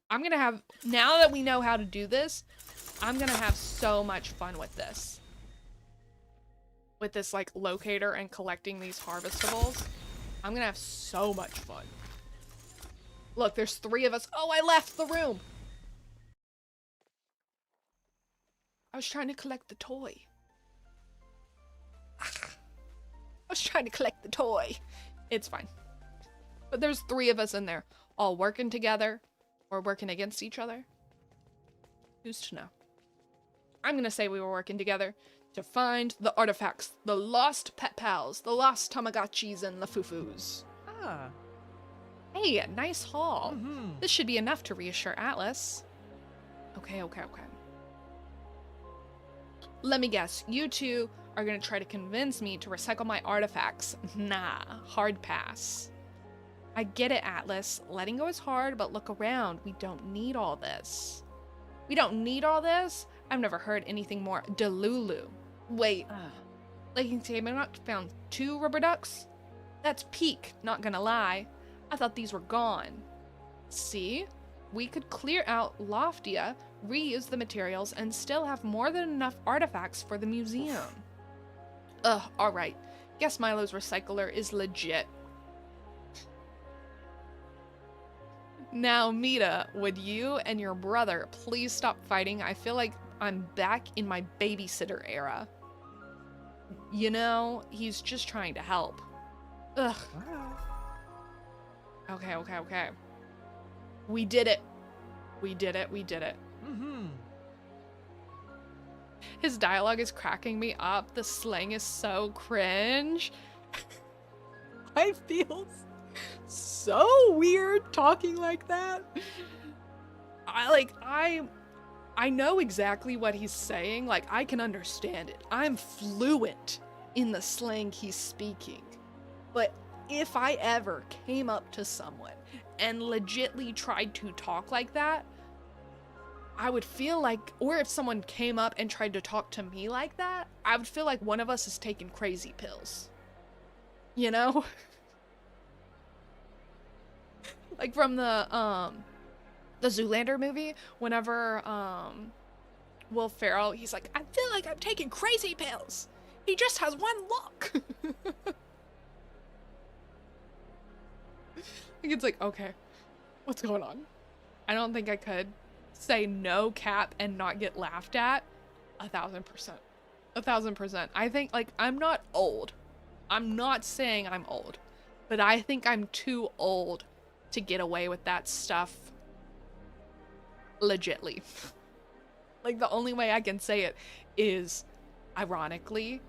I'm gonna have, now that we know how to do this, I'm gonna have so much fun with this. With this, like, locator and collecting these harvestables. I'm gonna have so much fun. Look, there's 3 of us. Oh, I left the room. I was trying to collect the toy. I was trying to collect the toy. It's fine. But there's 3 of us in there, all working together or working against each other. Who's to know? I'm gonna say we were working together to find the artifacts, the lost pet pals, the lost Tamagotchis and the Fufus. Ah. Hey, nice haul. This should be enough to reassure Atlas. Okay. Let me guess, you two are gonna try to convince me to recycle my artifacts. Nah, hard pass. I get it, Atlas. Letting go is hard, but look around. We don't need all this. We don't need all this? I've never heard anything more delulu. Wait, Laking Tamanot found 2 rubber ducks? That's peak, not gonna lie. I thought these were gone. See? We could clear out Loftia, reuse the materials, and still have more than enough artifacts for the museum. Ugh, alright. Guess Milo's recycler is legit. Now, Mita, would you and your brother please stop fighting? I feel like I'm back in my babysitter era. You know, he's just trying to help. Ugh. Okay. We did it. We did it. His dialogue is cracking me up. The slang is so cringe. I feel so weird talking like that. I know exactly what he's saying. Like, I can understand it. I'm fluent in the slang he's speaking. But if I ever came up to someone and legitly tried to talk like that, I would feel like, or if someone came up and tried to talk to me like that, I would feel like one of us is taking crazy pills. You know? Like from the Zoolander movie, whenever Will Ferrell, he's like, I feel like I'm taking crazy pills. He just has one look. It's like, okay, what's going on? I don't think I could say no cap and not get laughed at. 1000%. 1000%. I think, like, I'm not old. I'm not saying I'm old, but I think I'm too old to get away with that stuff legitly. Like, the only way I can say it is ironically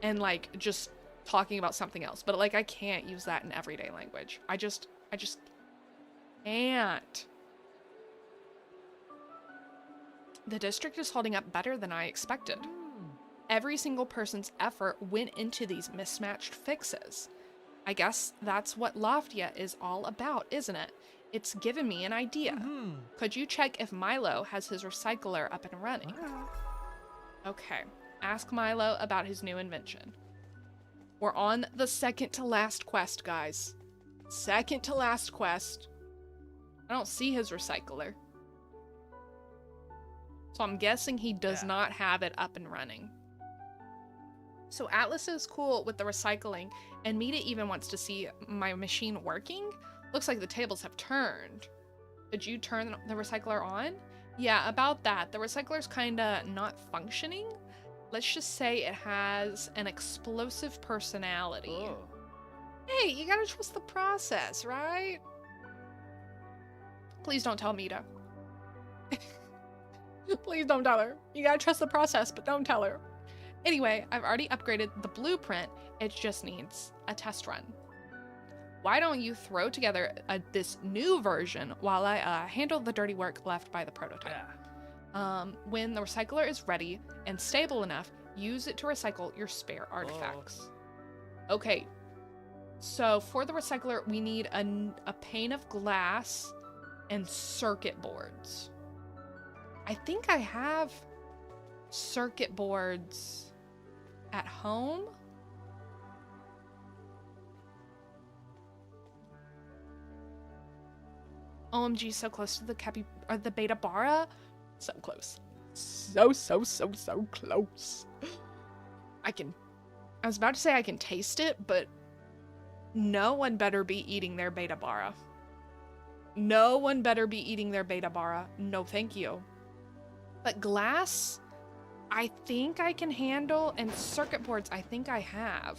and, like, just talking about something else. But, like, I can't use that in everyday language. I just can't. The district is holding up better than I expected. Every single person's effort went into these mismatched fixes. I guess that's what Loftia is all about, isn't it? It's given me an idea. Could you check if Milo has his recycler up and running? Okay. Ask Milo about his new invention. We're on the second to last quest, guys. Second to last quest. I don't see his recycler. So I'm guessing he does not have it up and running. So Atlas is cool with the recycling, and Mita even wants to see my machine working. Looks like the tables have turned. Did you turn the recycler on? Yeah, about that. The recycler's kinda not functioning. Let's just say it has an explosive personality. Oh. Hey, you gotta trust the process, right? Please don't tell Mita. Please don't tell her. You gotta trust the process, but don't tell her. Anyway, I've already upgraded the blueprint. It just needs a test run. Why don't you throw together this new version while I handle the dirty work left by the prototype? When the recycler is ready and stable enough, use it to recycle your spare artifacts. Okay, so for the recycler, we need a pane of glass and circuit boards. I think I have circuit boards at home. OMG, so close to the the BetaBara. So close. So close. I was about to say I can taste it, but no one better be eating their BetaBara. No one better be eating their BetaBara. No, thank you. But glass, I think I can handle, and circuit boards, I think I have.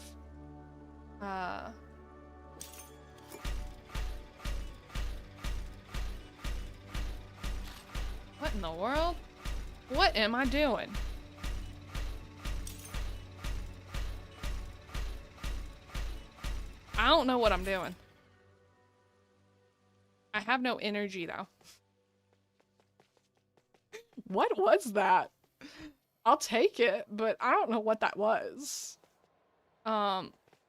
What in the world? What am I doing? I don't know what I'm doing. I have no energy though. What was that? I'll take it, but I don't know what that was.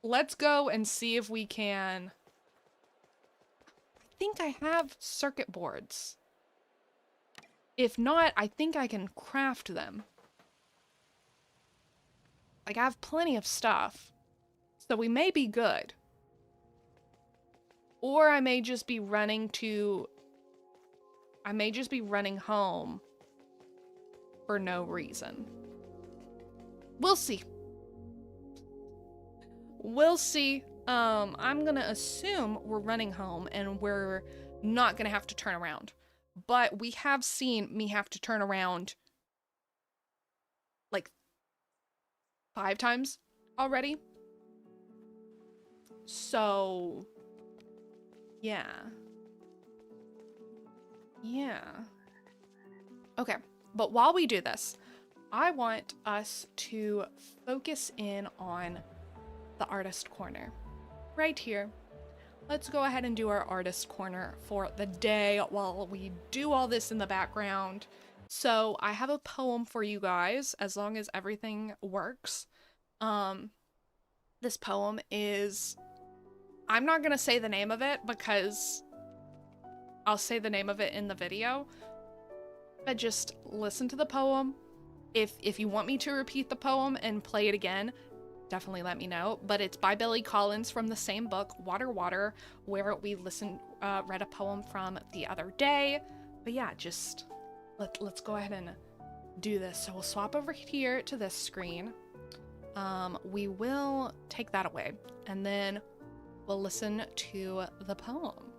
Let's go and see if we can... I think I have circuit boards. If not, I think I can craft them. Like, I have plenty of stuff. So we may be good. Or I may just be running to... I may just be running home for no reason. We'll see. We'll see. I'm gonna assume we're running home and we're not gonna have to turn around. But we have seen me have to turn around like 5 times already. So, yeah. Yeah. Okay, but while we do this, I want us to focus in on the artist corner. Right here. Let's go ahead and do our artist corner for the day while we do all this in the background. So I have a poem for you guys, as long as everything works. This poem is... I'm not gonna say the name of it because I'll say the name of it in the video. But just listen to the poem. If you want me to repeat the poem and play it again, definitely let me know. But it's by Billy Collins from the same book, Water Water, where we read a poem from the other day. But yeah, just let's go ahead and do this. So we'll swap over here to this screen. We will take that away, and then we'll listen to the poem.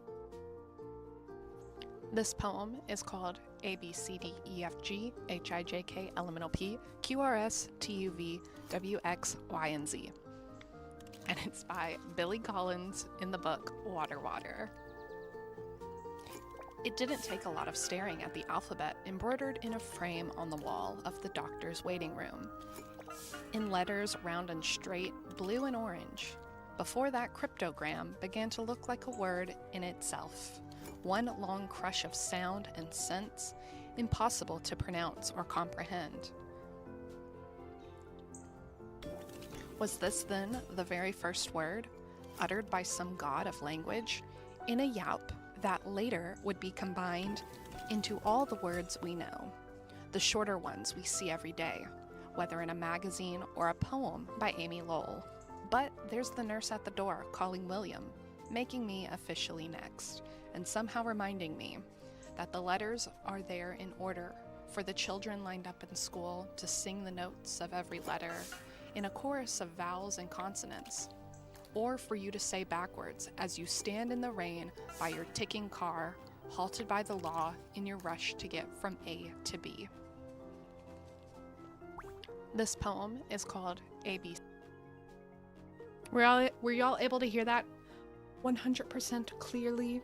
This poem is called A, B, C, D, E, F, G, H, I, J, K, L, M, N, O, P, Q, R, S, T, U, V, W, X, Y, and Z. And it's by Billy Collins in the book Water Water. It didn't take a lot of staring at the alphabet embroidered in a frame on the wall of the doctor's waiting room. In letters round and straight, blue and orange. Before that cryptogram began to look like a word in itself. One long crush of sound and sense, impossible to pronounce or comprehend. Was this then the very first word? uttered by some god of language in a yawp that later would be combined into all the words we know, the shorter ones we see every day, whether in a magazine or a poem by Amy Lowell. But there's the nurse at the door calling William, making me officially next, and somehow reminding me that the letters are there in order for the children lined up in school to sing the notes of every letter in a chorus of vowels and consonants, or for you to say backwards as you stand in the rain by your ticking car, halted by the law in your rush to get from A to B. This poem is called ABC. Were y'all able to hear that 100% clearly?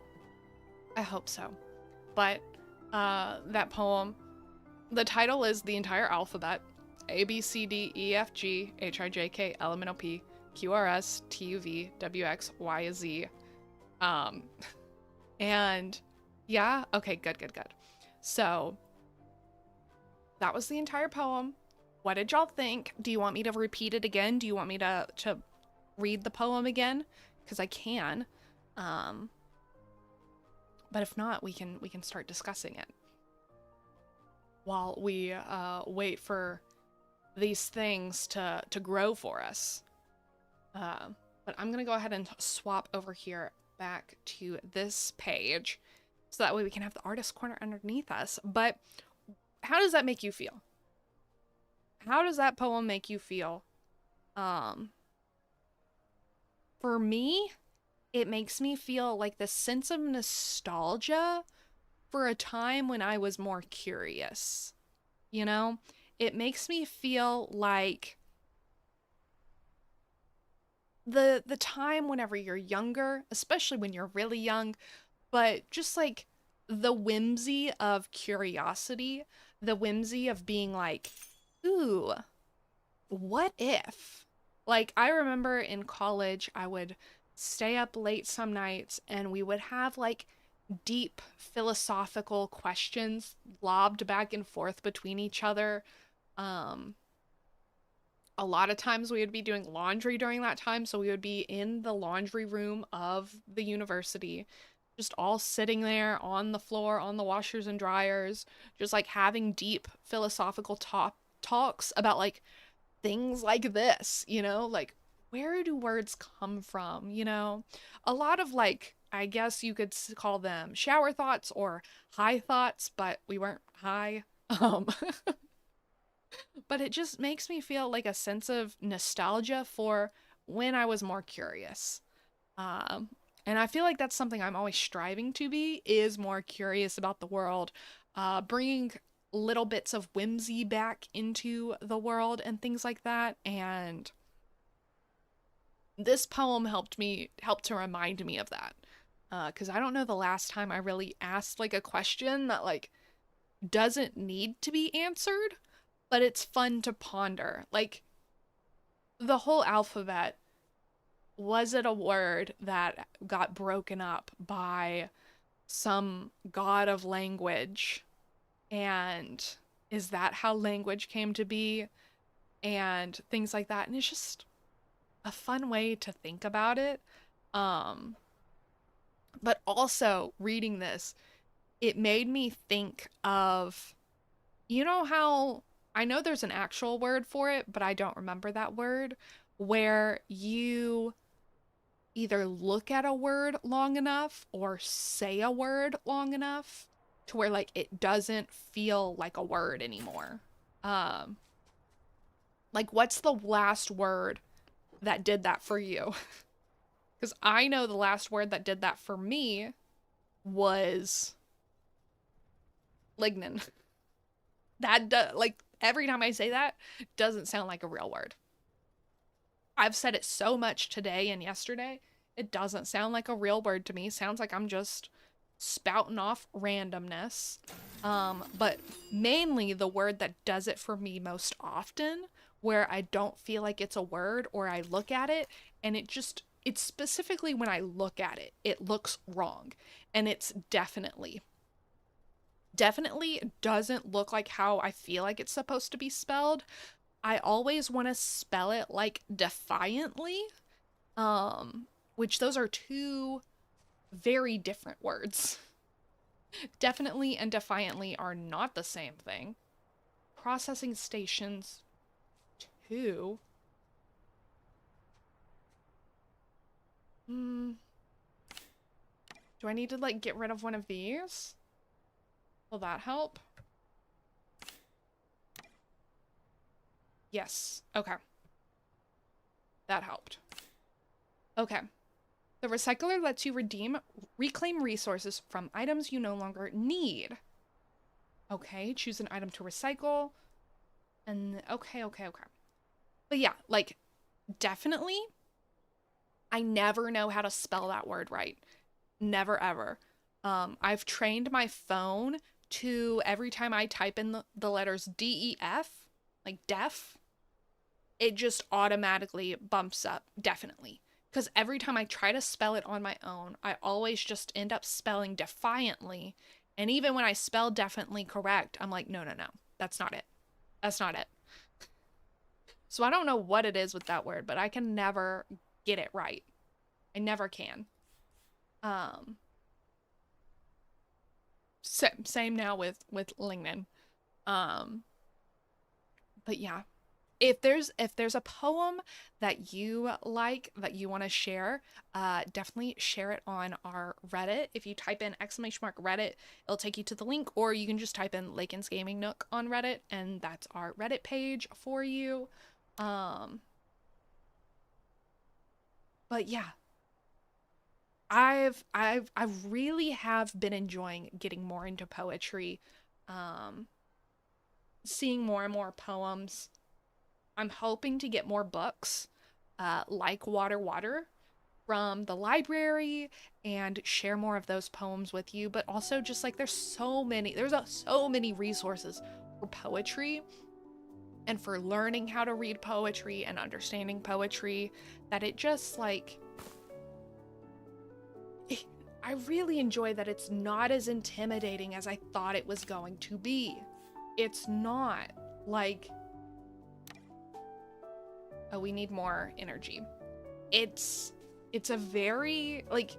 I hope so. But that poem, the title is the entire alphabet: A, B, C, D, E, F, G, H, I, J, K, L, M, N, O, P, Q, R, S, T, U, V, W, X, Y, Z. And yeah, okay, good. So that was the entire poem. What did y'all think? Do you want me to repeat it again? Do you want me to read the poem again? Because I can. But if not, we can start discussing it while we wait for these things to grow for us. But I'm gonna go ahead and swap over here back to this page so that way we can have the artist corner underneath us. But how does that make you feel? How does that poem make you feel? For me, it makes me feel like this sense of nostalgia for a time when I was more curious. You know? It makes me feel like the time whenever you're younger, especially when you're really young, but just like the whimsy of curiosity, the whimsy of being like, ooh, what if? Like, I remember in college, I would stay up late some nights and we would have like deep philosophical questions lobbed back and forth between each other. A lot of times we would be doing laundry during that time, so we would be in the laundry room of the university, just all sitting there on the floor, on the washers and dryers, just like having deep philosophical talks about like things like this, you know, like where do words come from, you know? A lot of like, I guess you could call them shower thoughts or high thoughts, but we weren't high. But it just makes me feel like a sense of nostalgia for when I was more curious. And I feel like that's something I'm always striving to be, is more curious about the world, bringing little bits of whimsy back into the world and things like that. And this poem helped to remind me of that. Because I don't know the last time I really asked like a question that like doesn't need to be answered, but it's fun to ponder. Like, the whole alphabet, was it a word that got broken up by some god of language? And is that how language came to be? And things like that. And it's just a fun way to think about it. But also, reading this, it made me think of, you know how, I know there's an actual word for it, but I don't remember that word, where you either look at a word long enough or say a word long enough to where like it doesn't feel like a word anymore. Like, what's the last word that did that for you? Because I know the last word that did that for me was lignin. Like, every time I say that, doesn't sound like a real word. I've said it so much today and yesterday, it doesn't sound like a real word to me. It sounds like I'm just spouting off randomness. But mainly the word that does it for me most often, where I don't feel like it's a word, or I look at it and it's specifically when I look at it, it looks wrong. And it's definitely doesn't look like how I feel like it's supposed to be spelled. I always want to spell it like defiantly. which those are two very different words. Definitely and defiantly are not the same thing. Processing stations 2. Do I need to like get rid of one of these? Will that help? Yes. Okay. That helped. Okay. The recycler lets you reclaim resources from items you no longer need. Okay, choose an item to recycle. And okay. But yeah, like, definitely, I never know how to spell that word right. Never ever. I've trained my phone to, every time I type in the letters DEF, like def, it just automatically bumps up, definitely. Because every time I try to spell it on my own, I always just end up spelling defiantly. And even when I spell definitely correct, I'm like, no, that's not it. That's not it. So I don't know what it is with that word, but I can never get it right. I never can. Same now with lignin. But yeah, if there's a poem that you like, that you want to share, definitely share it on our Reddit. If you type in !Reddit, it'll take you to the link, or you can just type in Lakin's Gaming Nook on Reddit, and that's our Reddit page for you. But yeah, I really have been enjoying getting more into poetry, seeing more and more poems. I'm hoping to get more books, like Water from the library, and share more of those poems with you. But also, just like, there's so many resources for poetry and for learning how to read poetry and understanding poetry, that it just, like, I really enjoy that it's not as intimidating as I thought it was going to be. It's not. Like, oh, we need more energy. It's a very, like,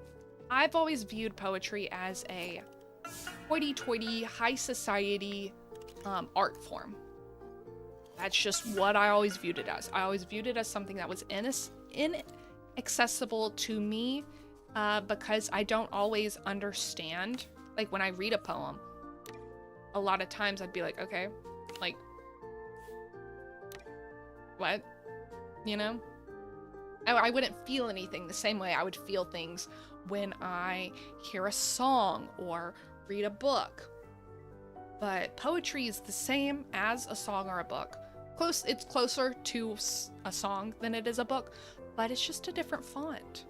I've always viewed poetry as a hoity-toity, high society art form. That's just what I always viewed it as. I always viewed it as something that was inaccessible to me, because I don't always understand. Like, when I read a poem, a lot of times I'd be like, okay, like, what? You know? I wouldn't feel anything the same way I would feel things when I hear a song or read a book. But poetry is the same as a song or a book. It's closer to a song than it is a book, but it's just a different font.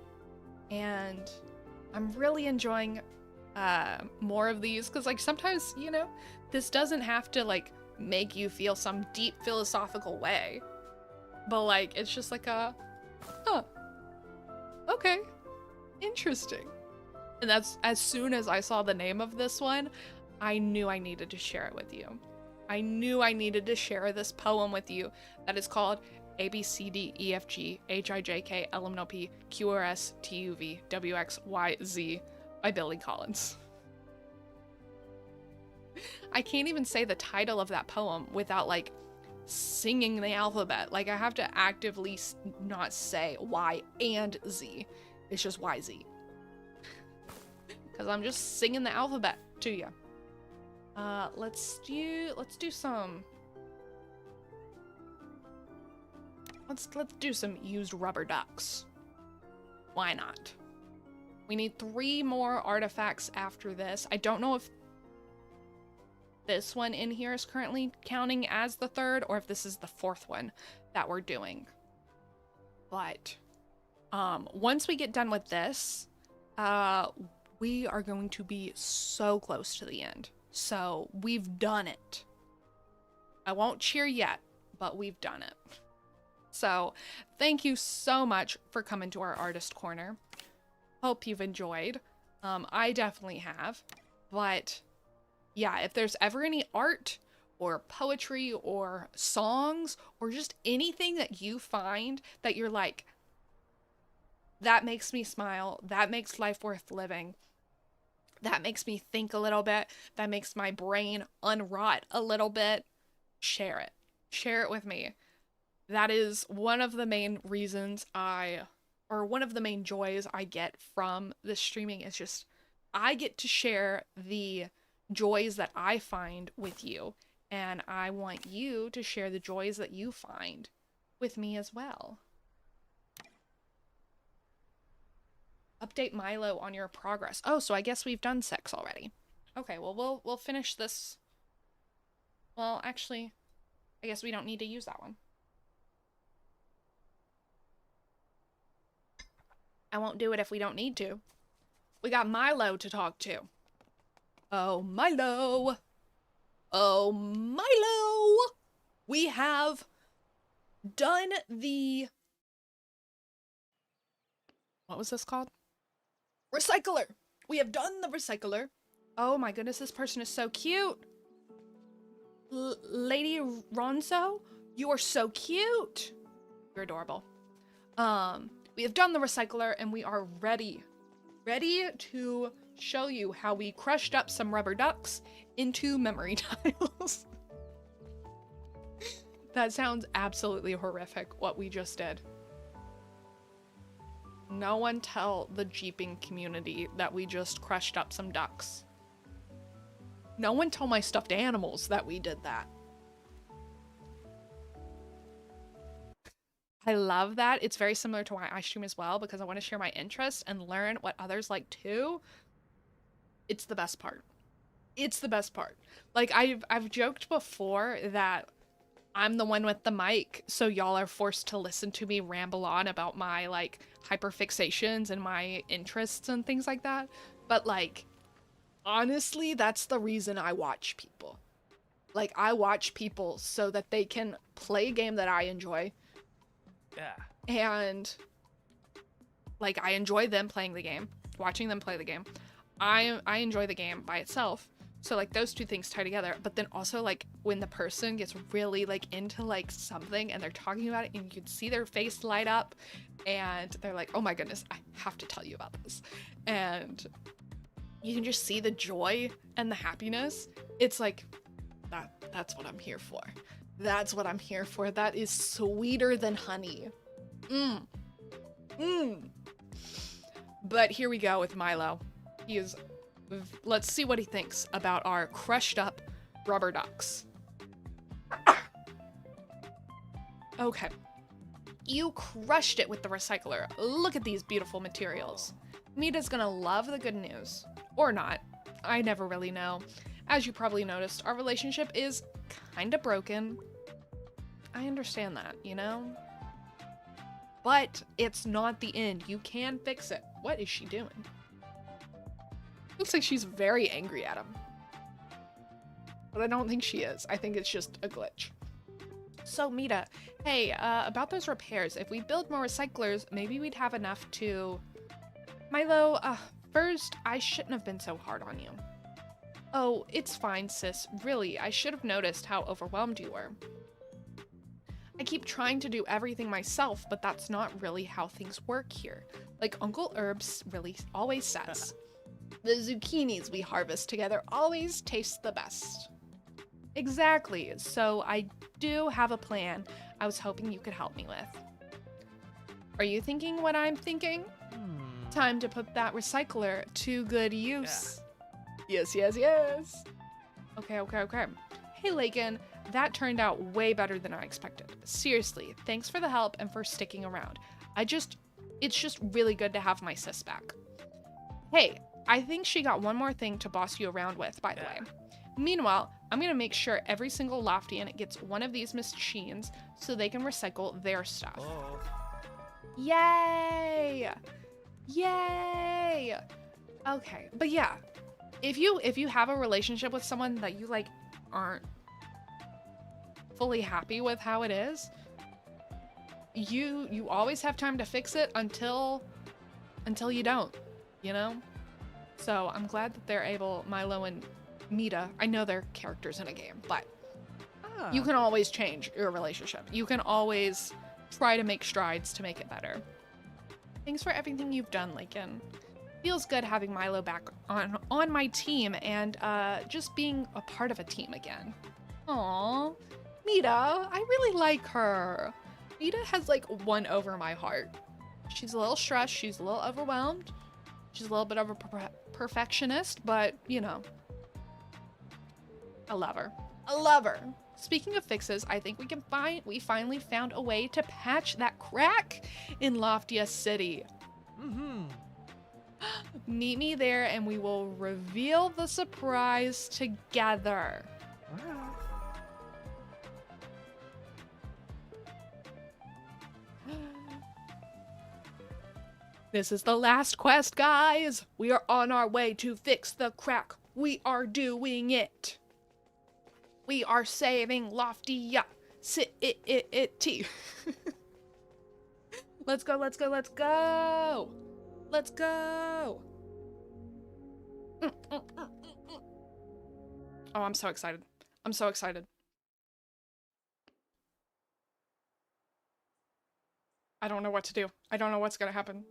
And I'm really enjoying more of these, because, like, sometimes, you know, this doesn't have to, like, make you feel some deep philosophical way. But, like, it's just like a, huh, okay, interesting. And that's, as soon as I saw the name of this one, I knew I needed to share it with you. I knew I needed to share this poem with you that is called ABCDEFGHIJKLMNOPQRSTUVWXYZ by Billy Collins. I can't even say the title of that poem without, like, singing the alphabet. Like, I have to actively not say Y and Z. It's just YZ. Because I'm just singing the alphabet to you. Let's do some used rubber ducks. Why not? We need 3 more artifacts after this. I don't know if this one in here is currently counting as the 3rd, or if this is the 4th one that we're doing. But once we get done with this, we are going to be so close to the end. So we've done it. I won't cheer yet, but we've done it. So thank you so much for coming to our artist corner. Hope you've enjoyed. I definitely have. But yeah, if there's ever any art or poetry or songs or just anything that you find that you're like, That makes me smile. That makes life worth living. That makes me think a little bit. That makes my brain unrot a little bit. Share it. Share it with me. That is one of the main reasons or one of the main joys I get from this streaming is just, I get to share the joys that I find with you. And I want you to share the joys that you find with me as well. Update Milo on your progress. Oh, so I guess we've done 6 already. Okay, well, we'll finish this. Well, actually, I guess we don't need to use that one. I won't do it if we don't need to. We got Milo to talk to. Oh, Milo. Oh, Milo. We have done the... What was this called? Recycler. We have done the recycler. Oh my goodness, this person is so cute. Lady Ronzo, you are so cute. You're adorable. We have done the recycler and we are ready to show you how we crushed up some rubber ducks into memory tiles. That sounds absolutely horrific, what we just did. No one tell the Jeeping community that we just crushed up some ducks. No one tell my stuffed animals that we did that. I love that. It's very similar to why I stream as well, because I want to share my interests and learn what others like too. It's the best part. It's the best part. Like, I've joked before that I'm the one with the mic, so y'all are forced to listen to me ramble on about my, like, hyperfixations and my interests and things like that. But, like, honestly, that's the reason I watch people. Like, I watch people so that they can play a game that I enjoy. Yeah. And, like, I enjoy them playing the game, watching them play the game. I enjoy the game by itself. So, like, those two things tie together. But then also, like, when the person gets really, like, into, like, something and they're talking about it and you can see their face light up and they're like, oh my goodness, I have to tell you about this. And you can just see the joy and the happiness. It's like, that's what I'm here for. That's what I'm here for. That is sweeter than honey. But here we go with Milo. Let's see what he thinks about our crushed up rubber ducks. Okay. You crushed it with the recycler. Look at these beautiful materials. Mita's gonna love the good news. Or not. I never really know. As you probably noticed, our relationship is kinda broken. I understand that, you know? But it's not the end. You can fix it. What is she doing? Looks like she's very angry at him. But I don't think she is. I think it's just a glitch. So, Mita, hey, about those repairs, if we build more recyclers, maybe we'd have enough to... Milo, first, I shouldn't have been so hard on you. Oh, it's fine, sis. Really, I should have noticed how overwhelmed you were. I keep trying to do everything myself, but that's not really how things work here. Like Uncle Herbs really always says. The zucchinis we harvest together always taste the best. Exactly, so I do have a plan I was hoping you could help me with. Are you thinking what I'm thinking? Time to put that recycler to good use. Yeah. Yes. Okay. Hey, Lakin, that turned out way better than I expected. Seriously, thanks for the help and for sticking around. It's just really good to have my sis back. Hey, I think she got one more thing to boss you around with, by the way. Meanwhile, I'm gonna make sure every single Loftian gets one of these machines so they can recycle their stuff. Oh. Yay! Yay! Okay, but yeah, if you have a relationship with someone that you like aren't fully happy with how it is, you always have time to fix it until you don't, you know? So I'm glad that they're able, Milo and Mita, I know they're characters in a game, but you can always change your relationship. You can always try to make strides to make it better. Thanks for everything you've done, Lakin. Feels good having Milo back on my team and just being a part of a team again. Aww. Mita, I really like her. Mita has like won over my heart. She's a little stressed, she's a little overwhelmed. She's a little bit of a perfectionist, but you know. I love her. I love her. Speaking of fixes, I think we finally found a way to patch that crack in Loftia City. Meet me there and we will reveal the surprise together. This is the last quest, guys. We are on our way to fix the crack. We are doing it. We are saving Loftia City. Let's go, let's go, let's go. Let's go. Oh, I'm so excited. I'm so excited. I don't know what to do. I don't know what's gonna happen.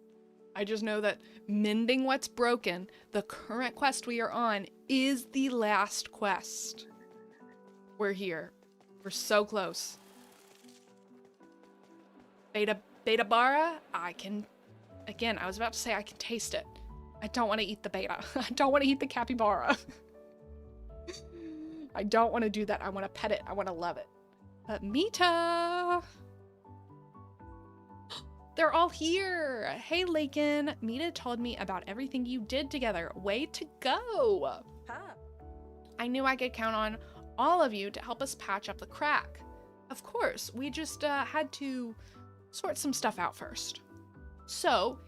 I just know that mending what's broken, the current quest we are on, is the last quest. We're here. We're so close. BetaBara, I can... Again, I was about to say I can taste it. I don't want to eat the beta. I don't want to eat the capybara. I don't want to do that. I want to pet it. I want to love it. But Mita... They're all here. Hey, Lakin. Mita told me about everything you did together. Way to go. Huh. I knew I could count on all of you to help us patch up the crack. Of course, we just had to sort some stuff out first. So,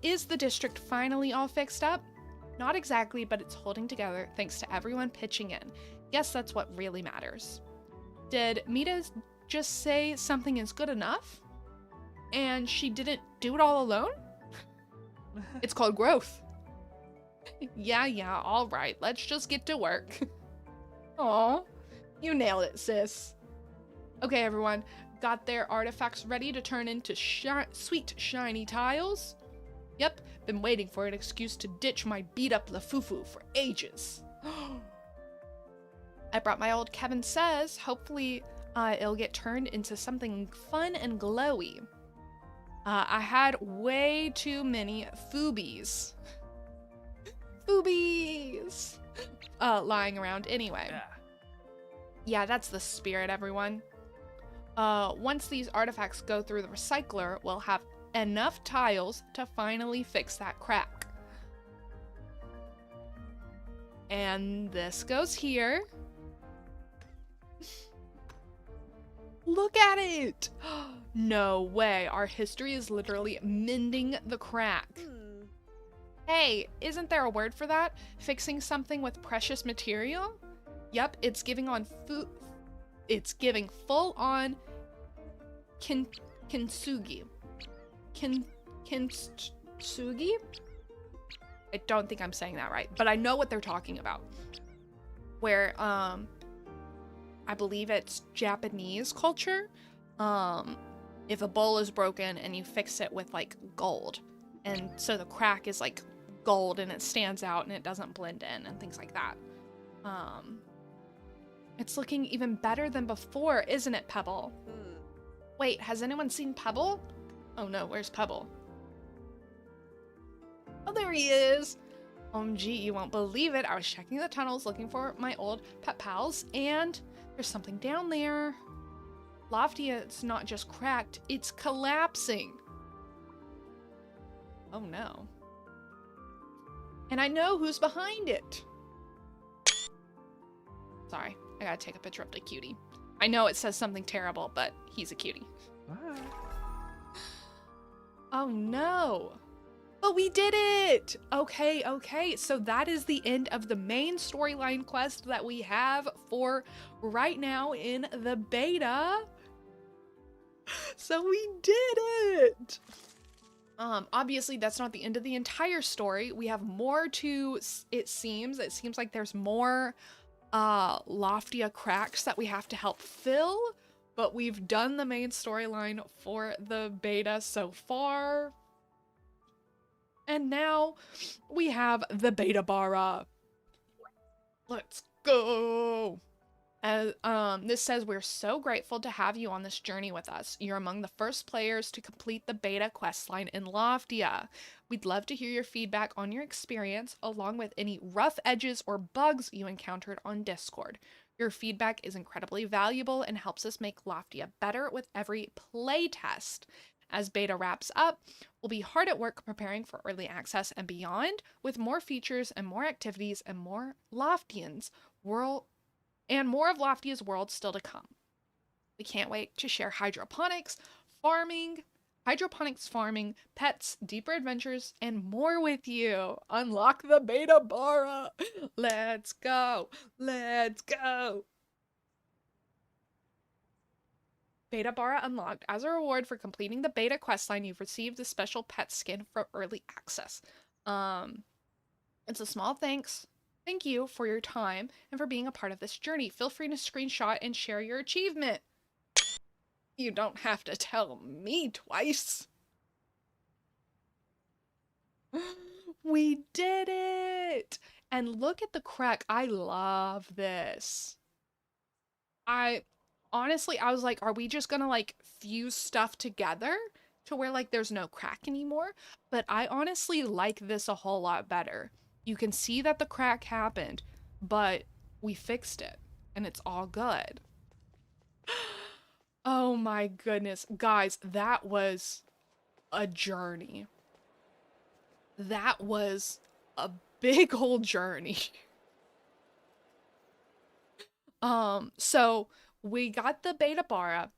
is the district finally all fixed up? Not exactly, but it's holding together thanks to everyone pitching in. Guess that's what really matters. Did Mita just say something is good enough? And she didn't do it all alone? It's called growth. Yeah, all right. Let's just get to work. Aw, you nailed it, sis. Okay, everyone. Got their artifacts ready to turn into sweet, shiny tiles? Yep, been waiting for an excuse to ditch my beat-up Lafufu for ages. I brought my old Kevin Says. Hopefully, it'll get turned into something fun and glowy. I had way too many Foobies. Foobies! Lying around anyway. Yeah, that's the spirit, everyone. Once these artifacts go through the recycler, we'll have enough tiles to finally fix that crack. And this goes here. Look at it! No way, our history is literally mending the crack. Hey, isn't there a word for that? Fixing something with precious material? Yep, it's giving full on kintsugi. Kintsugi? I don't think I'm saying that right, but I know what they're talking about. Where, I believe it's Japanese culture. If a bowl is broken and you fix it with like gold, and so the crack is like gold and it stands out and it doesn't blend in and things like that. It's looking even better than before, isn't it, Pebble? Wait, has anyone seen Pebble? Oh no, where's Pebble? Oh, there he is! OMG, you won't believe it. I was checking the tunnels looking for my old pet pals, and there's something down there. Loftia, it's not just cracked, it's collapsing. Oh no. And I know who's behind it. Sorry, I gotta take a picture of the cutie. I know it says something terrible, but he's a cutie. Bye. Oh no. But we did it! Okay, so that is the end of the main storyline quest that we have for right now in the beta. So we did it! Obviously that's not the end of the entire story. We have more to, it seems like there's more Loftia cracks that we have to help fill, but we've done the main storyline for the beta so far. And now we have the BetaBara. Let's go. This says, we're so grateful to have you on this journey with us. You're among the first players to complete the beta questline in Loftia. We'd love to hear your feedback on your experience, along with any rough edges or bugs you encountered on Discord. Your feedback is incredibly valuable and helps us make Loftia better with every playtest. As beta wraps up, we'll be hard at work preparing for early access and beyond, with more features and more activities and more Loftians and more of Loftia's world still to come. We can't wait to share hydroponics farming, pets, deeper adventures, and more with you. Unlock the BetaBara. Let's go. Let's go. BetaBara unlocked. As a reward for completing the beta questline, you've received the special pet skin from early access. It's a small thanks. Thank you for your time and for being a part of this journey. Feel free to screenshot and share your achievement. You don't have to tell me twice. We did it! And look at the crack. I love this. Honestly, I was like, are we just gonna like fuse stuff together to where like there's no crack anymore? But I honestly like this a whole lot better. You can see that the crack happened, but we fixed it and it's all good. Oh my goodness. Guys, that was a journey. That was a big old journey. So we got the BetaBara,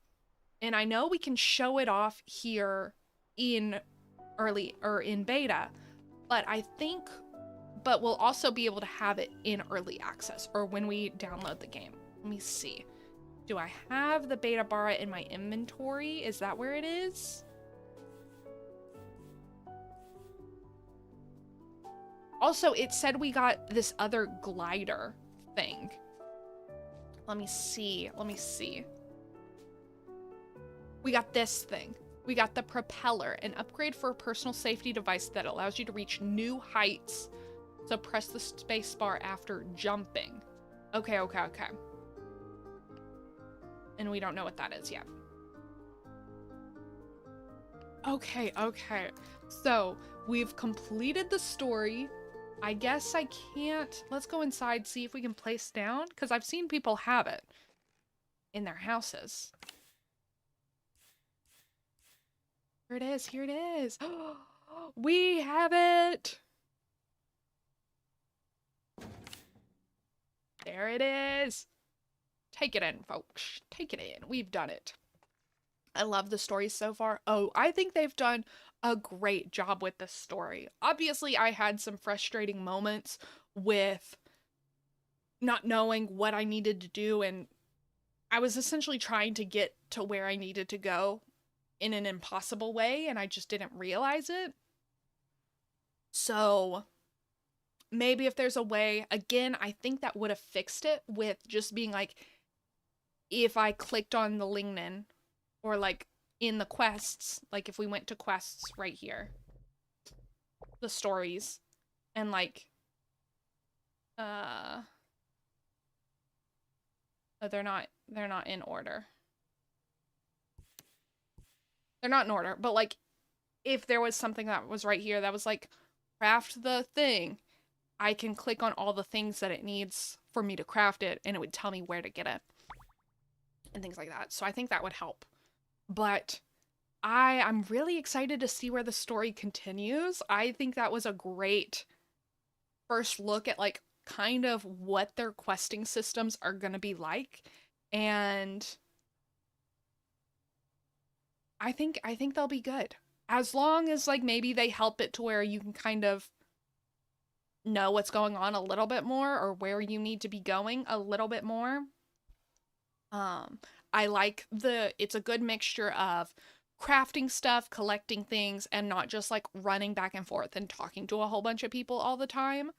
and I know we can show it off here in beta, but but we'll also be able to have it in early access or when we download the game. Let me see. Do I have the BetaBara in my inventory? Is that where it is? Also, it said we got this other glider thing. Let me see. We got this thing. We got the propeller, an upgrade for a personal safety device that allows you to reach new heights. So press the space bar after jumping. Okay. And we don't know what that is yet. Okay. So we've completed the story. I guess I can't. Let's go inside, see if we can place down, because I've seen people have it in their houses. Here it is. We have it. There it is. Take it in, folks. Take it in. We've done it. I love the story so far. Oh, I think they've done a great job with this story. Obviously, I had some frustrating moments with not knowing what I needed to do, and I was essentially trying to get to where I needed to go in an impossible way, and I just didn't realize it. So maybe if there's a way, again, I think that would have fixed it with just being like, if I clicked on the lignin, or like in the quests, like if we went to quests right here, the stories, and like, they're not in order. They're not in order, but like, if there was something that was right here that was like, craft the thing, I can click on all the things that it needs for me to craft it, and it would tell me where to get it, and things like that. So I think that would help. But I'm really excited to see where the story continues. I think that was a great first look at like kind of what their questing systems are going to be like. And I think they'll be good. As long as like maybe they help it to where you can kind of know what's going on a little bit more, or where you need to be going a little bit more. I like it's a good mixture of crafting stuff, collecting things, and not just like running back and forth and talking to a whole bunch of people all the time.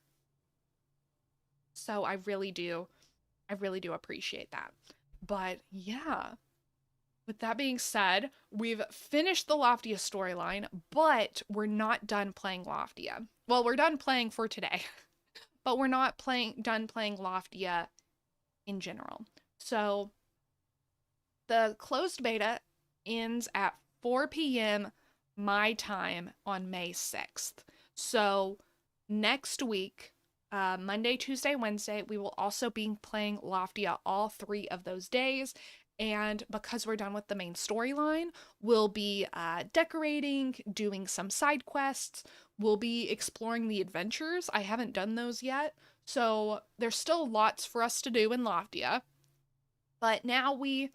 So I really do appreciate that. But yeah, With that being said, we've finished the Loftia storyline, but we're not done playing Loftia. Well, we're done playing for today, but we're not done playing Loftia in general. So the closed beta ends at 4 p.m. my time on May 6th. So next week, Monday, Tuesday, Wednesday, we will also be playing Loftia all 3 of those days. And because we're done with the main storyline, we'll be decorating, doing some side quests. We'll be exploring the adventures. I haven't done those yet. So there's still lots for us to do in Loftia. But now we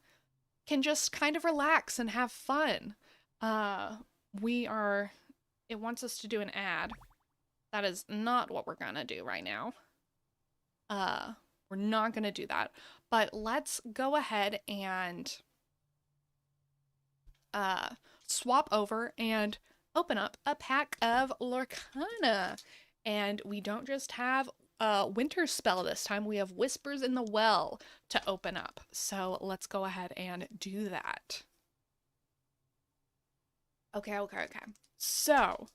can just kind of relax and have fun. It wants us to do an ad. That is not what we're gonna do right now. We're not gonna do that. But let's go ahead and swap over and open up a pack of Lorcana. And we don't just have Winter Spell this time, we have Whispers in the Well to open up. So let's go ahead and do that. Okay. So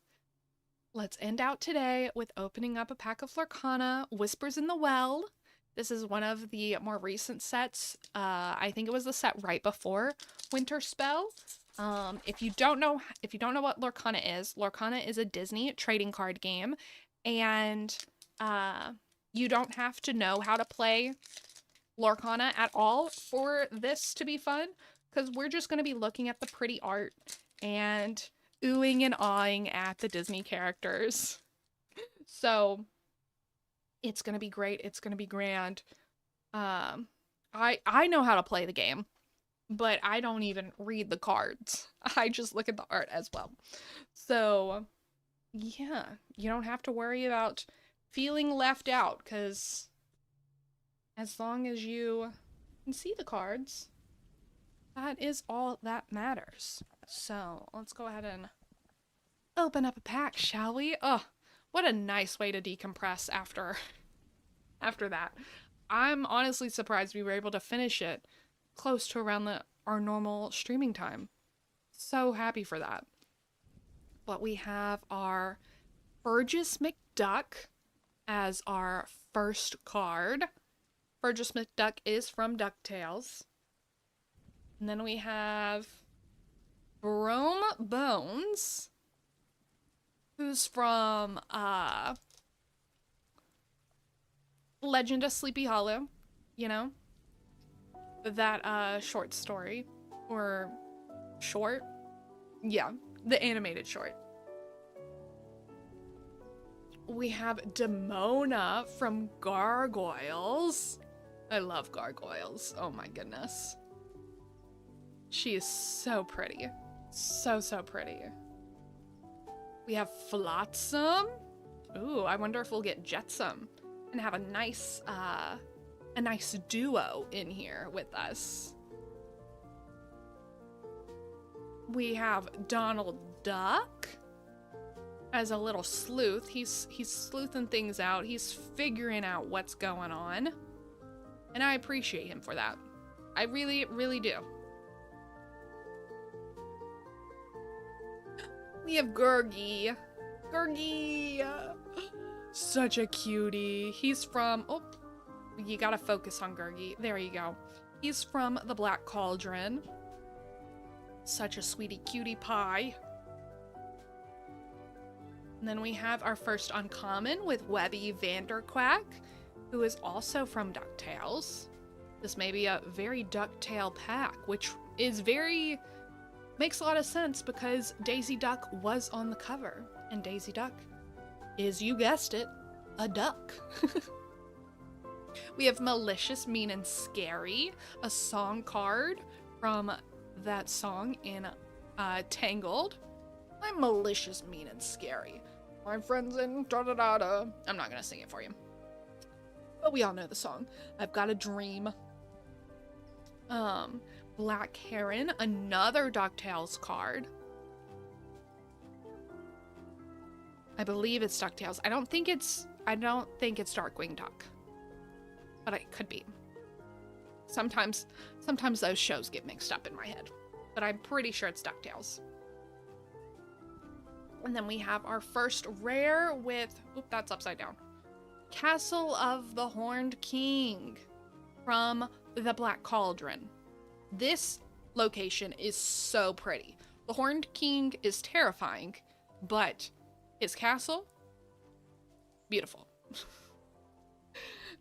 let's end out today with opening up a pack of Lorcana, Whispers in the Well. This is one of the more recent sets. I think it was the set right before Winter Spell. If you don't know what Lorcana is a Disney trading card game, and you don't have to know how to play Lorcana at all for this to be fun, because we're just going to be looking at the pretty art and oohing and awing at the Disney characters. So it's going to be great. It's going to be grand. I know how to play the game, but I don't even read the cards. I just look at the art as well. So yeah, you don't have to worry about feeling left out, because as long as you can see the cards, that is all that matters. So let's go ahead and open up a pack, shall we? Oh, what a nice way to decompress after that. I'm honestly surprised we were able to finish it close to around our normal streaming time. So happy for that. But we have our Burgess McDuck as our first card. Burgess McDuck is from DuckTales. And then we have Brome Bones, who's from Legend of Sleepy Hollow, you know? That short story. Or short? Yeah, the animated short. We have Demona from Gargoyles. I love Gargoyles. Oh my goodness. She is so pretty. So pretty. We have Flotsam. Ooh, I wonder if we'll get Jetsam and have a nice duo in here with us. We have Donald Duck as a little sleuth. He's sleuthing things out. He's figuring out what's going on. And I appreciate him for that. I really, really do. We have Gurgi. Gurgi! Such a cutie. He's from... Oh, you gotta focus on Gurgi. There you go. He's from the Black Cauldron. Such a sweetie cutie pie. And then we have our first uncommon with Webby Vanderquack, who is also from DuckTales. This may be a very DuckTale pack, which is makes a lot of sense because Daisy Duck was on the cover, and Daisy Duck is, you guessed it, a duck. We have Malicious, Mean, and Scary, a song card from that song in Tangled. I'm malicious, mean, and scary. My friends in da-da-da-da. I'm not gonna sing it for you, but we all know the song. I've Got a Dream. Black Heron, another DuckTales card. I believe it's DuckTales. I don't think it's Darkwing Duck, but it could be. Sometimes those shows get mixed up in my head. but I'm pretty sure it's DuckTales. And then we have our first rare with, oop, that's upside down. Castle of the Horned King from the Black Cauldron. This location is so pretty. The Horned King is terrifying, but his castle, beautiful.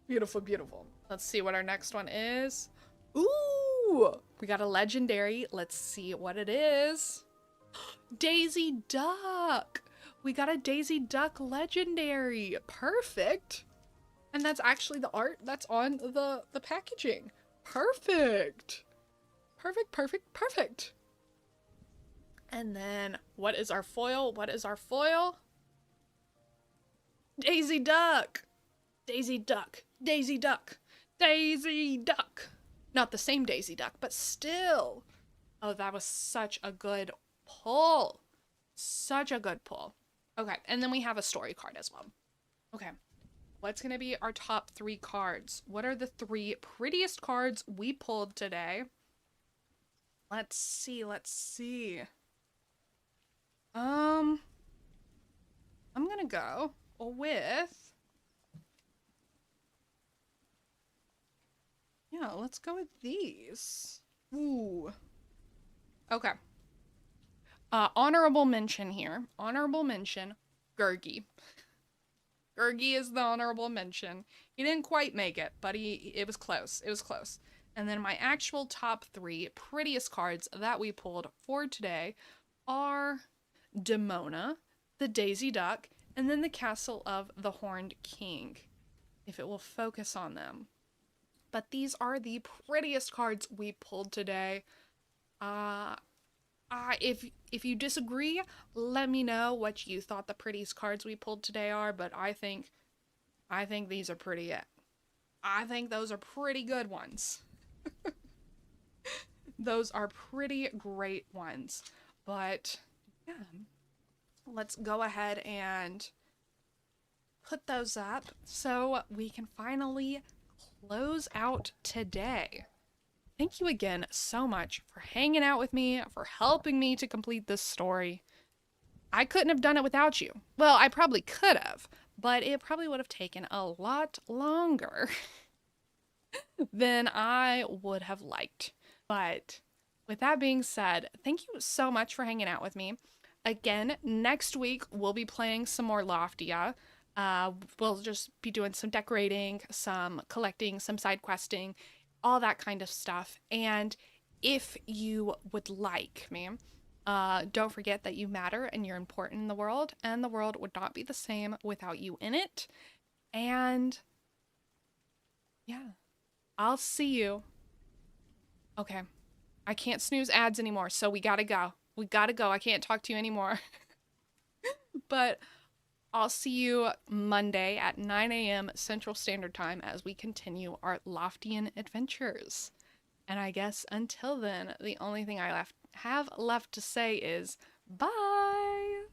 Beautiful, beautiful. Let's see what our next one is. Ooh, we got a legendary. Let's see what it is. Daisy Duck. We got a Daisy Duck legendary. Perfect. And that's actually the art that's on the packaging. Perfect. Perfect, perfect, perfect. And then what is our foil? What is our foil? Daisy Duck. Daisy Duck. Daisy Duck. Daisy Duck. Not the same Daisy Duck, but still. Oh, that was such a good pull. Such a good pull. Okay, and then we have a story card as well. Okay, what's going to be our top 3 cards? What are the 3 prettiest cards we pulled today? Let's see, let's see. I'm going to go with... Yeah, let's go with these. Ooh. Okay. Honorable mention here. Honorable mention, Gurgi. Gurgi is the honorable mention. He didn't quite make it, but it was close. It was close. And then my actual top 3 prettiest cards that we pulled for today are Demona, the Daisy Duck, and then the Castle of the Horned King. If it will focus on them. But these are the prettiest cards we pulled today. If you disagree, let me know what you thought the prettiest cards we pulled today are, but I think these are pretty. I think those are pretty good ones. Those are pretty great ones. But yeah, let's go ahead and put those up so we can finally close out today. Thank you again so much for hanging out with me, for helping me to complete this story. I couldn't have done it without you. Well, I probably could have, but it probably would have taken a lot longer than I would have liked. But with that being said, thank you so much for hanging out with me. Again, next week we'll be playing some more Loftia. We'll just be doing some decorating, some collecting, some side questing, all that kind of stuff. And if you would like me, don't forget that you matter and you're important in the world, and the world would not be the same without you in it. And yeah, I'll see you. Okay, I can't snooze ads anymore, so we gotta go. We gotta go. I can't talk to you anymore. But I'll see you Monday at 9 a.m. Central Standard Time as we continue our Loftian adventures. And I guess until then, the only thing I have left to say is bye!